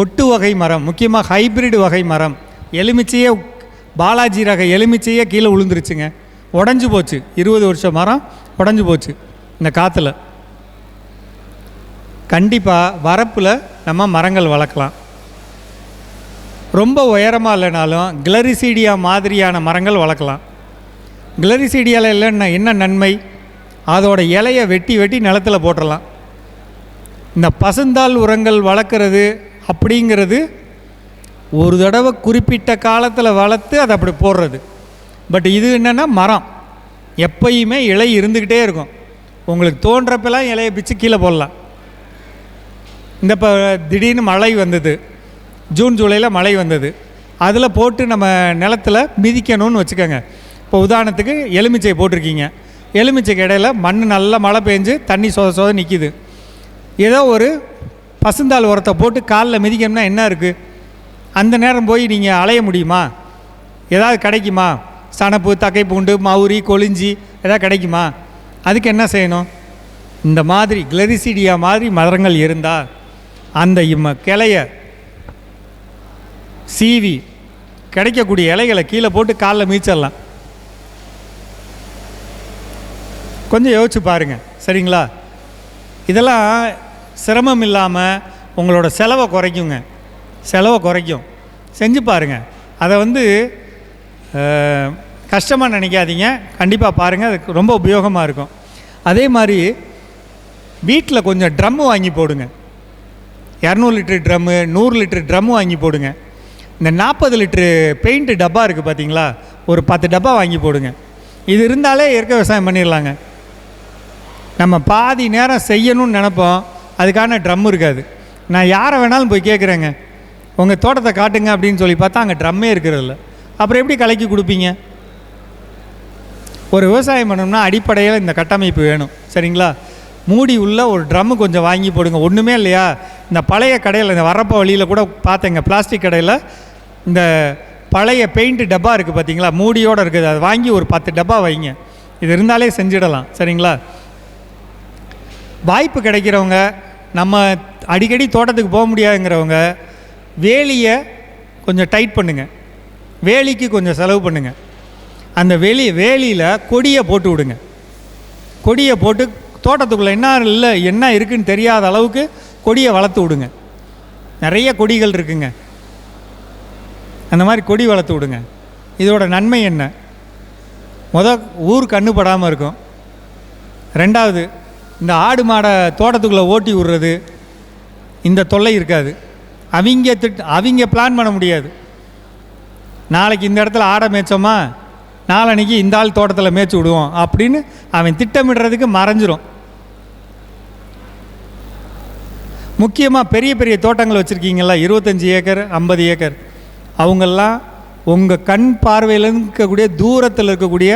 ஒட்டு வகை மரம், முக்கியமாக ஹைப்ரிட் வகை மரம், எலுமிச்சையே பாலாஜி ரக எலுமிச்சையே கீழே விழுந்துருச்சுங்க, உடஞ்சி போச்சு. 20 வருஷம் மரம் உடஞ்சி போச்சு இந்த காற்றுல. கண்டிப்பாக வரப்பில் நம்ம மரங்கள் வளர்க்கலாம். ரொம்ப உயரமாக இல்லைனாலும் கிளரிசீடியா மாதிரியான மரங்கள் வளர்க்கலாம். கிளரிசீடியாவில் இல்லைன்னா என்ன நன்மை? அதோட இலையை வெட்டி நிலத்தில் போட்டுடலாம். இந்த பசுந்தாள் உரங்கள் வளர்க்குறது அப்படிங்கிறது ஒரு தடவை குறிப்பிட்ட காலத்தில் வளர்த்து அதை அப்படி போடுறது. பட் இது என்னென்னா மரம் எப்பயுமே இலை இருந்துக்கிட்டே இருக்கும். உங்களுக்கு தோன்றப்பெல்லாம் இலையை பிச்சு கீழே போடலாம். இந்த இப்போ திடீர்னு மழை வந்தது, ஜூன் ஜூலையில் மழை வந்தது, அதில் போட்டு நம்ம நிலத்தில் மிதிக்கணும்னு வச்சுக்கோங்க. இப்போ உதாரணத்துக்கு எலுமிச்சை போட்டிருக்கீங்க, எலுமிச்சைக்கு இடையில மண் நல்லா மழை பெஞ்சு தண்ணி சொத நிற்கிது. ஏதோ ஒரு பசுந்தாள் உரத்தை போட்டு காலில் மிதிக்கணும்னா என்ன இருக்குது? அந்த நேரம் போய் நீங்கள் அலைய முடியுமா? ஏதாவது கிடைக்குமா? சணப்பு, தக்கை பூண்டு, மவுரி, கொளிஞ்சி ஏதாவது கிடைக்குமா? அதுக்கு என்ன செய்யணும்? இந்த மாதிரி கிளரிசீடியா மாதிரி மரங்கள் இருந்தால் அந்த கிளையை சீவி கிடைக்கக்கூடிய இலைகளை கீழே போட்டு காலில் மிதிச்சிடலாம். கொஞ்சம் யோசிச்சு பாருங்கள். சரிங்களா? இதெல்லாம் சிரமம் இல்லாமல் உங்களோட செலவை குறைக்கும். செஞ்சு பாருங்கள். அதை வந்து கஷ்டமாக நினைக்காதீங்க, கண்டிப்பாக பாருங்கள், அதுக்கு ரொம்ப உபயோகமாக இருக்கும். அதே மாதிரி வீட்டில் கொஞ்சம் ட்ரம்மு வாங்கி போடுங்க. 200 லிட்டர் ட்ரம்மு, 100 லிட்டர் ட்ரம்மு வாங்கி போடுங்க. இந்த 40 லிட்டரு பெயிண்ட்டு டப்பா இருக்குது பார்த்தீங்களா, ஒரு 10 டப்பா வாங்கி போடுங்க. இது இருந்தாலே இயற்கை விவசாயம் பண்ணிடலாங்க. நம்ம பாதி நேரம் செய்யணும்னு நினைப்போம், அதுக்கான ட்ரம் இருக்காது. நான் யாரை வேணாலும் போய் கேட்குறேங்க, உங்கள் தோட்டத்தை காட்டுங்க அப்படின்னு சொல்லி பார்த்தா அங்கே ட்ரம்மே இருக்கிறதில்ல. அப்புறம் எப்படி கலக்கி கொடுப்பீங்க? ஒரு விவசாயம் பண்ணணும்னா அடிப்படையில் இந்த கட்டமைப்பு வேணும். சரிங்களா? மூடி உள்ள ஒரு ட்ரம்மு கொஞ்சம் வாங்கி போடுங்க. ஒன்றுமே இல்லையா, இந்த பழைய கடையில், இந்த வரப்போ வழியில் கூட பார்த்தேங்க, பிளாஸ்டிக் கடையில் இந்த பழைய பெயிண்ட்டு டப்பா இருக்குது பார்த்தீங்களா, மூடியோடு இருக்குது, அதை வாங்கி ஒரு 10 டப்பா வைங்க. இது இருந்தாலே செஞ்சிடலாம். சரிங்களா? வாய்ப்பு கிடைக்கிறவங்க, நம்ம அடிக்கடி தோட்டத்துக்கு போக முடியாதுங்கிறவங்க வேலியை கொஞ்சம் டைட் பண்ணுங்கள், வேலிக்கு கொஞ்சம் செலவு பண்ணுங்கள். அந்த வேலியில் கொடியை போட்டு விடுங்க. கொடியை போட்டு தோட்டத்துக்குள்ளே என்ன இருக்குன்னு தெரியாத அளவுக்கு கொடியை வளர்த்து விடுங்க. நிறைய கொடிகள் இருக்குங்க, அந்த மாதிரி கொடி வளர்த்து விடுங்க. இதோட நன்மை என்ன? ஊர் கண்ணுப்படாமல் இருக்கும். ரெண்டாவது, இந்த ஆடு மாடை தோட்டத்துக்குள்ளே ஓட்டி விடுறது இந்த தொல்லை இருக்காது. அவங்க பிளான் பண்ண முடியாது. நாளைக்கு இந்த இடத்துல ஆடை மேய்ச்சோமா, நாளன்னைக்கு இந்த ஆள் தோட்டத்தில் மேய்ச்சி விடுவோம் அப்படின்னு அவன் திட்டமிடுறதுக்கு மறைஞ்சிரும். முக்கியமாக பெரிய பெரிய தோட்டங்கள் வச்சுருக்கீங்களா, 25 ஏக்கர் 50 ஏக்கர், அவங்கெல்லாம் உங்கள் கண் பார்வையில் இருக்கக்கூடிய தூரத்தில் இருக்கக்கூடிய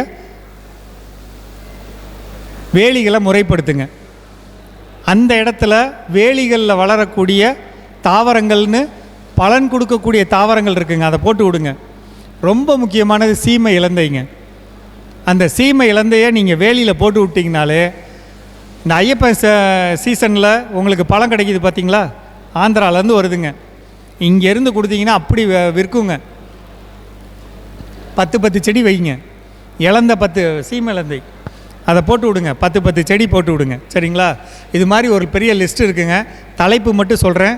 வேலிகளை முறைப்படுத்துங்க. அந்த இடத்துல வேலிகளில் வளரக்கூடிய தாவரங்கள்னு பலன் கொடுக்கக்கூடிய தாவரங்கள் இருக்குங்க, அதை போட்டு விடுங்க. ரொம்ப முக்கியமானது சீமை இலந்தைங்க. அந்த சீமை இலந்தையை நீங்கள் வேலியில் போட்டு விட்டிங்கனாலே, இந்த ஐயப்பன் சீசனில் உங்களுக்கு பழம் கிடைக்கிது பார்த்தீங்களா, ஆந்திராவிலேருந்து வருதுங்க. இங்கேருந்து கொடுத்தீங்கன்னா அப்படி விற்குங்க. 10 செடி வைங்க, இலந்த 10 சீமை இலந்தை அதை போட்டு விடுங்க. 10 செடி போட்டு விடுங்க, சரிங்களா? இது மாதிரி ஒரு பெரிய லிஸ்ட் இருக்குங்க. தலைப்பு மட்டும் சொல்கிறேன்,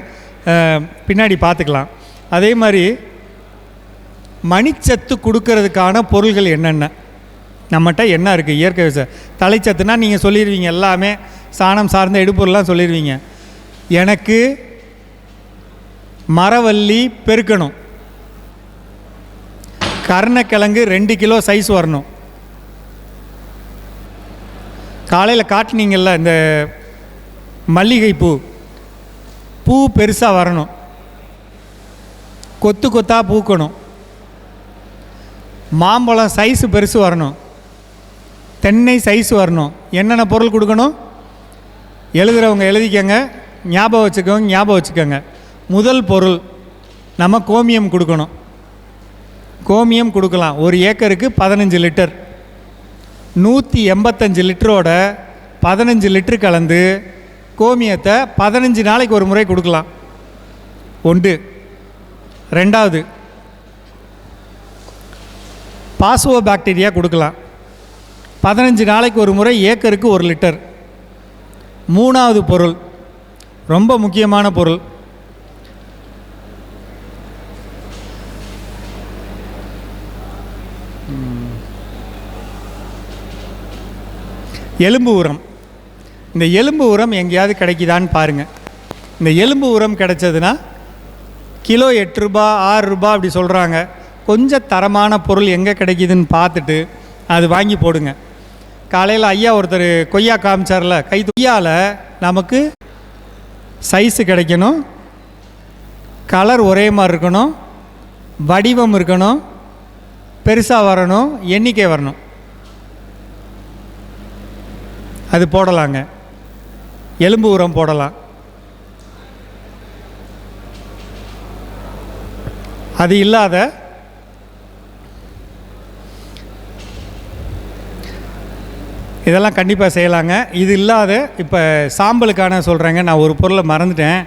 பின்னாடி பார்த்துக்கலாம். அதே மாதிரி மணிச்சத்து கொடுக்கறதுக்கான பொருள்கள் என்னென்ன நம்மகிட்ட என்ன இருக்குது? இயற்கை விவசாயம் தலைச்சத்துனா நீங்கள் சொல்லிடுவீங்க, எல்லாமே சாணம் சார்ந்த எடுப்பொருள்லாம் சொல்லிடுவீங்க. எனக்கு மரவள்ளி பெருக்கணும், கருணக்கிழங்கு 2 கிலோ சைஸ் வரணும். காலையில் காட்டினீங்கள்ல இந்த மல்லிகைப்பூ, பூ பெருசாக வரணும், கொத்து கொத்தாக பூக்கணும். மாம்பழம் சைஸு பெருசு வரணும், தென்னை சைஸு வரணும். என்னென்ன பொருள் கொடுக்கணும் எழுதுகிறவங்க எழுதிக்கங்க, ஞாபகம் வச்சுக்கோங்க. முதல் பொருள் நம்ம கோமியம் கொடுக்கணும். கோமியம் கொடுக்கலாம். 1 ஏக்கருக்கு 15 லிட்டர், 185 லிட்டரோட 15 லிட்டர் கலந்து கோமியத்தை 15 நாளைக்கு ஒரு முறை கொடுக்கலாம். 1. ரெண்டாவது, பாசுவோ பாக்டீரியா கொடுக்கலாம். 15 நாளைக்கு ஒரு முறை, ஏக்கருக்கு 1 லிட்டர். 3வது பொருள், ரொம்ப முக்கியமான பொருள், எலும்பு உரம். இந்த எலும்பு உரம் எங்கேயாவது கிடைக்குதான்னு பாருங்கள். இந்த எலும்பு உரம் கிடைச்சதுன்னா கிலோ 8 ரூபா 6 ரூபா அப்படி சொல்கிறாங்க. கொஞ்சம் தரமான பொருள் எங்கே கிடைக்கிதுன்னு பார்த்துட்டு அது வாங்கி போடுங்க. காலையில் ஐயா ஒருத்தர் கொய்யா காமிச்சார்ல, கொய்யாவில் நமக்கு சைஸு கிடைக்கணும், கலர் ஒரே மாதிரி இருக்கணும், வடிவம் இருக்கணும், பெருசாக வரணும், எண்ணிக்கை வரணும். அது போடலாங்க, எலும்பு உரம் போடலாம். அது இல்லாத இதெல்லாம் கண்டிப்பாக செய்யலாங்க. இது இல்லாத இப்போ சாம்பலுக்கான சொல்கிறேங்க. நான் ஒரு பொருளை மறந்துட்டேன்,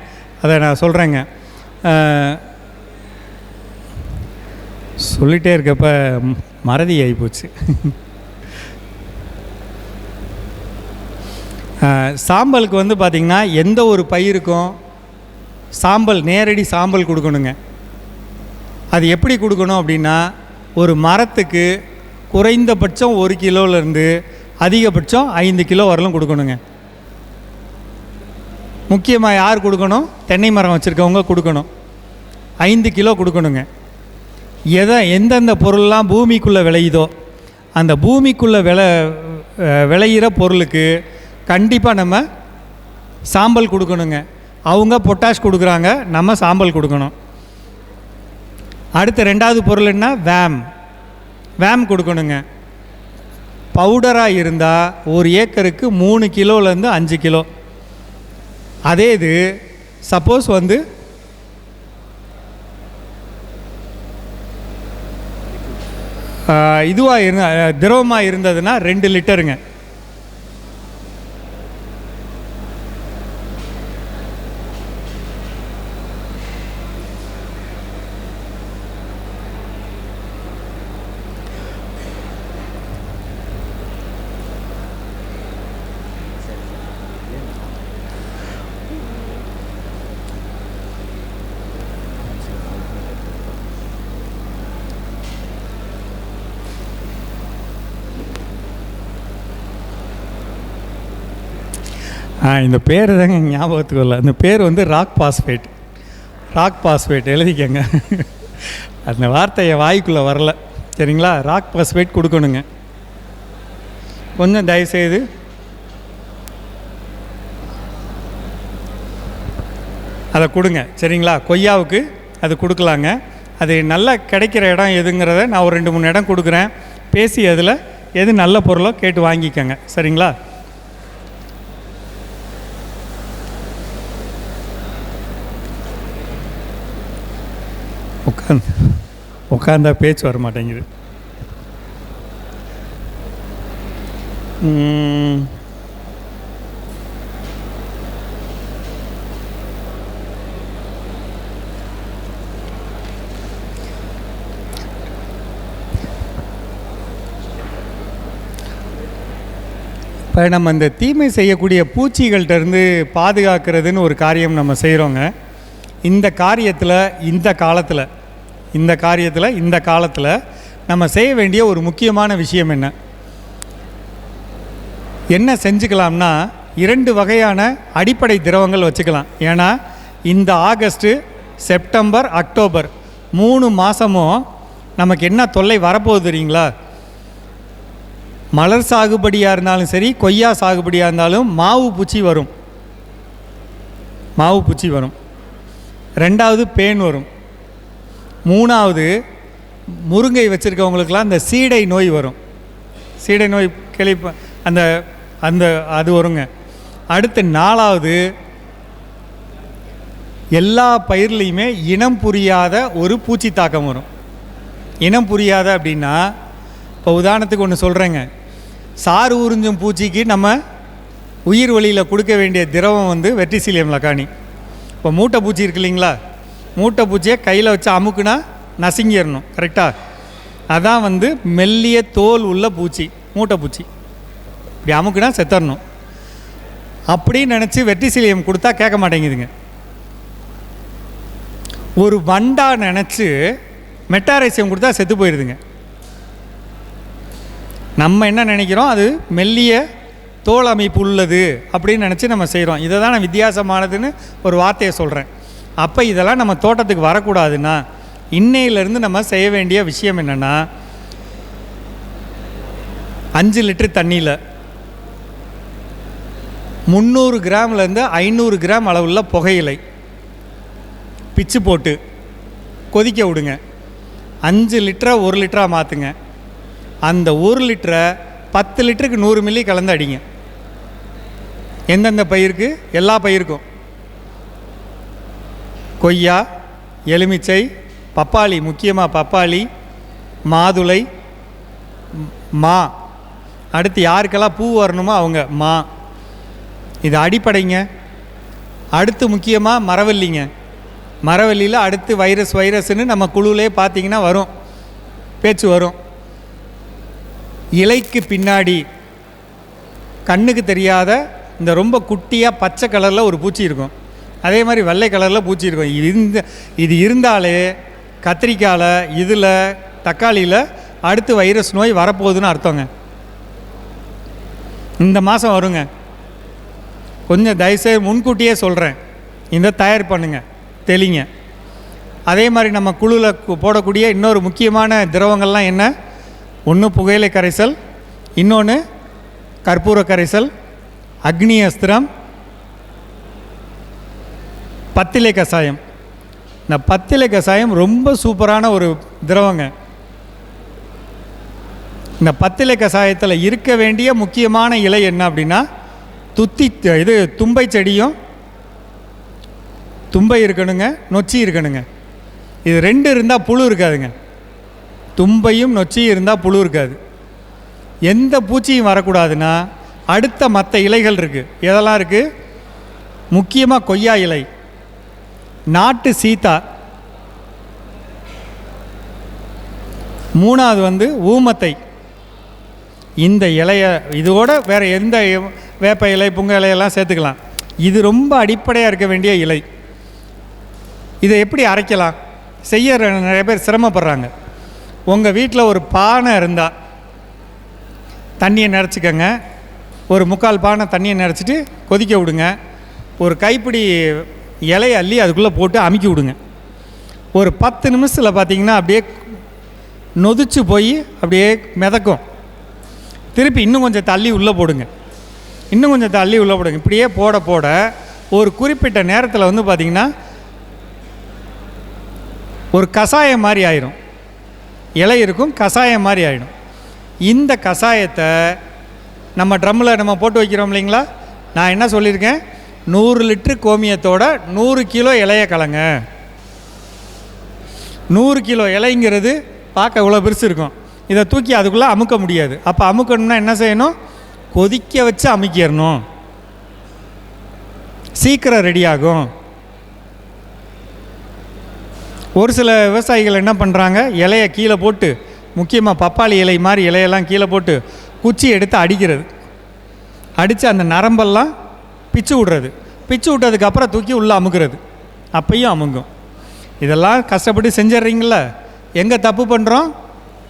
அதை நான் சொல்கிறேங்க. சொல்லிகிட்டே இருக்கப்ப மறதி ஆகிப்போச்சு. சாம்பலுக்கு வந்து பார்த்திங்கன்னா எந்த ஒரு பயிருக்கும் நேரடி சாம்பல் கொடுக்கணுங்க. அது எப்படி கொடுக்கணும் அப்படின்னா, ஒரு மரத்துக்கு குறைந்தபட்சம் 1 கிலோலேருந்து அதிகபட்சம் 5 கிலோ வரலும் கொடுக்கணுங்க. முக்கியமாக யார் கொடுக்கணும்? தென்னை மரம் வச்சுருக்கவங்க கொடுக்கணும். 5 கிலோ கொடுக்கணுங்க. எந்தெந்த பொருள்லாம் பூமிக்குள்ளே விளையுதோ அந்த பூமிக்குள்ளே விளையிற பொருளுக்கு கண்டிப்பாக நம்ம சாம்பல் கொடுக்கணுங்க. அவங்க பொட்டாஷ் கொடுக்குறாங்க, நம்ம சாம்பல் கொடுக்கணும். அடுத்த 2வது பொருள் என்ன? வேம் கொடுக்கணுங்க. பவுடராக இருந்தால் 1 ஏக்கருக்கு 3 கிலோலேருந்து 5 கிலோ. அதே இது சப்போஸ் வந்து இதுவாக திரவமாக இருந்ததுன்னா 2 லிட்டருங்க. இந்த பேர் தாங்க ஞாபகத்துக்கு வரல. அந்த பேர் வந்து ராக் பாஸ்பேட். ராக் பாஸ்பேட் எழுதிக்கங்க. அந்த வார்த்தை என் வாய்க்குள்ளே வரல. சரிங்களா? ராக் பாஸ்பேட் கொடுக்கணுங்க. கொஞ்சம் தயவுசெய்து அதை கொடுங்க. சரிங்களா? கொய்யாவுக்கு அது கொடுக்கலாங்க. அது நல்லா கிடைக்கிற இடம் எதுங்கிறத நான் ஒரு 2-3 இடம் கொடுக்குறேன். பேசி அதில் எது நல்ல பொருளோ கேட்டு வாங்கிக்கோங்க. சரிங்களா? உட்காந்தா பேச்சு வர மாட்டேங்குது. இப்போ நம்ம இந்த தீமை செய்யக்கூடிய பூச்சிகள்கிட்டருந்து பாதுகாக்கிறதுன்னு ஒரு காரியம் நம்ம செய்கிறோங்க. இந்த காரியத்தில் இந்த காலத்தில் நம்ம செய்ய வேண்டிய ஒரு முக்கியமான விஷயம் என்ன செஞ்சுக்கலாம்னா 2 வகையான அடிப்படை திரவங்கள் வச்சுக்கலாம். ஏன்னா இந்த ஆகஸ்ட்டு, செப்டம்பர், அக்டோபர் 3 மாதமும் நமக்கு என்ன தொல்லை வரப்போகுது தெரியுங்களா? மலர் சாகுபடியாக இருந்தாலும் சரி, கொய்யா சாகுபடியாக இருந்தாலும் மாவு பூச்சி வரும். 2வது பேன் வரும். 3வது முருங்கை வச்சுருக்கவங்களுக்கெல்லாம் இந்த சீடை நோய் வரும். சீடை நோய் அது வருங்க. அடுத்து 4வது எல்லா பயிர்லேயுமே இனம் புரியாத ஒரு பூச்சி தாக்கம் வரும். இனம் புரியாத அப்படின்னா, இப்போ உதாரணத்துக்கு ஒன்று சொல்கிறேங்க. சாறு உறிஞ்சும் பூச்சிக்கு நம்ம உயிர் வழியில் கொடுக்க வேண்டிய திரவம் வந்து வெர்டிசிலியம் லக்கானி. இப்போ மூட்டை பூச்சி இருக்கு இல்லைங்களா? மூட்டை பூச்சியை கையில் வச்சு அமுக்குனா நசுங்கிடணும். கரெக்டாக? அதான் வந்து மெல்லிய தோல் உள்ள பூச்சி, மூட்டை பூச்சி. இப்படி அமுக்குனா செத்தரணும். அப்படின்னு நினச்சி வெர்டிசிலியம் கொடுத்தா கேட்க மாட்டேங்குதுங்க. ஒரு வண்டா நினச்சி மெட்டாரைசியம் கொடுத்தா செத்து போயிடுதுங்க. நம்ம என்ன நினைக்கிறோம்? அது மெல்லிய தோல் அமைப்பு உள்ளது அப்படின்னு நினச்சி நம்ம செய்கிறோம். இதை தான் நான் வித்தியாசமானதுன்னு ஒரு வார்த்தையை சொல்கிறேன். அப்போ இதெல்லாம் நம்ம தோட்டத்துக்கு வரக்கூடாதுன்னா இன்னையிலேருந்து நம்ம செய்ய வேண்டிய விஷயம் என்னென்னா, 5 லிட்டர் தண்ணியில் 300 கிராம்லேருந்து 500 கிராம் அளவுள்ள புகையிலை பிச்சு போட்டு கொதிக்க விடுங்க. 5 லிட்டரை 1 லிட்டராக மாற்றுங்க. அந்த 1 லிட்டரை 10 லிட்டருக்கு 100 மில்லி கலந்து அடிங்க. எந்தெந்த பயிருக்கு? எல்லா பயிருக்கும். கொய்யா, எலுமிச்சை, பப்பாளி, முக்கியமாக பப்பாளி, மாதுளை, மா, அடுத்து யாருக்கெல்லாம் பூ வரணுமோ அவங்க மா. இது அடிப்படைங்க. அடுத்து முக்கியமாக மரவள்ளிங்க. மரவள்ளியில் அடுத்து வைரஸ்ன்னு நம்ம குழுவிலே பார்த்திங்கன்னா வரும், பேச்சு வரும். இலைக்கு பின்னாடி கண்ணுக்கு தெரியாத இந்த ரொம்ப குட்டியாக பச்சை கலரில் ஒரு பூச்சி இருக்கும். அதே மாதிரி வெள்ளை கலரில் பூச்சி இருக்கும். இது இருந்தாலே கத்திரிக்காயில், இதில், தக்காளியில் அடுத்து வைரஸ் நோய் வரப்போகுதுன்னு அர்த்தங்க. இந்த மாதம் வருங்க. கொஞ்சம் தயவுசெய்து முன்கூட்டியே சொல்கிறேன், இந்த தயார் பண்ணுங்க, தெளிங்க. அதே மாதிரி நம்ம குழுவில் போடக்கூடிய இன்னொரு முக்கியமான திரவங்கள்லாம் என்ன? ஒன்று புகையிலை கரைசல், இன்னொன்று கற்பூர கரைசல், அக்னி அஸ்திரம், பத்திலை கஷாயம். இந்த பத்திலை கஷாயம் ரொம்ப சூப்பரான ஒரு திரவங்க. இந்த பத்திலை கஷாயத்தில் இருக்க வேண்டிய முக்கியமான இலை என்ன அப்படின்னா, தும்பை செடியும் தும்பை இருக்கணுங்க, நொச்சி இருக்கணுங்க. இது 2 இருந்தால் புழு இருக்காதுங்க. தும்பையும் நொச்சியும் இருந்தால் புழு இருக்காது. எந்த பூச்சியும் வரக்கூடாதுன்னா அடுத்த மற்ற இலைகள் இருக்குது. எதெல்லாம் இருக்குது? முக்கியமாக கொய்யா இலை, நாட்டு சீத்தா, 3வது வந்து ஊமத்தை. இந்த இலையை இதோட வேறு எந்த வேப்ப இலை, புங்க இலையெல்லாம் சேர்த்துக்கலாம். இது ரொம்ப அடிப்படையாக இருக்க வேண்டிய இலை. இதை எப்படி அரைக்கலாம்? செய்ய நிறைய பேர் சிரமப்படுறாங்க. உங்கள் வீட்டில் ஒரு பானை இருந்தால் தண்ணியை நிறச்சிக்கங்க. ஒரு 3/4 பானை தண்ணியை நிறச்சிட்டு கொதிக்க விடுங்க. ஒரு கைப்பிடி இலையை அள்ளி அதுக்குள்ளே போட்டு அமுக்கி விடுங்க. ஒரு 10 நிமிஷத்தில் பார்த்திங்கன்னா அப்படியே நொதிச்சு போய் அப்படியே மிதக்கும். திருப்பி இன்னும் கொஞ்சம் தள்ளி உள்ளே போடுங்க, இன்னும் கொஞ்சம் தள்ளி உள்ளே போடுங்க. இப்படியே போட போட ஒரு குறிப்பிட்ட நேரத்தில் வந்து பார்த்திங்கன்னா ஒரு கஷாயம் மாதிரி ஆயிரும். இலை இருக்கும், கஷாயம் மாதிரி ஆகிடும். இந்த கஷாயத்தை நம்ம ட்ரம்மில் நம்ம போட்டு வைக்கிறோம் இல்லைங்களா. நான் என்ன சொல்லியிருக்கேன், 100 லிட்ரு கோமியத்தோட 100 கிலோ இலையை கலங்க. 100 கிலோ இலைங்கிறது பார்க்க இவ்வளோ பெருசு இருக்கும். இதை தூக்கி அதுக்குள்ளே அமுக்க முடியாது. அப்போ அமுக்கணும்னா என்ன செய்யணும், கொதிக்க வச்சு அமுக்கிடணும், சீக்கிரம் ரெடி ஆகும். ஒரு சில விவசாயிகள் என்ன பண்ணுறாங்க, இலையை கீழே போட்டு, முக்கியமாக பப்பாளி இலை மாதிரி இலையெல்லாம் கீழே போட்டு குச்சி எடுத்து அடிக்கிறது, அடித்து அந்த நரம்பெல்லாம் பிச்சு விட்றது, பிச்சு விட்டதுக்கப்புறம் தூக்கி உள்ளே அமுக்கிறது, அப்பையும் அமுங்கும். இதெல்லாம் கஷ்டப்பட்டு செஞ்சிட்றீங்கள, எங்கே தப்பு பண்ணுறோம்,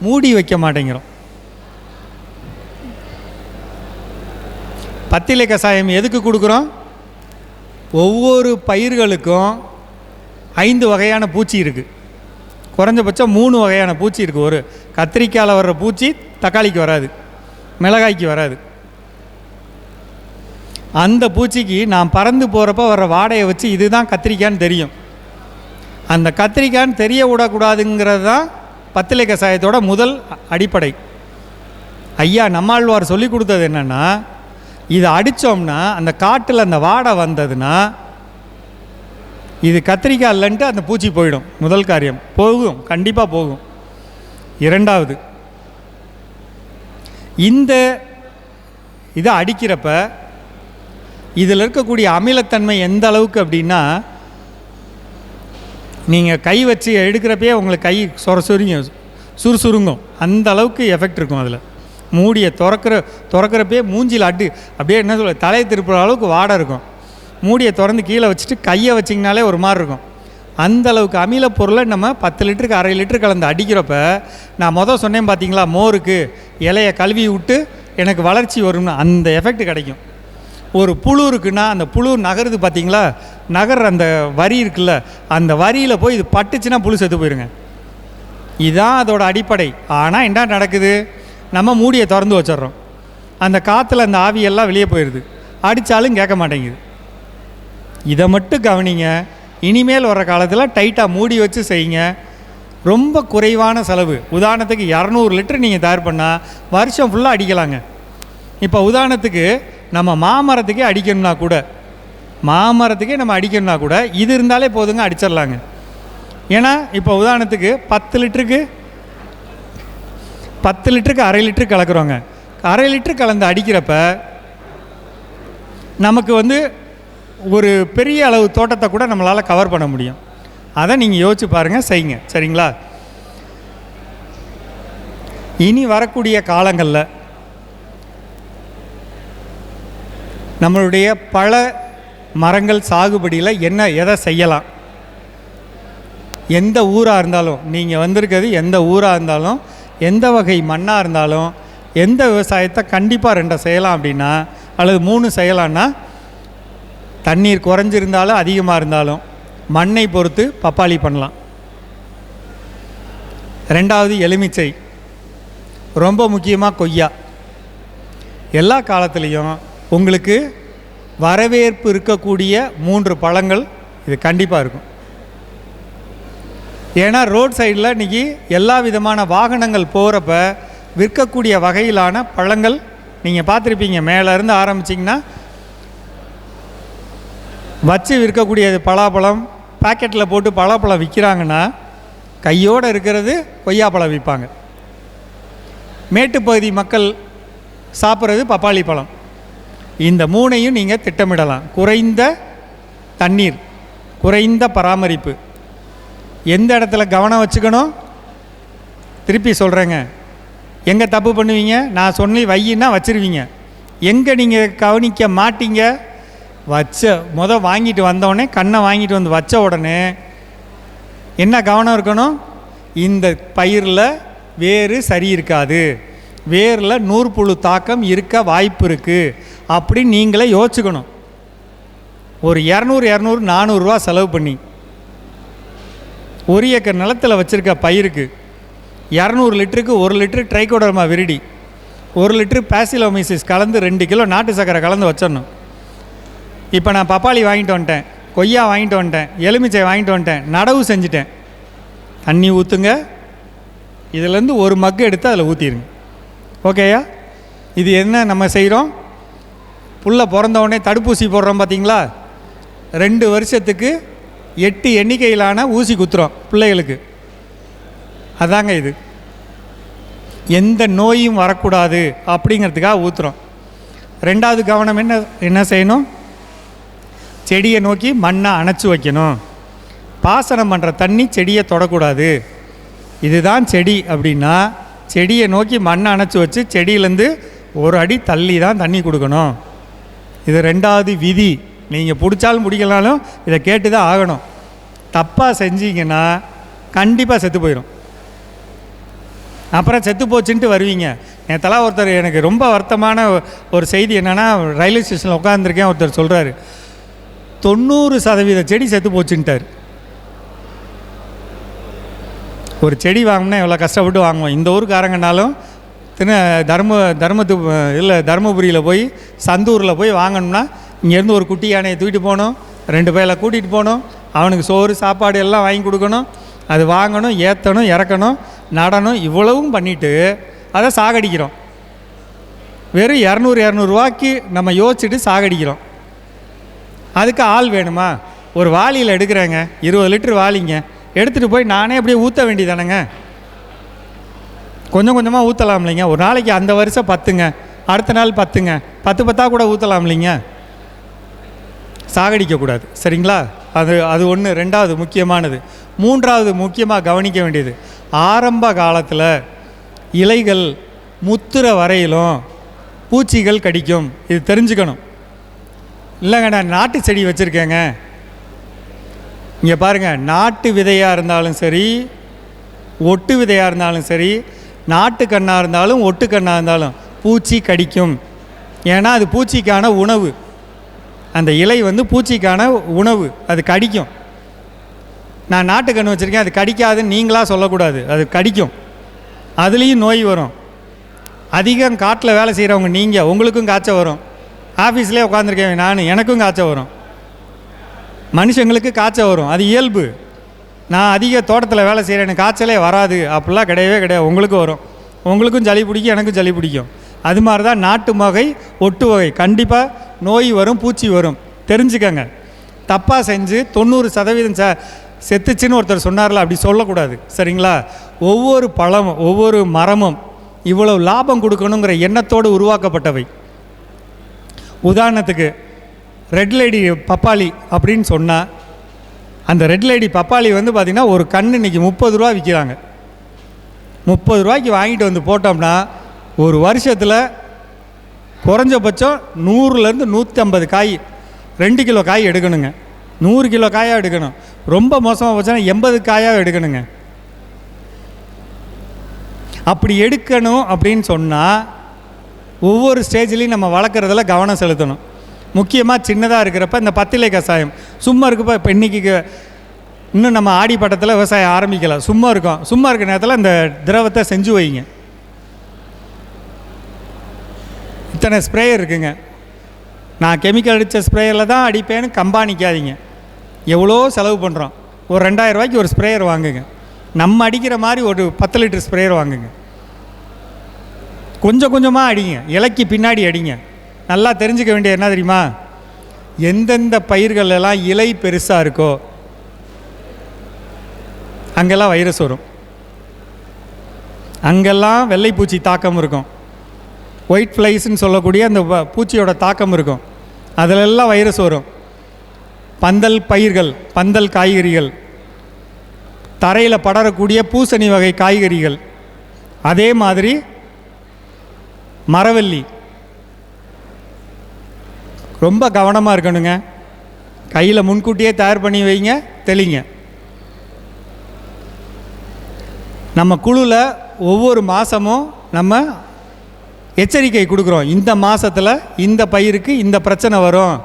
மூடி வைக்க மாட்டேங்கிறோம். பத்திலை கஷாயம் எதுக்கு கொடுக்குறோம், ஒவ்வொரு பயிர்களுக்கும் 5 வகையான பூச்சி இருக்குது, குறைஞ்சபட்சம் 3 வகையான பூச்சி இருக்குது. ஒரு கத்திரிக்காயில் வர்ற பூச்சி தக்காளிக்கு வராது, மிளகாய்க்கு வராது. அந்த பூச்சிக்கு நான் பறந்து போகிறப்ப வர்ற வாடையை வச்சு இதுதான் கத்திரிக்கான்னு தெரியும். அந்த கத்திரிக்கான்னு தெரிய விடக்கூடாதுங்கிறது தான் பத்திலை கஷாயத்தோட முதல் அடிப்படை. ஐயா நம்மாழ்வார் சொல்லி கொடுத்தது என்னென்னா, இதை அடித்தோம்னா அந்த காட்டில் அந்த வாடை வந்ததுன்னா இது கத்திரிக்காய் இல்லைன்ட்டு அந்த பூச்சி போயிடும். முதல் காரியம் போகும், கண்டிப்பாக போகும். இரண்டாவது, இந்த இதை அடிக்கிறப்ப இதில் இருக்கக்கூடிய அமிலத்தன்மை எந்த அளவுக்கு அப்படின்னா, நீங்கள் கை வச்சு எடுக்கிறப்பே உங்களுக்கு கை சுறுசுருங்கும், அந்த அளவுக்கு எஃபெக்ட் இருக்கும். அதில் மூடியை திறக்கிறப்பே மூஞ்சியில் அப்படியே என்ன சொல்ல, தலையை திருப்புற அளவுக்கு வாடை இருக்கும். மூடியை திறந்து கீழே வச்சுட்டு கையை வச்சிங்கனாலே ஒரு மாதிரி இருக்கும். அந்த அளவுக்கு அமில பொருளை நம்ம 10 லிட்டருக்கு 1/2 லிட்டர் கலந்து அடிக்கிறப்ப, நான் சொன்னேன் பார்த்தீங்களா, மோருக்கு இலையை கழுவி விட்டு எனக்கு வளர்ச்சி வரும்னு, அந்த எஃபெக்ட் கிடைக்கும். ஒரு புழு இருக்குன்னா அந்த புழு நகருது பார்த்தீங்களா, நகர் அந்த வரி இருக்குல்ல, அந்த வரியில் போய் இது பட்டுச்சுன்னா புழு செத்து போயிருங்க. இதுதான் அதோட அடிப்படை. ஆனால் என்ன நடக்குது, நம்ம மூடியை திறந்து வச்சிட்றோம், அந்த காற்றுல அந்த ஆவியெல்லாம் வெளியே போயிடுது, அடித்தாலும் கேட்க மாட்டேங்குது. இதை மட்டும் கவனிங்க. இனிமேல் வர்ற காலத்தில் டைட்டாக மூடி வச்சு செய்யுங்க. ரொம்ப குறைவான செலவு. உதாரணத்துக்கு 200 லிட்டர் நீங்கள் தயார் பண்ணால் வருஷம் ஃபுல்லாக அடிக்கலாங்க. இப்போ உதாரணத்துக்கு நம்ம மாமரத்துக்கே அடிக்கணும்னா கூட இது இருந்தாலே போதுங்க, அடிச்சிடலாங்க. ஏன்னா இப்போ உதாரணத்துக்கு 10 லிட்டருக்கு 1/2 லிட்டர் கலக்குறோங்க. 1/2 லிட்டர் கலந்து அடிக்கிறப்ப நமக்கு ஒரு பெரிய அளவு தோட்டத்தை கூட நம்மளால் கவர் பண்ண முடியும். அதை நீங்கள் யோசிச்சு பாருங்கள், செய்யுங்க. சரிங்களா? இனி வரக்கூடிய காலங்களில் நம்மளுடைய பல மரங்கள் சாகுபடியில் எதை செய்யலாம், எந்த ஊராக இருந்தாலும், நீங்கள் வந்திருக்கிறது எந்த ஊராக இருந்தாலும், எந்த வகை மண்ணாக இருந்தாலும், எந்த விவசாயத்தை கண்டிப்பாக 2 செய்யலாம் அப்படின்னா, அல்லது 3 செய்யலான்னா, தண்ணீர் குறைஞ்சிருந்தாலும் அதிகமாக இருந்தாலும் மண்ணை பொறுத்து பப்பாளி பண்ணலாம். 2வது எலுமிச்சை, ரொம்ப முக்கியமாக கொய்யா. எல்லா காலத்துலேயும் உங்களுக்கு வரவேற்பு இருக்கக்கூடிய 3 பழங்கள் இது கண்டிப்பாக இருக்கும். ஏன்னா ரோட் சைடில் இன்றைக்கி எல்லா விதமான வாகனங்கள் போகிறப்ப விற்கக்கூடிய வகையிலான பழங்கள் நீங்கள் பார்த்துருப்பீங்க. மேலேருந்து ஆரம்பிச்சிங்கன்னா வச்சு விற்கக்கூடிய பலாப்பழம், பாக்கெட்டில் போட்டு பலாப்பழம் விற்கிறாங்கன்னா கையோடு இருக்கிறது கொய்யாப்பழம் விற்பாங்க. மேட்டுப்பகுதி மக்கள் சாப்பிட்றது பப்பாளி பழம். இந்த 3ஐயும் நீங்கள் திட்டமிடலாம். குறைந்த தண்ணீர், குறைந்த பராமரிப்பு. எந்த இடத்துல கவனம் வச்சுக்கணும், திருப்பி சொல்கிறேங்க. எங்கே தப்பு பண்ணுவீங்க, நான் சொன்னி வையின்னா வச்சுருவீங்க. எங்கே நீங்கள் கவனிக்க மாட்டீங்க, வாங்கிட்டு வந்தோடனே, கண்ணை வாங்கிட்டு வந்து வச்ச உடனே என்ன கவனம் இருக்கணும், இந்த பயிரில் வேறு சரி இருக்காது, வேரில் நூற்புழு தாக்கம் இருக்க வாய்ப்பு இருக்குது, அப்படின்னு நீங்களே யோசிச்சுக்கணும். ஒரு 200-400 செலவு பண்ணி 1 ஏக்கர் நிலத்தில் வச்சுருக்க பயிருக்கு 200 லிட்டருக்கு 1 லிட்டரு ட்ரைகோடர்மா விரிடி, 1 லிட்டரு பாசிலோமைசிஸ் கலந்து 2 கிலோ நாட்டு சக்கரை கலந்து வச்சிடணும். இப்போ நான் பப்பாளி வாங்கிட்டு வந்துட்டேன், கொய்யா வாங்கிட்டு வந்துட்டேன், எலுமிச்சை வாங்கிட்டு வந்துட்டேன், நடவு செஞ்சுட்டேன். தண்ணி ஊற்றுங்க, இதிலேருந்து 1 மக்கு எடுத்து அதில் ஊற்றிடுங்க. ஓகேயா? இது என்ன நம்ம செய்கிறோம்? புள்ள பிறந்தவுடனே தடுப்பூசி போடுறோம் பார்த்தீங்களா? 2 வருஷத்துக்கு 8 எண்ணிக்கையிலான ஊசி குத்துறோம் பிள்ளைகளுக்கு. அதாங்க இது. எந்த நோயும் வரக்கூடாது அப்படிங்கிறதுக்காக ஊற்றுறோம். 2வது கவனம் என்ன செய்யணும்? செடியை நோக்கி மண்ணை அணைச்சி வைக்கணும். பாசனம் பண்ணுற தண்ணி செடியை தொடக்கூடாது. இதுதான் செடி அப்படின்னா செடியை நோக்கி மண்ணை அணைச்சி வச்சு செடியிலேருந்து 1 அடி தள்ளி தான் தண்ணி கொடுக்கணும். இது 2வது விதி. நீங்கள் பிடிச்சாலும் பிடிக்கலாலும் இதை கேட்டு தான் ஆகணும். தப்பாக செஞ்சீங்கன்னா கண்டிப்பாக செத்து போயிடும். அப்புறம் செத்து போச்சுன்ட்டு வருவீங்க. நேற்றெல்லாம் ஒருத்தர் எனக்கு ரொம்ப வருத்தமான ஒரு செய்தி என்னென்னா, ரயில்வே ஸ்டேஷனில் உட்காந்துருக்கேன், ஒருத்தர் சொல்கிறாரு 90% செடி செத்து போச்சுன்ட்டார். ஒரு செடி வாங்கினா எவ்வளோ கஷ்டப்பட்டு வாங்குவோம். இந்த ஊருக்காரங்கனாலும் தருமபுரியில் போய் சந்தூரில் போய் வாங்கணும்னா இங்கேருந்து ஒரு குட்டி யானையை தூக்கிட்டு போகணும், 2 பேரை கூட்டிகிட்டு போகணும், அவனுக்கு சோறு சாப்பாடு எல்லாம் வாங்கி கொடுக்கணும், அது வாங்கணும், ஏற்றணும், இறக்கணும், நடணும், இவ்வளவும் பண்ணிவிட்டு அதை சாகடிக்கிறோம். வெறும் 200-200 நம்ம யோசிச்சுட்டு சாகடிக்கிறோம். அதுக்கு ஆள் வேணுமா? ஒரு வாளியில் எடுக்கிறேங்க, 20 லிட்டர் வாளிங்க, எடுத்துகிட்டு போய் நானே அப்படியே ஊற்ற வேண்டியதானேங்க. கொஞ்சம் கொஞ்சமாக ஊற்றலாம் இல்லைங்க. ஒரு நாளைக்கு அந்த வருஷம் 10ங்க, அடுத்த நாள் 10ங்க, 10 கூட ஊற்றலாம் இல்லைங்க. சாகடிக்கக்கூடாது. சரிங்களா? அது ஒன்று. 2வது முக்கியமானது. 3வது முக்கியமாக கவனிக்க வேண்டியது, ஆரம்ப காலத்தில் இலைகள் முத்துற வரையிலும் பூச்சிகள் கடிக்கும். இது தெரிஞ்சுக்கணும். இல்லைங்க நான் நாட்டு செடி வச்சுருக்கேங்க, இங்கே பாருங்கள், நாட்டு விதையாக இருந்தாலும் சரி, ஒட்டு விதையாக இருந்தாலும் சரி, நாட்டு கண்ணாக இருந்தாலும் ஒட்டு கண்ணாக இருந்தாலும் பூச்சி கடிக்கும். ஏன்னா அது பூச்சிக்கான உணவு. அந்த இலை பூச்சிக்கான உணவு, அது கடிக்கும். நான் நாட்டு கன்று வச்சுருக்கேன், அது கடிக்காதுன்னு நீங்களாக சொல்லக்கூடாது, அது கடிக்கும். அதுலேயும் நோய் வரும். அதிகம் காட்டில் வேலை செய்கிறவங்க நீங்கள், உங்களுக்கும் காய்ச்சல் வரும். ஆஃபீஸ்லேயே உட்காந்துருக்கேன் நான், எனக்கும் காய்ச்சல் வரும். மனுஷங்களுக்கு காய்ச்சல் வரும், அது இயல்பு. நான் அதிக தோட்டத்தில் வேலை செய்கிறேன், எனக்கு காய்ச்சலே வராது அப்படிலாம் கிடையவே கிடையாது. உங்களுக்கும் வரும், உங்களுக்கும் சளி பிடிக்கும், எனக்கும் சளி பிடிக்கும். அது மாதிரி தான் நாட்டு வகை ஒட்டு வகை கண்டிப்பாக நோய் வரும், பூச்சி வரும். தெரிஞ்சுக்கங்க. தப்பாக செஞ்சு 90% செத்துச்சுன்னு ஒருத்தர் சொன்னார்ல, அப்படி சொல்லக்கூடாது. சரிங்களா? ஒவ்வொரு பழமும் ஒவ்வொரு மரமும் இவ்வளவு லாபம் கொடுக்கணுங்கிற எண்ணத்தோடு உருவாக்கப்பட்டவை. உதாரணத்துக்கு ரெட் லேடி பப்பாளி அப்படின்னு சொன்னால், அந்த ரெட் லேடி பப்பாளி பார்த்திங்கன்னா ஒரு கன்று இன்றைக்கி 30 ரூபா விற்கிறாங்க. 30 ரூபாய்க்கு வாங்கிட்டு வந்து போட்டோம்னா ஒரு வருஷத்தில் குறைஞ்சபட்சம் 100லேருந்து 150 காய், 2 கிலோ காய் எடுக்கணுங்க. 100 கிலோ காயாக எடுக்கணும். ரொம்ப மோசமாக போச்சுன்னா 80 காயாக எடுக்கணுங்க. அப்படி எடுக்கணும் அப்படின்னு சொன்னால் ஒவ்வொரு ஸ்டேஜ்லேயும் நம்ம வளர்க்குறதில் கவனம் செலுத்தணும். முக்கியமாக சின்னதாக இருக்கிறப்ப இந்த பத்திலை கஷாயம் சும்மா இருக்கப்போ, இப்போ இன்றைக்கி இன்னும் நம்ம ஆடி பட்டத்தில் விவசாயம் ஆரம்பிக்கலாம், சும்மா இருக்கோம். சும்மா இருக்கிற நேரத்தில் இந்த திரவத்தை செஞ்சு வைங்க. இத்தனை ஸ்ப்ரேயர் இருக்குங்க, நான் கெமிக்கல் அடித்த ஸ்ப்ரேயரில் தான் அடிப்பேன்னு கம்பானிக்காதீங்க. எவ்வளோ செலவு பண்ணுறோம். ஒரு 2000 ரூபாய்க்கு ஒரு ஸ்ப்ரேயர் வாங்குங்க. நம்ம அடிக்கிற மாதிரி ஒரு 10 லிட்டர் ஸ்ப்ரேயர் வாங்குங்க. கொஞ்சம் கொஞ்சமாக அடிங்க, இலைக்கு பின்னாடி அடிங்க. நல்லா தெரிஞ்சுக்க வேண்டிய என்ன தெரியுமா, எந்தெந்த பயிர்கள் எல்லாம் இலை பெருசாக இருக்கோ அங்கெல்லாம் வைரஸ் வரும். அங்கெல்லாம் வெள்ளைப்பூச்சி தாக்கம் இருக்கும். ஒயிட் ஃப்ளைஸ்ன்னு சொல்லக்கூடிய அந்த பூச்சியோட தாக்கம் இருக்கும். அதிலெல்லாம் வைரஸ் வரும். பந்தல் பயிர்கள், பந்தல் காய்கறிகள், தரையில் படரக்கூடிய பூசணி வகை காய்கறிகள், அதே மாதிரி மரவள்ளி. ரொம்ப கவனமாக இருக்கணுங்க. கையில் முன்கூட்டியே தயார் பண்ணி வைங்க, தெளிங்க. நம்ம குழுவில் ஒவ்வொரு மாதமும் நம்ம எச்சரிக்கை கொடுக்குறோம். இந்த மாதத்தில் இந்த பயிருக்கு இந்த பிரச்சனை வரும்,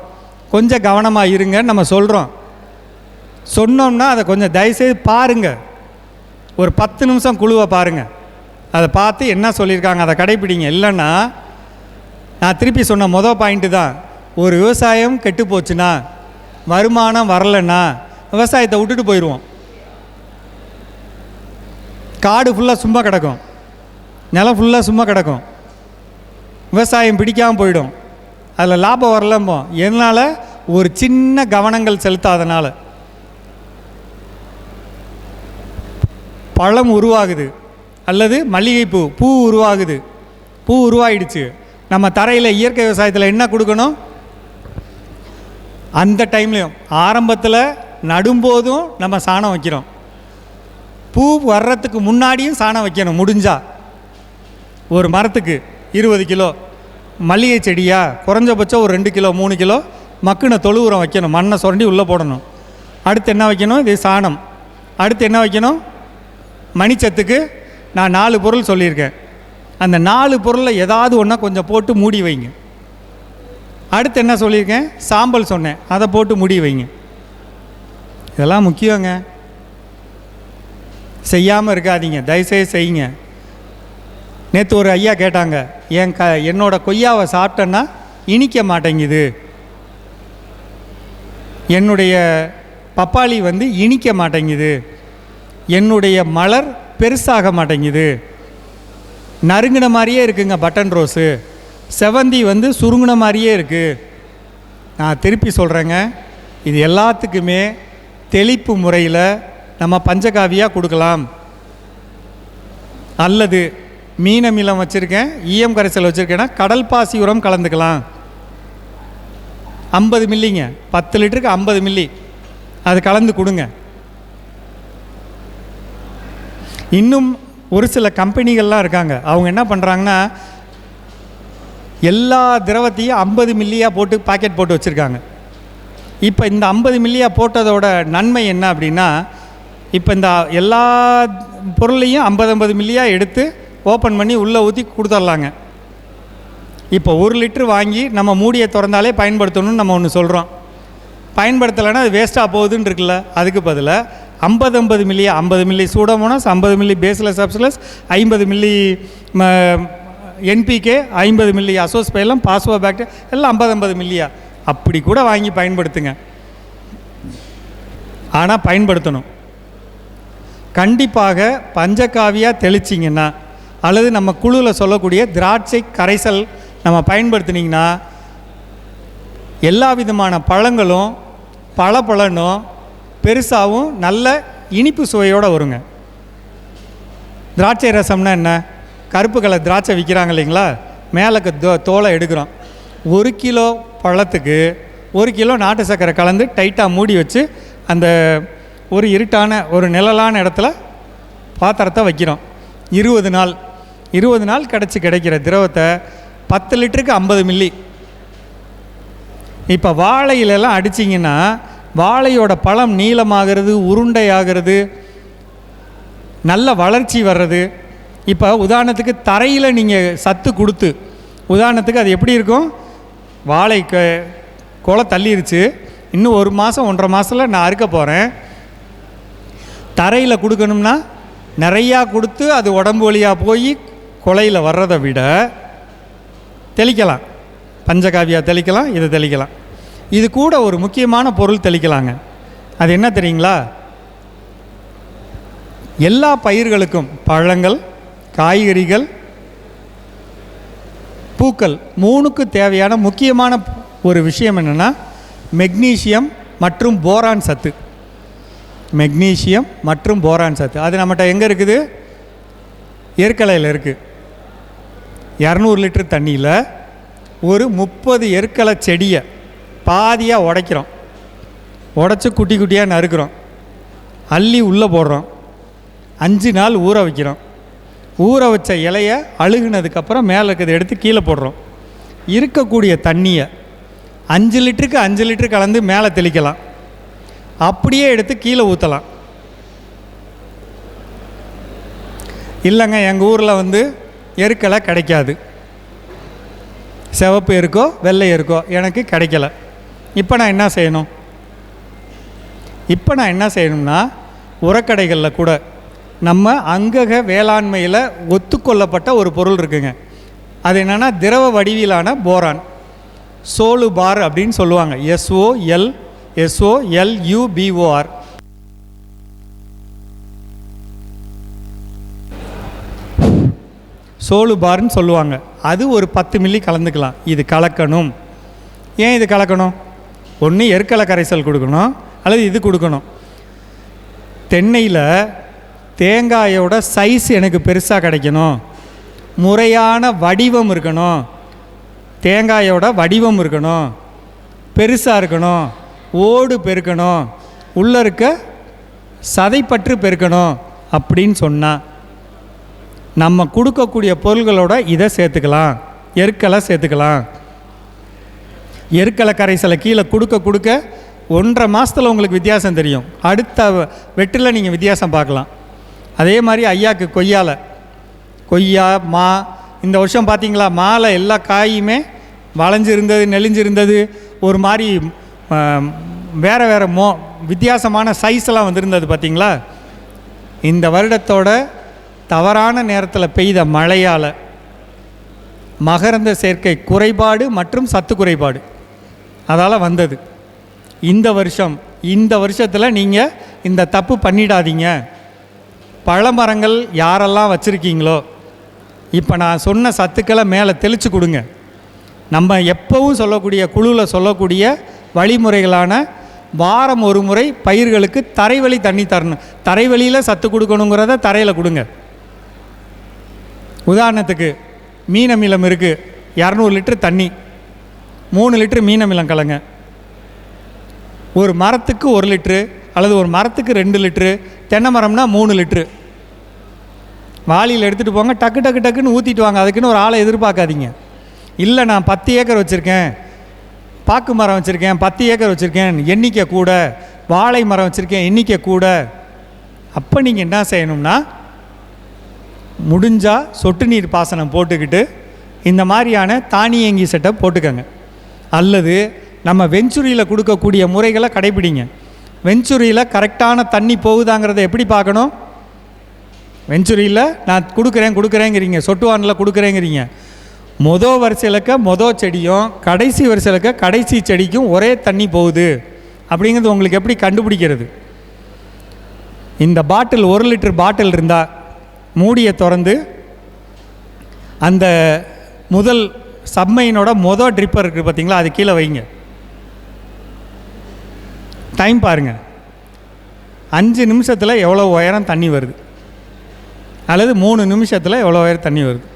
கொஞ்சம் கவனமாக இருங்கன்னு நம்ம சொல்கிறோம். சொன்னோம்னா அதை கொஞ்சம் தயவுசெய்து பாருங்கள். ஒரு 10 நிமிஷம் குழுவை பாருங்கள். அதை பார்த்து என்ன சொல்லியிருக்காங்க அதை கடைப்பிடிங்க. இல்லைன்னா நான் திருப்பி சொன்ன மொதல் பாயிண்ட்டு தான், ஒரு விவசாயம் கெட்டு போச்சுன்னா, வருமானம் வரலைன்னா விவசாயத்தை விட்டுட்டு போயிடுவோம். காடு ஃபுல்லாக சும்மா கிடக்கும், நிலம் ஃபுல்லாக சும்மா கிடக்கும், விவசாயம் பிடிக்காமல் போயிடும், அதில் லாபம் வரலம்போ. எதனால்? ஒரு சின்ன கவனங்கள் செலுத்தாதனால. பழம் உருவாகுது அல்லது மல்லிகைப்பூ பூ உருவாகுது, பூ உருவாயிடுச்சு. நம்ம தரையில் இயற்கை விவசாயத்தில் என்ன கொடுக்கணும்? அந்த டைம்லையும் ஆரம்பத்தில் நடும்போதும் நம்ம சாணம் வைக்கிறோம், பூ வர்றதுக்கு முன்னாடியும் சாணம் வைக்கணும். முடிஞ்சால் ஒரு மரத்துக்கு 20 கிலோ, மல்லிகை செடியா குறைஞ்சபட்சம் ஒரு 2 கிலோ 3 கிலோ மக்குன தொழு உரம் வைக்கணும், மண்ணை சுரண்டி உள்ளே போடணும். அடுத்து என்ன வைக்கணும்? இது சாணம். அடுத்து என்ன வைக்கணும்? மணிச்சத்துக்கு நான் 4 பொருள் சொல்லியிருக்கேன். அந்த 4 பொருளில் ஏதாவது ஒன்றா கொஞ்சம் போட்டு மூடி வைங்க. அடுத்து என்ன சொல்லியிருக்கேன்? சாம்பல் சொன்னேன், அதை போட்டு மூடி வைங்க. இதெல்லாம் முக்கியங்க, செய்யாமல் இருக்காதீங்க, தயவுசெய்து செய்யுங்க. நேற்று ஒரு ஐயா கேட்டாங்க, என்னோட கொய்யாவை சாப்பிட்டேன்னா இனிக்க மாட்டேங்குது, என்னுடைய பப்பாளி இனிக்க மாட்டேங்குது, என்னுடைய மலர் பெருசாக மாட்டேங்குது, நறுங்கின மாதிரியே இருக்குங்க பட்டன் ரோஸு, செவந்தி சுருங்கின மாதிரியே இருக்குது. நான் திருப்பி சொல்கிறேங்க, இது எல்லாத்துக்குமே தெளிப்பு முறையில் நம்ம பஞ்சகாவியாக கொடுக்கலாம். அல்லது மீனமிலம் வச்சுருக்கேன், ஈயம் கரைசல் வச்சுருக்கேன்னா கடல் பாசி உரம் கலந்துக்கலாம். 50 மில்லிங்க, 10 லிட்டருக்கு 50 மில்லி அது கலந்து கொடுங்க. இன்னும் ஒரு சில கம்பெனிகள்லாம் இருக்காங்க, அவங்க என்ன பண்ணுறாங்கன்னா எல்லா திரவத்தையும் 50 மில்லியாக போட்டு பாக்கெட் போட்டு வச்சுருக்காங்க. இப்போ இந்த 50 மில்லியாக போட்டதோட நன்மை என்ன அப்படின்னா, இப்போ இந்த எல்லா பொருளையும் 50 மில்லியாக எடுத்து ஓப்பன் பண்ணி உள்ளே ஊற்றி கொடுத்துர்லாங்க. இப்போ 1 லிட்டர் வாங்கி நம்ம மூடியை திறந்தாலே பயன்படுத்தணும்னு நம்ம ஒன்று சொல்கிறோம். பயன்படுத்தலைன்னா அது வேஸ்ட்டாக போகுதுன்னு இருக்குல்ல, அதுக்கு பதிலாக 50 மில்லியா 50 milli pseudomonas, 50 milli bacillus subtilis, 50 milli NPK, 50 milli azospirillum, phosphobacteria எல்லாம் 50 மில்லியா அப்படி கூட வாங்கி பயன்படுத்துங்க. ஆனால் பயன்படுத்தணும். கண்டிப்பாக பஞ்சகாவியாக தெளிச்சிங்கன்னா அல்லது நம்ம குழுவில் சொல்லக்கூடிய திராட்சை கரைசல் நம்ம பயன்படுத்தினீங்கன்னா எல்லா விதமான பழங்களும் பழனும் பெருசாகவும் நல்ல இனிப்பு சுவையோடு வருங்க. திராட்சை ரசம்னா என்ன? கருப்பு கலர் திராட்சை விற்கிறாங்க இல்லைங்களா, மேலே தோலை எடுக்கிறோம். 1 கிலோ பழத்துக்கு 1 கிலோ நாட்டு சர்க்கரை கலந்து டைட்டாக மூடி வச்சு அந்த ஒரு இருட்டான ஒரு நிழலான இடத்துல பாத்திரத்தை வைக்கிறோம். 20 நாள் கிடைக்கிற திரவத்தை 10 லிட்டருக்கு 50 மில்லி. இப்போ வாழையிலெல்லாம் அடிச்சிங்கன்னா வாழையோட பழம் நீளமாகிறது, உருண்டையாகிறது, நல்ல வளர்ச்சி வர்றது. இப்போ உதாரணத்துக்கு தரையில் நீங்கள் சத்து கொடுத்து, உதாரணத்துக்கு அது எப்படி இருக்கும்? வாழை கொலை தள்ளிருச்சு, இன்னும் 1 மாதம் 1.5 மாதத்தில் நான் அறுக்க போகிறேன். தரையில் கொடுக்கணும்னா நிறையா கொடுத்து அது உடம்பு வழியாக போய் கொலையில் வர்றதை விட தெளிக்கலாம். பஞ்சகாவியாக தெளிக்கலாம், இதை தெளிக்கலாம். இது கூட ஒரு முக்கியமான பொருள் தெளிக்கலாங்க. அது என்ன தெரியுங்களா? எல்லா பயிர்களுக்கும் பழங்கள், காய்கறிகள், பூக்கள் 3க்கு தேவையான முக்கியமான ஒரு விஷயம் என்னென்னா மெக்னீசியம் மற்றும் போரான் சத்து. மெக்னீசியம் மற்றும் போரான் சத்து அது நம்மகிட்ட எங்கே இருக்குது? எருக்கலையில் இருக்குது. 200 லிட்டர் தண்ணியில் ஒரு 30 எருக்கலை செடியை பாதியாக உடைக்கிறோம், உடச்சி குட்டி குட்டியாக நறுக்கிறோம், அள்ளி உள்ளே போடுறோம், 5 நாள் ஊற வைக்கிறோம். ஊற வச்ச இலையை அழுகுனதுக்கப்புறம் மேலே இருக்கிறத எடுத்து கீழே போடுறோம். இருக்கக்கூடிய தண்ணியை 5 லிட்டருக்கு 5 லிட்டர் கலந்து மேலே தெளிக்கலாம், அப்படியே எடுத்து கீழே ஊற்றலாம். இல்லைங்க எங்கள் ஊரில் எருக்கலை கிடைக்காது, சிவப்பு இருக்கோ வெள்ளை இருக்கோ எனக்கு கிடைக்கல. இப்போ நான் என்ன செய்யணும்? இப்போ நான் என்ன செய்யணும்னா, உரக்கடைகளில் கூட நம்ம அங்கக வேளாண்மையில் ஒத்துக்கொள்ளப்பட்ட ஒரு பொருள் இருக்குங்க. அது என்னென்னா திரவ வடிவிலான போரான், சோலு பார் அப்படின்னு சொல்லுவாங்க. SOLUBOR. சோலு பார்ன்னு சொல்லுவாங்க. அது ஒரு 10 மில்லி கலந்துக்கலாம். இது கலக்கணும். ஏன் இது கலக்கணும்? ஒன்று எருக்கலை கரைசல் கொடுக்கணும், அல்லது இது கொடுக்கணும். தென்னையில் தேங்காயோட சைஸ் எனக்கு பெருசாக கிடைக்கணும், முறையான வடிவம் இருக்கணும், தேங்காயோட வடிவம் இருக்கணும், பெருசாக இருக்கணும், ஓடு பெருக்கணும், உள்ளே இருக்க சதைப்பற்று பெருக்கணும் அப்படின்னு சொன்னால் நம்ம கொடுக்கக்கூடிய பொருள்களோட இதை சேர்த்துக்கலாம். எருக்கலை சேர்த்துக்கலாம். எருக்கலை கரைசலை கீழே கொடுக்க கொடுக்க 1.5 மாதத்தில் உங்களுக்கு வித்தியாசம் தெரியும். அடுத்த வெற்றில் நீங்கள் வித்தியாசம் பார்க்கலாம். அதே மாதிரி ஐயாவுக்கு கொய்யா மா இந்த வருஷம் பார்த்தீங்களா, மாலை எல்லா காயுமே வளைஞ்சிருந்தது, நெளிஞ்சிருந்தது, ஒரு மாதிரி வேறு வித்தியாசமான சைஸ்லாம் வந்திருந்தது பார்த்தீங்களா. இந்த வருடத்தோட தவறான நேரத்தில் பெய்த மழையால் மகரந்த சேர்க்கை குறைபாடு மற்றும் சத்து குறைபாடு அதால் வந்தது. இந்த வருஷத்தில் நீங்கள் இந்த தப்பு பண்ணிடாதீங்க. பழமரங்கள் யாரெல்லாம் வச்சுருக்கீங்களோ இப்போ நான் சொன்ன சத்துக்களை மேலே தெளித்து கொடுங்க. நம்ம எப்பவும் சொல்லக்கூடிய குழுவில் சொல்லக்கூடிய வழிமுறைகளான வாரம் ஒரு முறை பயிர்களுக்கு தரைவழி தண்ணி தரணும். தரைவழியில் சத்து கொடுக்கணுங்கிறத தரையில் கொடுங்க. உதாரணத்துக்கு மீனமிலம் இருக்குது, 200 லிட்டர் தண்ணி, 3 லிட்டர் மீனமிலம் கலங்க. ஒரு மரத்துக்கு 1 லிட்ரு அல்லது ஒரு மரத்துக்கு 2 லிட்ரு, தென்னை மரம்னா 3 லிட்ரு வாளியில் எடுத்துகிட்டு போங்க. டக்கு டக்கு டக்குன்னு ஊற்றிட்டு வாங்க. அதுக்குன்னு ஒரு ஆளை எதிர்பார்க்காதீங்க. இல்லை நான் 10 ஏக்கர் வச்சுருக்கேன், பாக்கு மரம் வச்சுருக்கேன், 10 ஏக்கர் வச்சுருக்கேன், எண்ணிக்கை கூட, வாழை மரம் வச்சுருக்கேன், எண்ணிக்கை கூட. அப்போ நீங்கள் என்ன செய்யணும்னா, முடிஞ்சால் சொட்டு நீர் பாசனம் போட்டுக்கிட்டு இந்த மாதிரியான தானியங்கி செட்டப் போட்டுக்கோங்க. அல்லது நம்ம வெஞ்சுரியில் கொடுக்கக்கூடிய முறைகளை கடைப்பிடிங்க. வெஞ்சுரியில் கரெக்டான தண்ணி போகுதாங்கிறத எப்படி பார்க்கணும்? வெஞ்சுரியில் நான் கொடுக்குறேங்கிறீங்க, சொட்டுவானில் கொடுக்குறேங்கிறீங்க. வரிசையிலக்க செடியும் கடைசி வரிசையிலக்க கடைசி செடிக்கும் ஒரே தண்ணி போகுது அப்படிங்கிறது உங்களுக்கு எப்படி கண்டுபிடிக்கிறது? இந்த பாட்டில் 1 லிட்டர் பாட்டில் இருந்தால் மூடியை திறந்து அந்த முதல் சப்மைனோட ட்ரிப்பர் இருக்குது பார்த்தீங்களா, அது கீழே வைங்க. டைம் பாருங்கள். 5 நிமிஷத்தில் எவ்வளோ உயரம் தண்ணி வருது, அல்லது 3 நிமிஷத்தில் எவ்வளோ உயரம் தண்ணி வருது.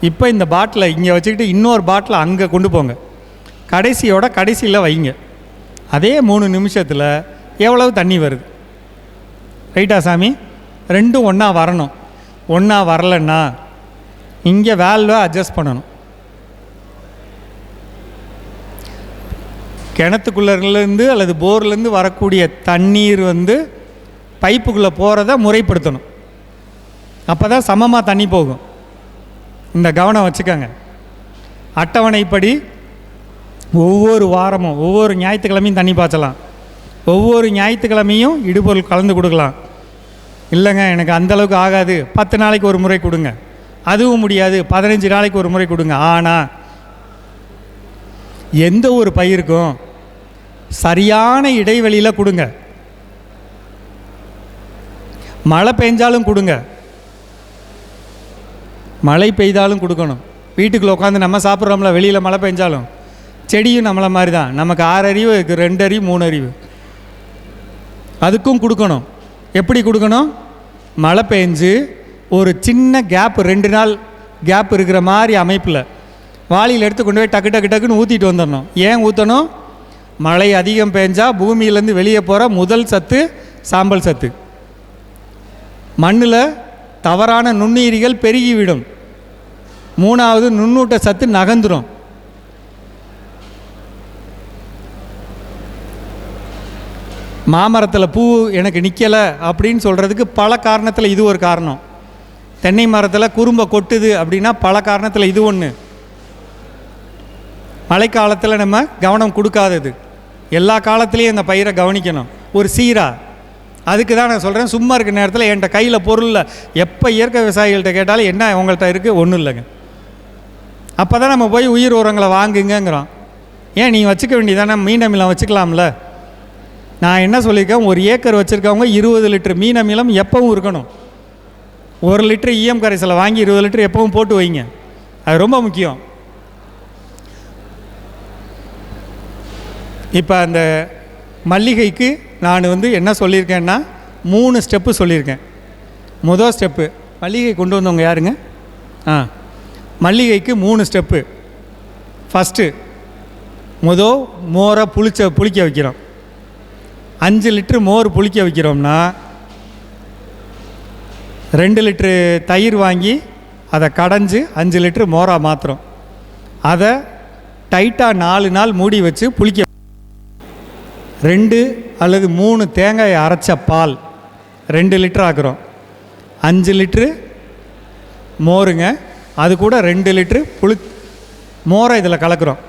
இப்போ இந்த பாட்டிலை இங்கே வச்சுக்கிட்டு இன்னொரு பாட்டிலை அங்கே கொண்டு போங்க, கடைசியில் வைங்க. அதே 3 நிமிஷத்தில் எவ்வளவு தண்ணி வருது? ரைட்டா சாமி? ரெண்டும் ஒன்றா வரணும். ஒன்றா வரலன்னா இங்கே வேல்வை அட்ஜஸ்ட் பண்ணணும். கிணத்துக்குள்ளேருந்து அல்லது போர்லேருந்து வரக்கூடிய தண்ணீர் பைப்புக்குள்ளே போகிறத முறைப்படுத்தணும். அப்போ தான் சமமாக தண்ணி போகும். இந்த கவனம் வச்சுக்கோங்க. அட்டவணைப்படி ஒவ்வொரு வாரமும் ஒவ்வொரு ஞாயிற்றுக்கிழமையும் தண்ணி பாய்ச்சலாம். ஒவ்வொரு ஞாயிற்றுக்கிழமையும் இடுபொருள் கலந்து கொடுக்கலாம். இல்லைங்க எனக்கு அந்தளவுக்கு ஆகாது, 10 நாளைக்கு ஒரு முறை கொடுங்க. அதுவும் முடியாது, 15 நாளைக்கு ஒரு முறை கொடுங்க. ஆனால் எந்த ஒரு பயிருக்கும் சரியான இடைவெளியில் கொடுங்க. மழை பெஞ்சாலும் கொடுங்க, மழை பெய்தாலும் கொடுக்கணும். வீட்டுக்குள்ளே உட்காந்து நம்ம சாப்பிட்றோம்ல, வெளியில் மழை பெஞ்சாலும் செடியும் நம்மளை மாதிரி தான். நமக்கு 6 அறிவு, 2 அறிவு, 3 அறிவு. அதுக்கும் கொடுக்கணும். எப்படி கொடுக்கணும்? மழை பெஞ்சு ஒரு சின்ன கேப், 2 நாள் கேப் இருக்கிற மாதிரி அமைப்பில் வாளியில் எடுத்து கொண்டு போய் டக்கு டக்கு டக்குன்னு ஊற்றிட்டு வந்துடணும். ஏன் ஊற்றணும்? மழை அதிகம் பெஞ்சால் பூமியிலேருந்து வெளியே போகிற முதல் சத்து சாம்பல் சத்து. மண்ணில் தவறான நுண்ணுயிரிகள் பெருகிவிடும். 3வது நுண்ணூட்ட சத்து நகர்ந்துடும். மாமரத்தில் பூ எனக்கு நிற்கலை அப்படின்னு சொல்கிறதுக்கு பல காரணத்தில் இது ஒரு காரணம். தென்னை மரத்தில் குறும்பை கொட்டுது அப்படின்னா பல காரணத்தில் இது ஒன்று. மழைக்காலத்தில் நம்ம கவனம் கொடுக்காதது. எல்லா காலத்துலேயும் இந்த பயிரை கவனிக்கணும் ஒரு சீராக. அதுக்கு தான் நான் சொல்கிறேன், சும்மா இருக்க நேரத்தில் என்கிட்ட கையில் பொருளில் எப்போ இயற்கை விவசாயிகள்கிட்ட கேட்டாலும் என்ன உங்கள்கிட்ட இருக்குது, ஒன்றும் இல்லைங்க. அப்போ தான் நம்ம போய் உயிர் உரங்களை வாங்குங்கிறோம். ஏன் நீங்கள் வச்சுக்க வேண்டியதானே, மீன் அமிலம் வச்சுக்கலாம்ல. நான் என்ன சொல்லியிருக்கேன், ஒரு ஏக்கர் வச்சுருக்கவங்க 20 லிட்டர் மீன் அமிலம் எப்பவும் இருக்கணும். 1 லிட்டர் ஈயம் கரைசலை வாங்கி 20 லிட்டர் எப்பவும் போட்டு வைங்க, அது ரொம்ப முக்கியம். இப்போ அந்த மல்லிகைக்கு நான் என்ன சொல்லியிருக்கேன்னா 3 ஸ்டெப்பு சொல்லியிருக்கேன். முதல் ஸ்டெப்பு, மல்லிகை கொண்டு வந்தவங்க யாருங்க? மல்லிகைக்கு 3 ஸ்டெப்பு. ஃபஸ்ட்டு மோரை புளிக்க வைக்கிறோம். 5 லிட்ரு மோர் புளிக்க வைக்கிறோம்னா 2 லிட்ரு தயிர் வாங்கி அதை கடைஞ்சி 5 லிட்ரு மோராக மாற்றுறோம். அதை டைட்டாக 4 நாள் மூடி வச்சு புளிக்க 2 அல்லது 3 தேங்காயை அரைச்ச பால் 2 லிட்டர் ஆக்குறோம். 5 லிட்ரு மோருங்க, அது கூட 2 லிட்ரு மோரை இதில் கலக்கிறோம்.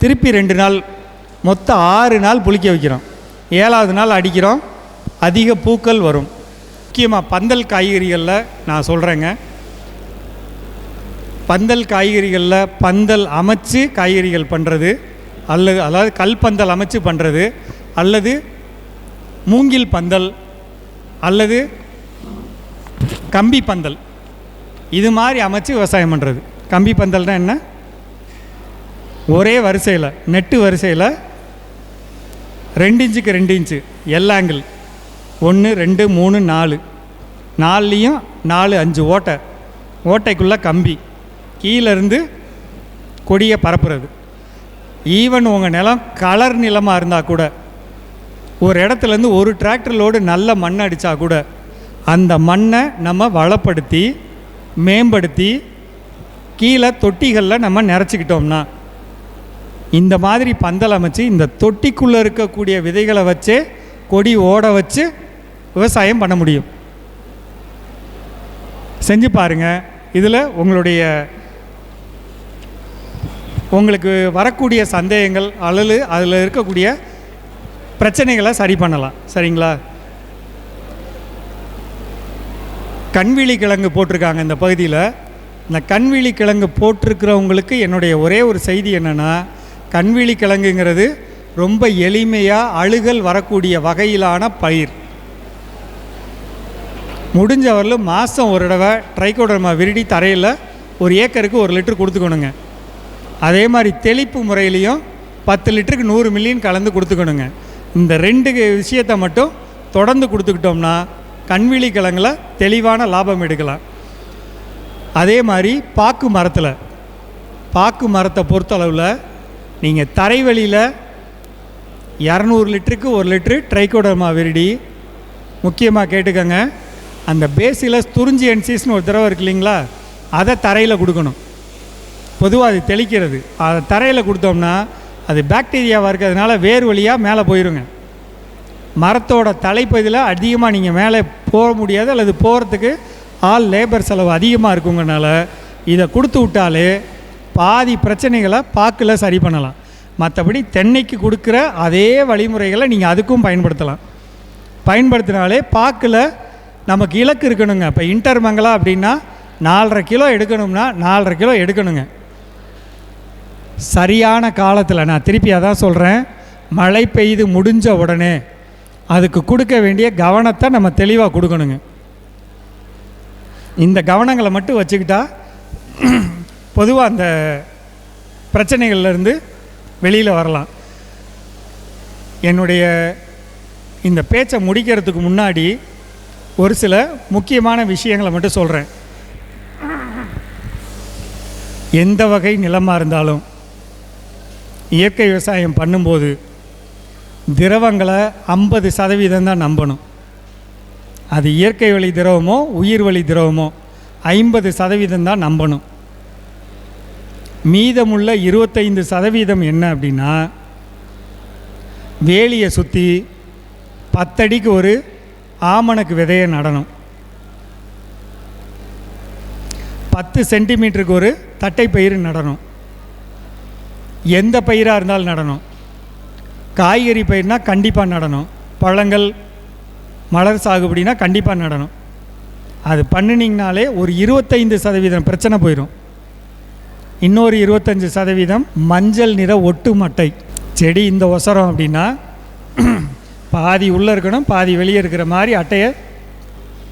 திருப்பி 2 நாள், மொத்தம் 6 நாள் புளிக்க வைக்கிறோம். 7ஆவது நாள் அடிக்கிறோம், அதிக பூக்கள் வரும். முக்கியமாக பந்தல் காய்கறிகளில் நான் சொல்கிறேங்க, பந்தல் காய்கறிகளில் பந்தல் அமைச்சு காய்கறிகள் பண்ணுறது, அதாவது கல் பந்தல் அமைச்சு பண்ணுறது, அல்லது மூங்கில் பந்தல், அல்லது கம்பி பந்தல், இது மாதிரி அமைச்சு விவசாயம் பண்ணுறது. கம்பி பந்தல்னால் என்ன, ஒரே வரிசையில் நெட்டு வரிசையில் 2 இன்ச்சுக்கு 2 இன்ச்சு எல் ஆங்கிள் 1 2 3 4 4லேயும் 4 5 ஓட்டைக்குள்ளே கம்பி கீழேருந்து கொடியை பரப்புறது. ஈவன் உங்கள் நிலம் கலர் நிலமாக இருந்தால் கூட, ஒரு இடத்துலேருந்து ஒரு டிராக்டர் லோடு நல்ல மண் அடித்தா கூட அந்த மண்ணை நம்ம வளப்படுத்தி மேம்படுத்தி கீழே தொட்டிகளில் நம்ம நிறச்சிக்கிட்டோம்னா, இந்த மாதிரி பந்தல் அமைச்சு இந்த தொட்டிக்குள்ளே இருக்கக்கூடிய விதைகளை வச்சே கொடி ஓட வச்சு விவசாயம் பண்ண முடியும். செஞ்சு பாருங்கள். இதில் உங்களுக்கு வரக்கூடிய சந்தேகங்கள் அல்லது அதில் இருக்கக்கூடிய பிரச்சனைகளை சரி பண்ணலாம். சரிங்களா? கண்விழி கிழங்கு போட்டிருக்காங்க இந்த பகுதியில். இந்த கண்விழி கிழங்கு போட்டிருக்கிறவங்களுக்கு என்னுடைய ஒரே ஒரு செய்தி என்னென்னா, கண்விழி கிழங்குங்கிறது ரொம்ப எளிமையாக அழுகல் வரக்கூடிய வகையிலான பயிர். முடிஞ்சவரையிலும் மாதம் ஒரு தடவை ட்ரைகோடர்மா விரிடி தரையில் 1 ஏக்கருக்கு 1 லிட்டர் கொடுத்துக்கணுங்க. அதே மாதிரி தெளிப்பு முறையிலையும் 10 லிட்டருக்கு 100 மில்லியன் கலந்து கொடுத்துக்கணுங்க. இந்த 2 விஷயத்தை மட்டும் தொடர்ந்து கொடுத்துக்கிட்டோம்னா கண்விழி கிழங்கில் தெளிவான லாபம் எடுக்கலாம். அதே மாதிரி பாக்கு மரத்தை பொறுத்தளவில் நீங்கள் தரைவெளியில் 200 லிட்டருக்கு 1 லிட்ரு ட்ரைகோடர்மா விரிடி, முக்கியமாக கேட்டுக்கோங்க, அந்த பேசிலஸ் துரிஞ்சியன்சிஸ்னு ஒரு திரவம் இருக்கு இல்லைங்களா, அதை தரையில் கொடுக்கணும். பொதுவாக அது தெளிக்கிறது. அதை தரையில் கொடுத்தோம்னா அது பாக்டீரியாவாக இருக்கிறதுனால வேர் வழியாக மேலே போயிடுங்க. மரத்தோட தலைப்பகுதியில் அதிகமாக நீங்கள் மேலே போக முடியாது, அல்லது போகிறதுக்கு லேபர் செலவு அதிகமாக இருக்குங்கனால இதை கொடுத்து விட்டாலே பாதி பிரச்சனைகளை பாக்கில் சரி பண்ணலாம். மற்றபடி தென்னைக்கு கொடுக்குற அதே வழிமுறைகளை நீங்கள் அதுக்கும் பயன்படுத்தினாலே பாக்கில் நமக்கு இலக்கு இருக்கணுங்க. இப்போ இன்டர்மங்கலா அப்படின்னா 4.5 கிலோ எடுக்கணும்னா 4.5 கிலோ எடுக்கணுங்க. சரியான காலத்தில், நான் திருப்பி அதான் சொல்கிறேன், மழை பெய்து முடிஞ்ச உடனே அதுக்கு கொடுக்க வேண்டிய கவனத்தை நம்ம தெளிவாக கொடுக்கணுங்க. இந்த கவனங்களை மட்டும் வச்சுக்கிட்டா பொதுவாக அந்த பிரச்சனைகள்லேருந்து வெளியில் வரலாம். என்னுடைய இந்த பேச்சை முடிக்கிறதுக்கு முன்னாடி ஒரு சில முக்கியமான விஷயங்களை மட்டும் சொல்கிறேன். எந்த வகை நிலமாக இருந்தாலும் இயற்கை விவசாயம் பண்ணும்போது திரவங்களை 50% தான் நம்பணும். அது இயற்கை வழி திரவமோ உயிர் வழி திரவமோ 50% தான் நம்பணும். மீதமுள்ள 25% என்ன அப்படின்னா, வேலியை சுற்றி 10 அடிக்கு ஒரு ஆமணக்கு விதையை நடணும், 10 சென்டிமீட்டருக்கு ஒரு தட்டைப்பயிறு நடணும். எந்த பயிராக இருந்தாலும் நடணும். காய்கறி பயிர்னால் கண்டிப்பாக நடணும். பழங்கள் மலர் சாகுபடினா கண்டிப்பாக நடணும். அது பண்ணினீங்கனாலே ஒரு 25% பிரச்சனை போயிடும். இன்னொரு 25% மஞ்சள் நிற ஒட்டு மட்டை. செடி இந்த ஒசரம் அப்படின்னா பாதி உள்ளே இருக்கணும், பாதி வெளியே இருக்கிற மாதிரி அட்டையை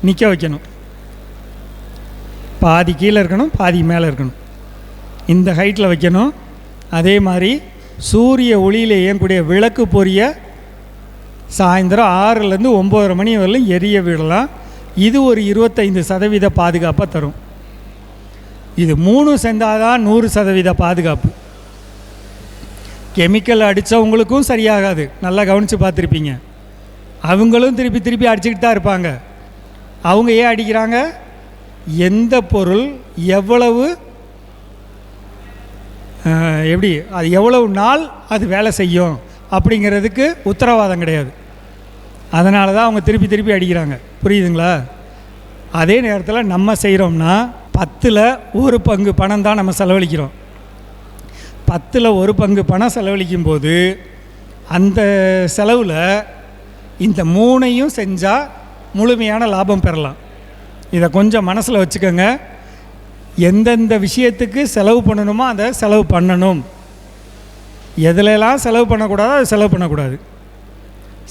நிற்க வைக்கணும். பாதி கீழே இருக்கணும், பாதி மேலே இருக்கணும். இந்த ஹைட்டில் வைக்கணும். அதே மாதிரி சூரிய ஒளியில் இயங்கக்கூடிய விளக்கு பொரிய சாயந்தரம் 6லேருந்து 9 மணி வரலும் எரிய விடலாம். இது ஒரு 25% பாதுகாப்பாக தரும். இது 3 சேர்ந்தாதான் 100% பாதுகாப்பு. கெமிக்கல் அடித்தவங்களுக்கும் சரியாகாது. நல்லா கவனித்து பார்த்துருப்பீங்க. அவங்களும் திருப்பி திருப்பி அடிச்சுக்கிட்டு தான் இருப்பாங்க. அவங்க ஏன் அடிக்கிறாங்க? எந்த பொருள் எவ்வளவு எப்படி அது எவ்வளவு நாள் அது வேலை செய்யும் அப்படிங்கிறதுக்கு உத்தரவாதம் கிடையாது. அதனால தான் அவங்க திருப்பி திருப்பி அடிக்கிறாங்க. புரியுதுங்களா? அதே நேரத்தில் நம்ம செய்கிறோம்னா 10ல் 1 பங்கு பணம் தான் நம்ம செலவழிக்கிறோம். 10ல் 1 பங்கு பணம் செலவழிக்கும் போது அந்த செலவில் இந்த 3ஐயும் செஞ்சால் முழுமையான லாபம் பெறலாம். இதை கொஞ்சம் மனசில் வச்சுக்கோங்க. எந்தெந்த விஷயத்துக்கு செலவு பண்ணணுமோ அதை செலவு பண்ணணும். எதுலெல்லாம் செலவு பண்ணக்கூடாதோ அதை செலவு பண்ணக்கூடாது.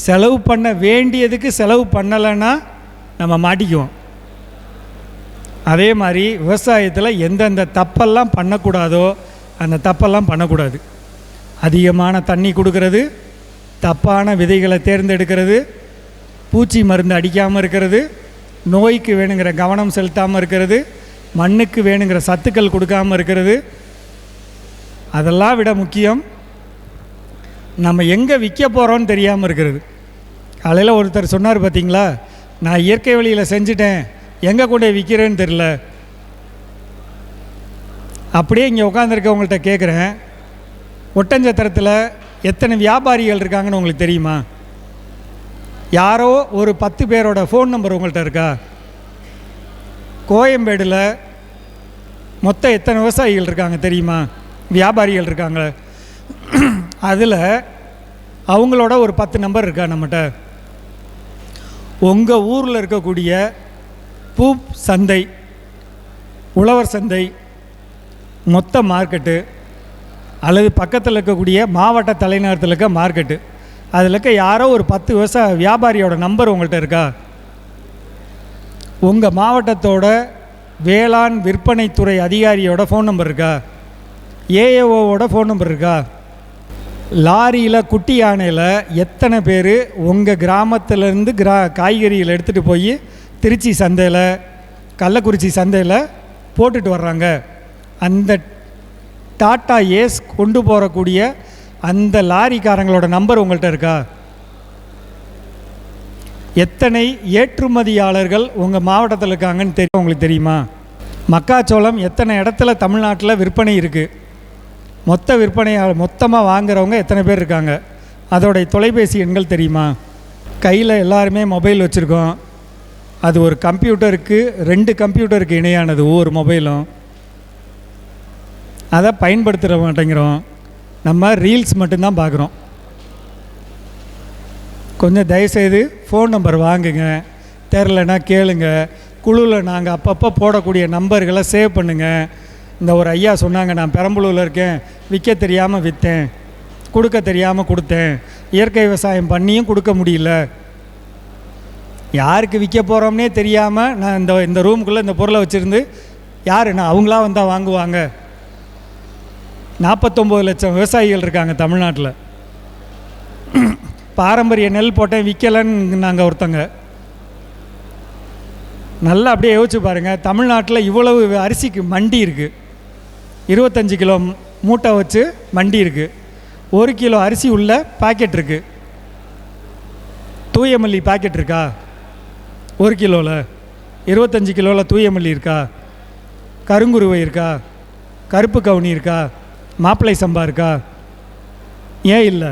செலவு பண்ண வேண்டியதுக்கு செலவு பண்ணலைன்னா நம்ம மாட்டிக்குவோம். அதே மாதிரி விவசாயத்தில் எந்தெந்த தப்பெல்லாம் பண்ணக்கூடாதோ அந்த தப்பெல்லாம் பண்ணக்கூடாது. அதிகமான தண்ணி கொடுக்கறது, தப்பான விதைகளை தேர்ந்தெடுக்கிறது, பூச்சி மருந்து அடிக்காமல் இருக்கிறது, நோய்க்கு வேணுங்கிற கவனம் செலுத்தாமல் இருக்கிறது, மண்ணுக்கு வேணுங்கிற சத்துக்கள் கொடுக்காமல் இருக்கிறது. அதெல்லாம் விட முக்கியம் நம்ம எங்கே விற்க போகிறோன்னு தெரியாமல் இருக்கிறது. காலையில் ஒருத்தர் சொன்னார் பார்த்தீங்களா, நான் இயற்கை வழியில் செஞ்சுட்டேன், எங்கே கொண்டு விற்கிறேன்னு தெரில. அப்படியே இங்கே உட்காந்துருக்கவங்கள்ட்ட கேட்குறேன், ஒட்டஞ்சத்திரத்தில் எத்தனை வியாபாரிகள் இருக்காங்கன்னு உங்களுக்கு தெரியுமா? யாரோ ஒரு 10 பேரோட ஃபோன் நம்பர் உங்கள்கிட்ட இருக்கா? கோயம்பேடில் மொத்தம் எத்தனை விவசாயிகள் இருக்காங்க தெரியுமா? வியாபாரிகள் இருக்காங்க. அதில் அவங்களோட ஒரு 10 நம்பர் இருக்கா நம்மகிட்ட? உங்கள் ஊரில் இருக்கக்கூடிய பூ சந்தை, உழவர் சந்தை, மொத்த மார்க்கெட்டு அல்லது பக்கத்தில் இருக்கக்கூடிய மாவட்ட தலைநகரத்தில் இருக்க மார்க்கெட்டு, அதில் இருக்க யாரோ ஒரு 10 வியாபாரியோட நம்பர் உங்கள்கிட்ட இருக்கா? உங்கள் மாவட்டத்தோட வேளாண் விற்பனைத்துறை அதிகாரியோட ஃபோன் நம்பர் இருக்கா? ஏஏஓவோட ஃபோன் நம்பர் இருக்கா? லாரியில் குட்டி யானையில் எத்தனை பேர் உங்கள் கிராமத்திலேருந்து காய்கறிகள் எடுத்துகிட்டு போய் திருச்சி சந்தையில், கள்ளக்குறிச்சி சந்தையில் போட்டுட்டு வர்றாங்க? அந்த டாட்டா ஏஸ் கொண்டு போகக்கூடிய அந்த லாரிக்காரங்களோட நம்பர் உங்கள்கிட்ட இருக்கா? எத்தனை ஏற்றுமதியாளர்கள் உங்கள் மாவட்டத்தில் இருக்காங்கன்னு தெரியும் உங்களுக்கு தெரியுமா? மக்காச்சோளம் எத்தனை இடத்துல தமிழ்நாட்டில் விற்பனை இருக்குது? மொத்த விற்பனையாளர் மொத்தமாக வாங்குறவங்க எத்தனை பேர் இருக்காங்க? அதோடைய தொலைபேசி எண்கள் தெரியுமா? கையில் எல்லாருமே மொபைல் வச்சுருக்கோம். அது ஒரு கம்ப்யூட்டருக்கு 2 கம்ப்யூட்டருக்கு இணையானது ஒவ்வொரு மொபைலும். அதை பயன்படுத்துகிற மாட்டேங்கிறோம். நம்ம ரீல்ஸ் மட்டும்தான் பார்க்குறோம். கொஞ்சம் தயவுசெய்து ஃபோன் நம்பர் வாங்குங்க, தெரிலனா கேளுங்க. குழுவில் நாங்கள் அப்பப்போ போடக்கூடிய நம்பர்களை சேவ் பண்ணுங்கள். இந்த ஒரு ஐயா சொன்னாங்க, நான் பெரம்பலூரில் இருக்கேன், விற்க தெரியாமல் விற்றேன், கொடுக்க தெரியாமல் கொடுத்தேன், இயற்கை விவசாயம் பண்ணியும் கொடுக்க முடியல, யாருக்கு விற்க போகிறோம்னே தெரியாமல் நான் இந்த ரூமுக்குள்ளே இந்த பொருளை வச்சுருந்து யாருன்னா அவங்களா வந்தால் வாங்குவாங்க. 49 லட்சம் விவசாயிகள் இருக்காங்க தமிழ்நாட்டில். பாரம்பரிய நெல் போட்டேன் விற்கலைன்னு நாங்கள் ஒருத்தங்க. நல்லா அப்படியே யோசிச்சு பாருங்கள். தமிழ்நாட்டில் இவ்வளவு அரிசிக்கு மண்டி இருக்குது. 25 கிலோ மூட்டை வச்சு மண்டி இருக்குது. 1 கிலோ அரிசி உள்ள பாக்கெட் இருக்குது. தூயமல்லி பாக்கெட் இருக்கா? 1 கிலோவில் 25 கிலோவில் தூயமல்லி இருக்கா? கருங்குருவை இருக்கா? கருப்பு கவுனி இருக்கா? மாப்பிள்ளை சம்பா இருக்கா? ஏன் இல்லை?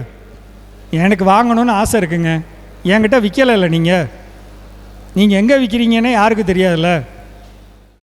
எனக்கு வாங்கணும்னு ஆசை இருக்குங்க, என்கிட்ட விற்கலை. நீங்கள் எங்கே விற்கிறீங்கன்னே யாருக்கும் தெரியாதுல்ல.